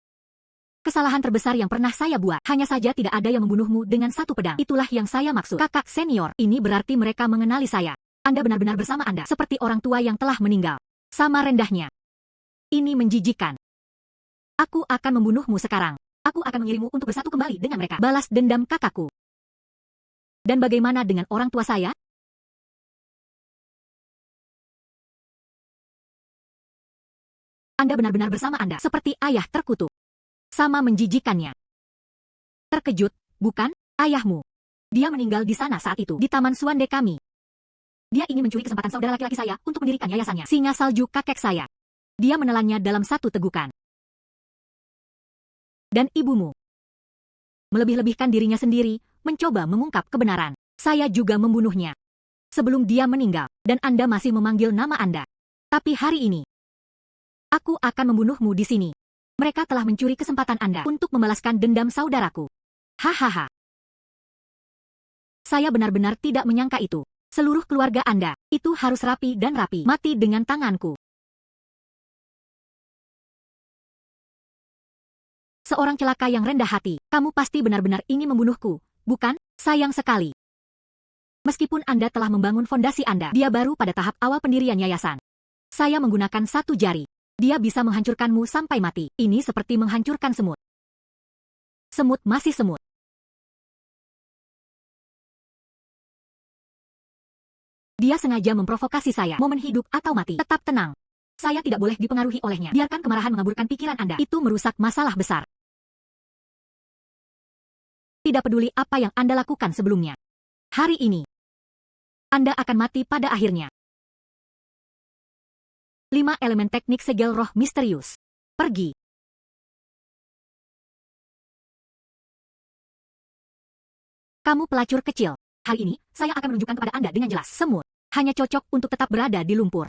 Kesalahan terbesar yang pernah saya buat. Hanya saja tidak ada yang membunuhmu dengan satu pedang. Itulah yang saya maksud. Kakak senior, ini berarti mereka mengenali saya. Anda benar-benar bersama Anda, seperti orang tua yang telah meninggal. Sama rendahnya. Ini menjijikan. Aku akan membunuhmu sekarang. Aku akan mengirimmu untuk bersatu kembali dengan mereka. Balas dendam kakakku. Dan bagaimana dengan orang tua saya? Anda benar-benar bersama Anda, seperti ayah terkutuk. Sama menjijikannya. Terkejut, bukan? Ayahmu. Dia meninggal di sana saat itu, di Taman Suande kami. Dia ingin mencuri kesempatan saudara laki-laki saya untuk mendirikan yayasannya. Singa salju kakek saya. Dia menelannya dalam satu tegukan. Dan ibumu. Melebih-lebihkan dirinya sendiri, mencoba mengungkap kebenaran. Saya juga membunuhnya. Sebelum dia meninggal, dan Anda masih memanggil nama Anda. Tapi hari ini, aku akan membunuhmu di sini. Mereka telah mencuri kesempatan Anda untuk membalaskan dendam saudaraku. Hahaha. Saya benar-benar tidak menyangka itu. Seluruh keluarga Anda, itu harus rapi dan rapi. Mati dengan tanganku. Seorang celaka yang rendah hati. Kamu pasti benar-benar ingin membunuhku, bukan? Sayang sekali. Meskipun Anda telah membangun fondasi Anda, dia baru pada tahap awal pendirian yayasan. Saya menggunakan satu jari. Dia bisa menghancurkanmu sampai mati. Ini seperti menghancurkan semut. Semut masih semut. Dia sengaja memprovokasi saya. Momen hidup atau mati. Tetap tenang. Saya tidak boleh dipengaruhi olehnya. Biarkan kemarahan mengaburkan pikiran Anda. Itu merusak masalah besar. Tidak peduli apa yang Anda lakukan sebelumnya. Hari ini, Anda akan mati pada akhirnya. 5 elemen teknik segel roh misterius. Pergi. Kamu pelacur kecil. Hari ini, saya akan menunjukkan kepada Anda dengan jelas. Semut hanya cocok untuk tetap berada di lumpur.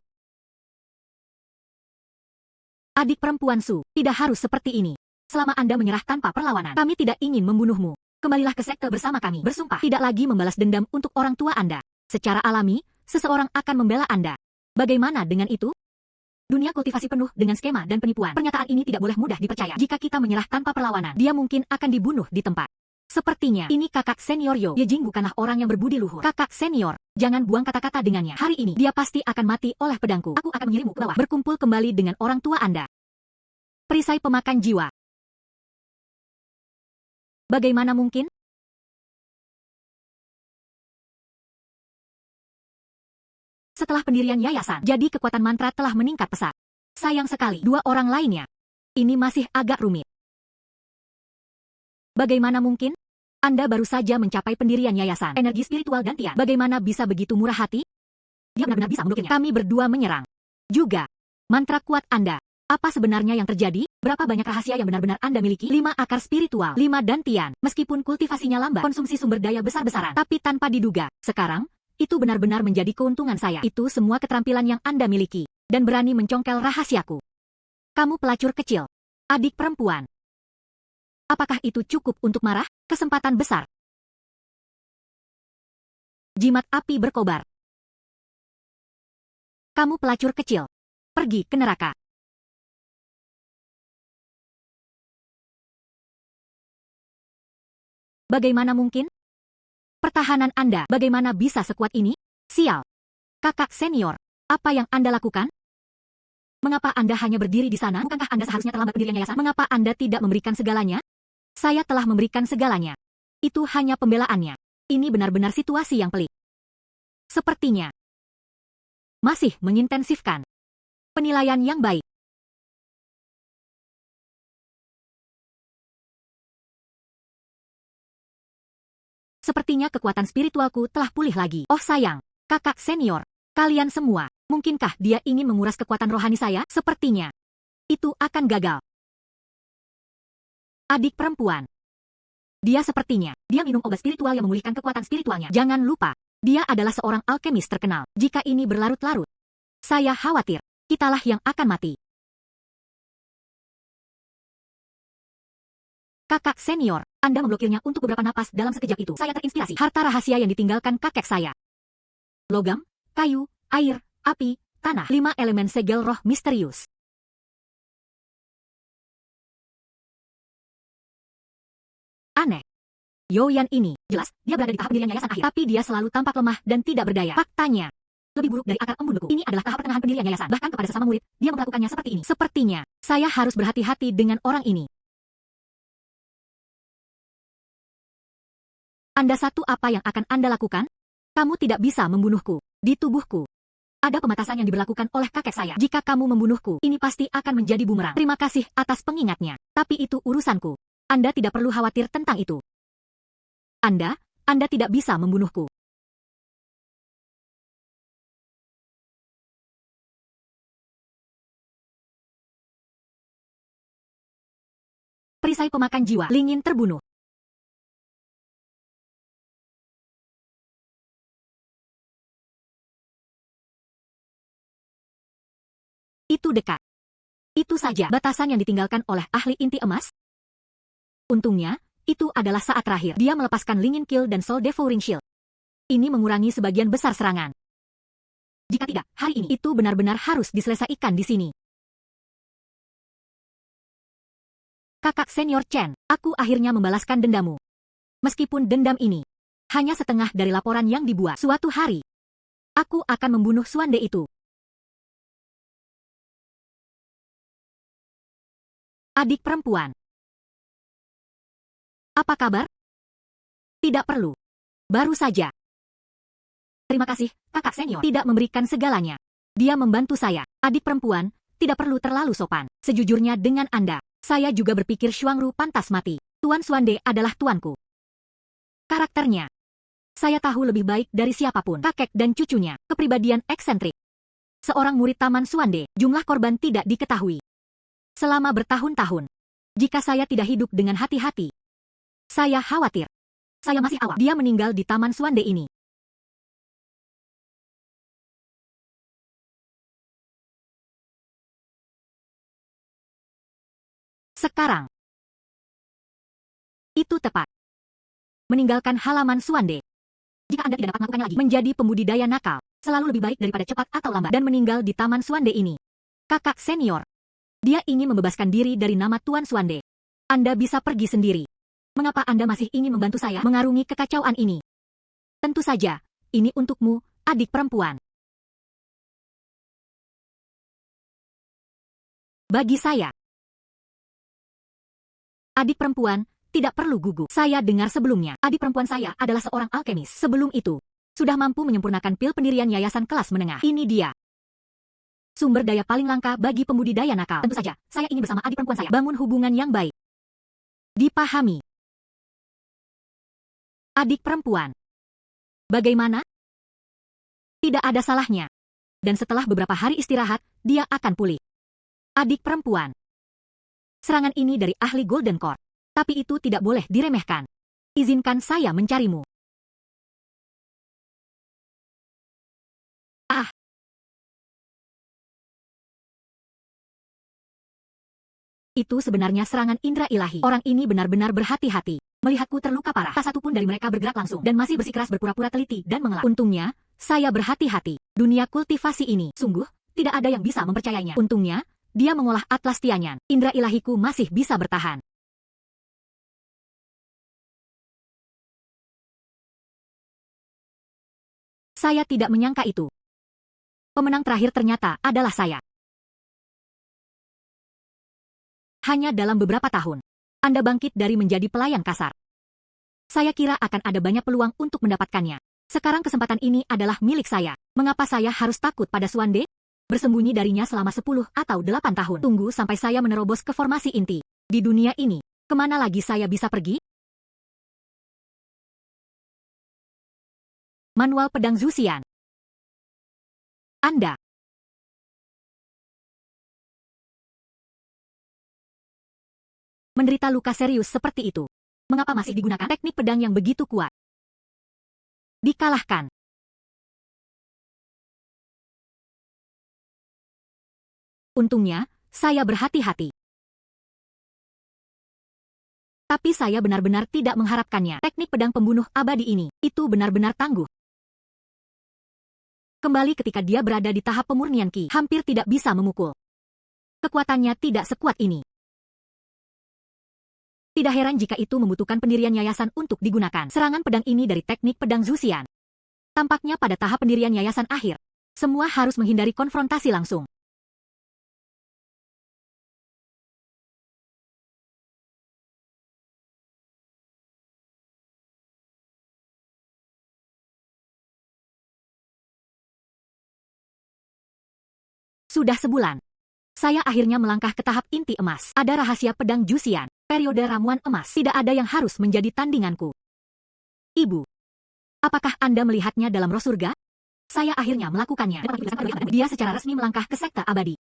Adik perempuan Su, tidak harus seperti ini. Selama Anda menyerah tanpa perlawanan, kami tidak ingin membunuhmu. Kembalilah ke sekte bersama kami. Bersumpah tidak lagi membalas dendam untuk orang tua Anda. Secara alami, seseorang akan membela Anda. Bagaimana dengan itu? Dunia kultivasi penuh dengan skema dan penipuan. Pernyataan ini tidak boleh mudah dipercaya. Jika kita menyerah tanpa perlawanan, dia mungkin akan dibunuh di tempat. Sepertinya, ini kakak senior Yo. Yejing bukanlah orang yang berbudi luhur. Kakak senior, jangan buang kata-kata dengannya. Hari ini, dia pasti akan mati oleh pedangku. Aku akan mengirimmu ke bawah. Berkumpul kembali dengan orang tua Anda. Perisai pemakan jiwa. Bagaimana mungkin? Setelah pendirian yayasan, jadi kekuatan mantra telah meningkat pesat. Sayang sekali, 2 orang lainnya. Ini masih agak rumit. Bagaimana mungkin? Anda baru saja mencapai pendirian yayasan. Energi spiritual gantian. Bagaimana bisa begitu murah hati? Dia benar-benar bisa memblokirnya. Kami berdua menyerang. Juga. Mantra kuat Anda. Apa sebenarnya yang terjadi? Berapa banyak rahasia yang benar-benar Anda miliki? 5 akar spiritual. 5 dantian. Meskipun kultivasinya lambat, konsumsi sumber daya besar-besaran. Tapi tanpa diduga. Sekarang, itu benar-benar menjadi keuntungan saya. Itu semua keterampilan yang Anda miliki. Dan berani mencongkel rahasiaku. Kamu pelacur kecil. Adik perempuan. Apakah itu cukup untuk marah? Kesempatan besar. Jimat api berkobar. Kamu pelacur kecil. Pergi ke neraka. Bagaimana mungkin? Pertahanan Anda bagaimana bisa sekuat ini? Sial. Kakak senior, apa yang Anda lakukan? Mengapa Anda hanya berdiri di sana? Bukankah Anda seharusnya terlambat pendirian yayasan? Mengapa Anda tidak memberikan segalanya? Saya telah memberikan segalanya. Itu hanya pembelaannya. Ini benar-benar situasi yang pelik. Sepertinya masih mengintensifkan penilaian yang baik. Sepertinya kekuatan spiritualku telah pulih lagi. Oh sayang, kakak senior, kalian semua, mungkinkah dia ingin menguras kekuatan rohani saya? Sepertinya itu akan gagal. Adik perempuan. Dia sepertinya, dia minum obat spiritual yang memulihkan kekuatan spiritualnya. Jangan lupa, dia adalah seorang alkemis terkenal. Jika ini berlarut-larut, saya khawatir, kitalah yang akan mati. Kakak senior, Anda memblokirnya untuk beberapa napas dalam sekejap itu. Saya terinspirasi. Harta rahasia yang ditinggalkan kakek saya. Logam, kayu, air, api, tanah. 5 elemen segel roh misterius. Aneh. Yoyan ini, jelas, dia berada di tahap pendirian yayasan akhir. Tapi dia selalu tampak lemah dan tidak berdaya. Faktanya, lebih buruk dari akar embun beku. Ini adalah tahap pertengahan pendirian yayasan. Bahkan kepada sesama murid, dia memperlakukannya seperti ini. Sepertinya, saya harus berhati-hati dengan orang ini. Anda satu apa yang akan Anda lakukan? Kamu tidak bisa membunuhku. Di tubuhku ada pembatasan yang diberlakukan oleh kakek saya. Jika kamu membunuhku, ini pasti akan menjadi bumerang. Terima kasih atas pengingatnya. Tapi itu urusanku. Anda tidak perlu khawatir tentang itu. Anda tidak bisa membunuhku. Perisai pemakan jiwa, Lingin terbunuh. Itu dekat. Itu saja batasan yang ditinggalkan oleh ahli inti emas. Untungnya, itu adalah saat terakhir. Dia melepaskan Lingin Kill dan Soul Devouring Shield. Ini mengurangi sebagian besar serangan. Jika tidak, hari ini itu benar-benar harus diselesaikan di sini. Kakak senior Chen, aku akhirnya membalaskan dendamu. Meskipun dendam ini hanya setengah dari laporan yang dibuat. Suatu hari, aku akan membunuh Suande itu. Adik perempuan. Apa kabar? Tidak perlu. Baru saja. Terima kasih, kakak senior. Tidak memberikan segalanya. Dia membantu saya. Adik perempuan, tidak perlu terlalu sopan. Sejujurnya dengan Anda, saya juga berpikir Xuangru pantas mati. Tuan Suande adalah tuanku. Karakternya, saya tahu lebih baik dari siapapun. Kakek dan cucunya, kepribadian eksentrik. Seorang murid Taman Suande, jumlah korban tidak diketahui. Selama bertahun-tahun, jika saya tidak hidup dengan hati-hati, saya khawatir. Saya masih awam. Dia meninggal di Taman Suande ini. Sekarang, itu tepat. Meninggalkan halaman Suande. Jika Anda tidak dapat melakukannya lagi, menjadi pembudidaya nakal, selalu lebih baik daripada cepat atau lambat dan meninggal di Taman Suande ini. Kakak senior. Dia ingin membebaskan diri dari nama Tuan Suande. Anda bisa pergi sendiri. Mengapa Anda masih ingin membantu saya mengarungi kekacauan ini? Tentu saja, ini untukmu, adik perempuan. Bagi saya, adik perempuan, tidak perlu gugup. Saya dengar sebelumnya, adik perempuan saya adalah seorang alkemis. Sebelum itu, sudah mampu menyempurnakan pil pendirian yayasan kelas menengah. Ini dia. Sumber daya paling langka bagi pembudidaya nakal. Tentu saja, saya ingin bersama adik perempuan saya bangun hubungan yang baik. Dipahami. Adik perempuan. Bagaimana? Tidak ada salahnya. Dan setelah beberapa hari istirahat, dia akan pulih. Adik perempuan. Serangan ini dari ahli Golden Core. Tapi itu tidak boleh diremehkan. Izinkan saya mencarimu. Ah. Itu sebenarnya serangan indera ilahi. Orang ini benar-benar berhati-hati. Melihatku terluka parah. Tak satu pun dari mereka bergerak langsung. Dan masih bersikeras berpura-pura teliti dan mengelak. Untungnya, saya berhati-hati. Dunia kultivasi ini, sungguh, tidak ada yang bisa mempercayainya. Untungnya, dia mengolah Atlas Tianyan. Indera ilahiku masih bisa bertahan. Saya tidak menyangka itu. Pemenang terakhir ternyata adalah saya. Hanya dalam beberapa tahun, Anda bangkit dari menjadi pelayan kasar. Saya kira akan ada banyak peluang untuk mendapatkannya. Sekarang kesempatan ini adalah milik saya. Mengapa saya harus takut pada Suande? Bersembunyi darinya selama 10 atau 8 tahun. Tunggu sampai saya menerobos ke formasi inti. Di dunia ini, kemana lagi saya bisa pergi? Manual Pedang Zuxian. Anda menderita luka serius seperti itu. Mengapa masih digunakan teknik pedang yang begitu kuat? Dikalahkan. Untungnya, saya berhati-hati. Tapi saya benar-benar tidak mengharapkannya. Teknik pedang pembunuh abadi ini, itu benar-benar tangguh. Kembali ketika dia berada di tahap pemurnian Ki, hampir tidak bisa memukul. Kekuatannya tidak sekuat ini. Tidak heran jika itu membutuhkan pendirian yayasan untuk digunakan. Serangan pedang ini dari teknik pedang Zuxian. Tampaknya pada tahap pendirian yayasan akhir, semua harus menghindari konfrontasi langsung. Sudah sebulan, saya akhirnya melangkah ke tahap inti emas. Ada rahasia pedang Zuxian, periode ramuan emas. Tidak ada yang harus menjadi tandinganku. Ibu, apakah Anda melihatnya dalam roh surga? Saya akhirnya melakukannya. Dia secara resmi melangkah ke sekte abadi.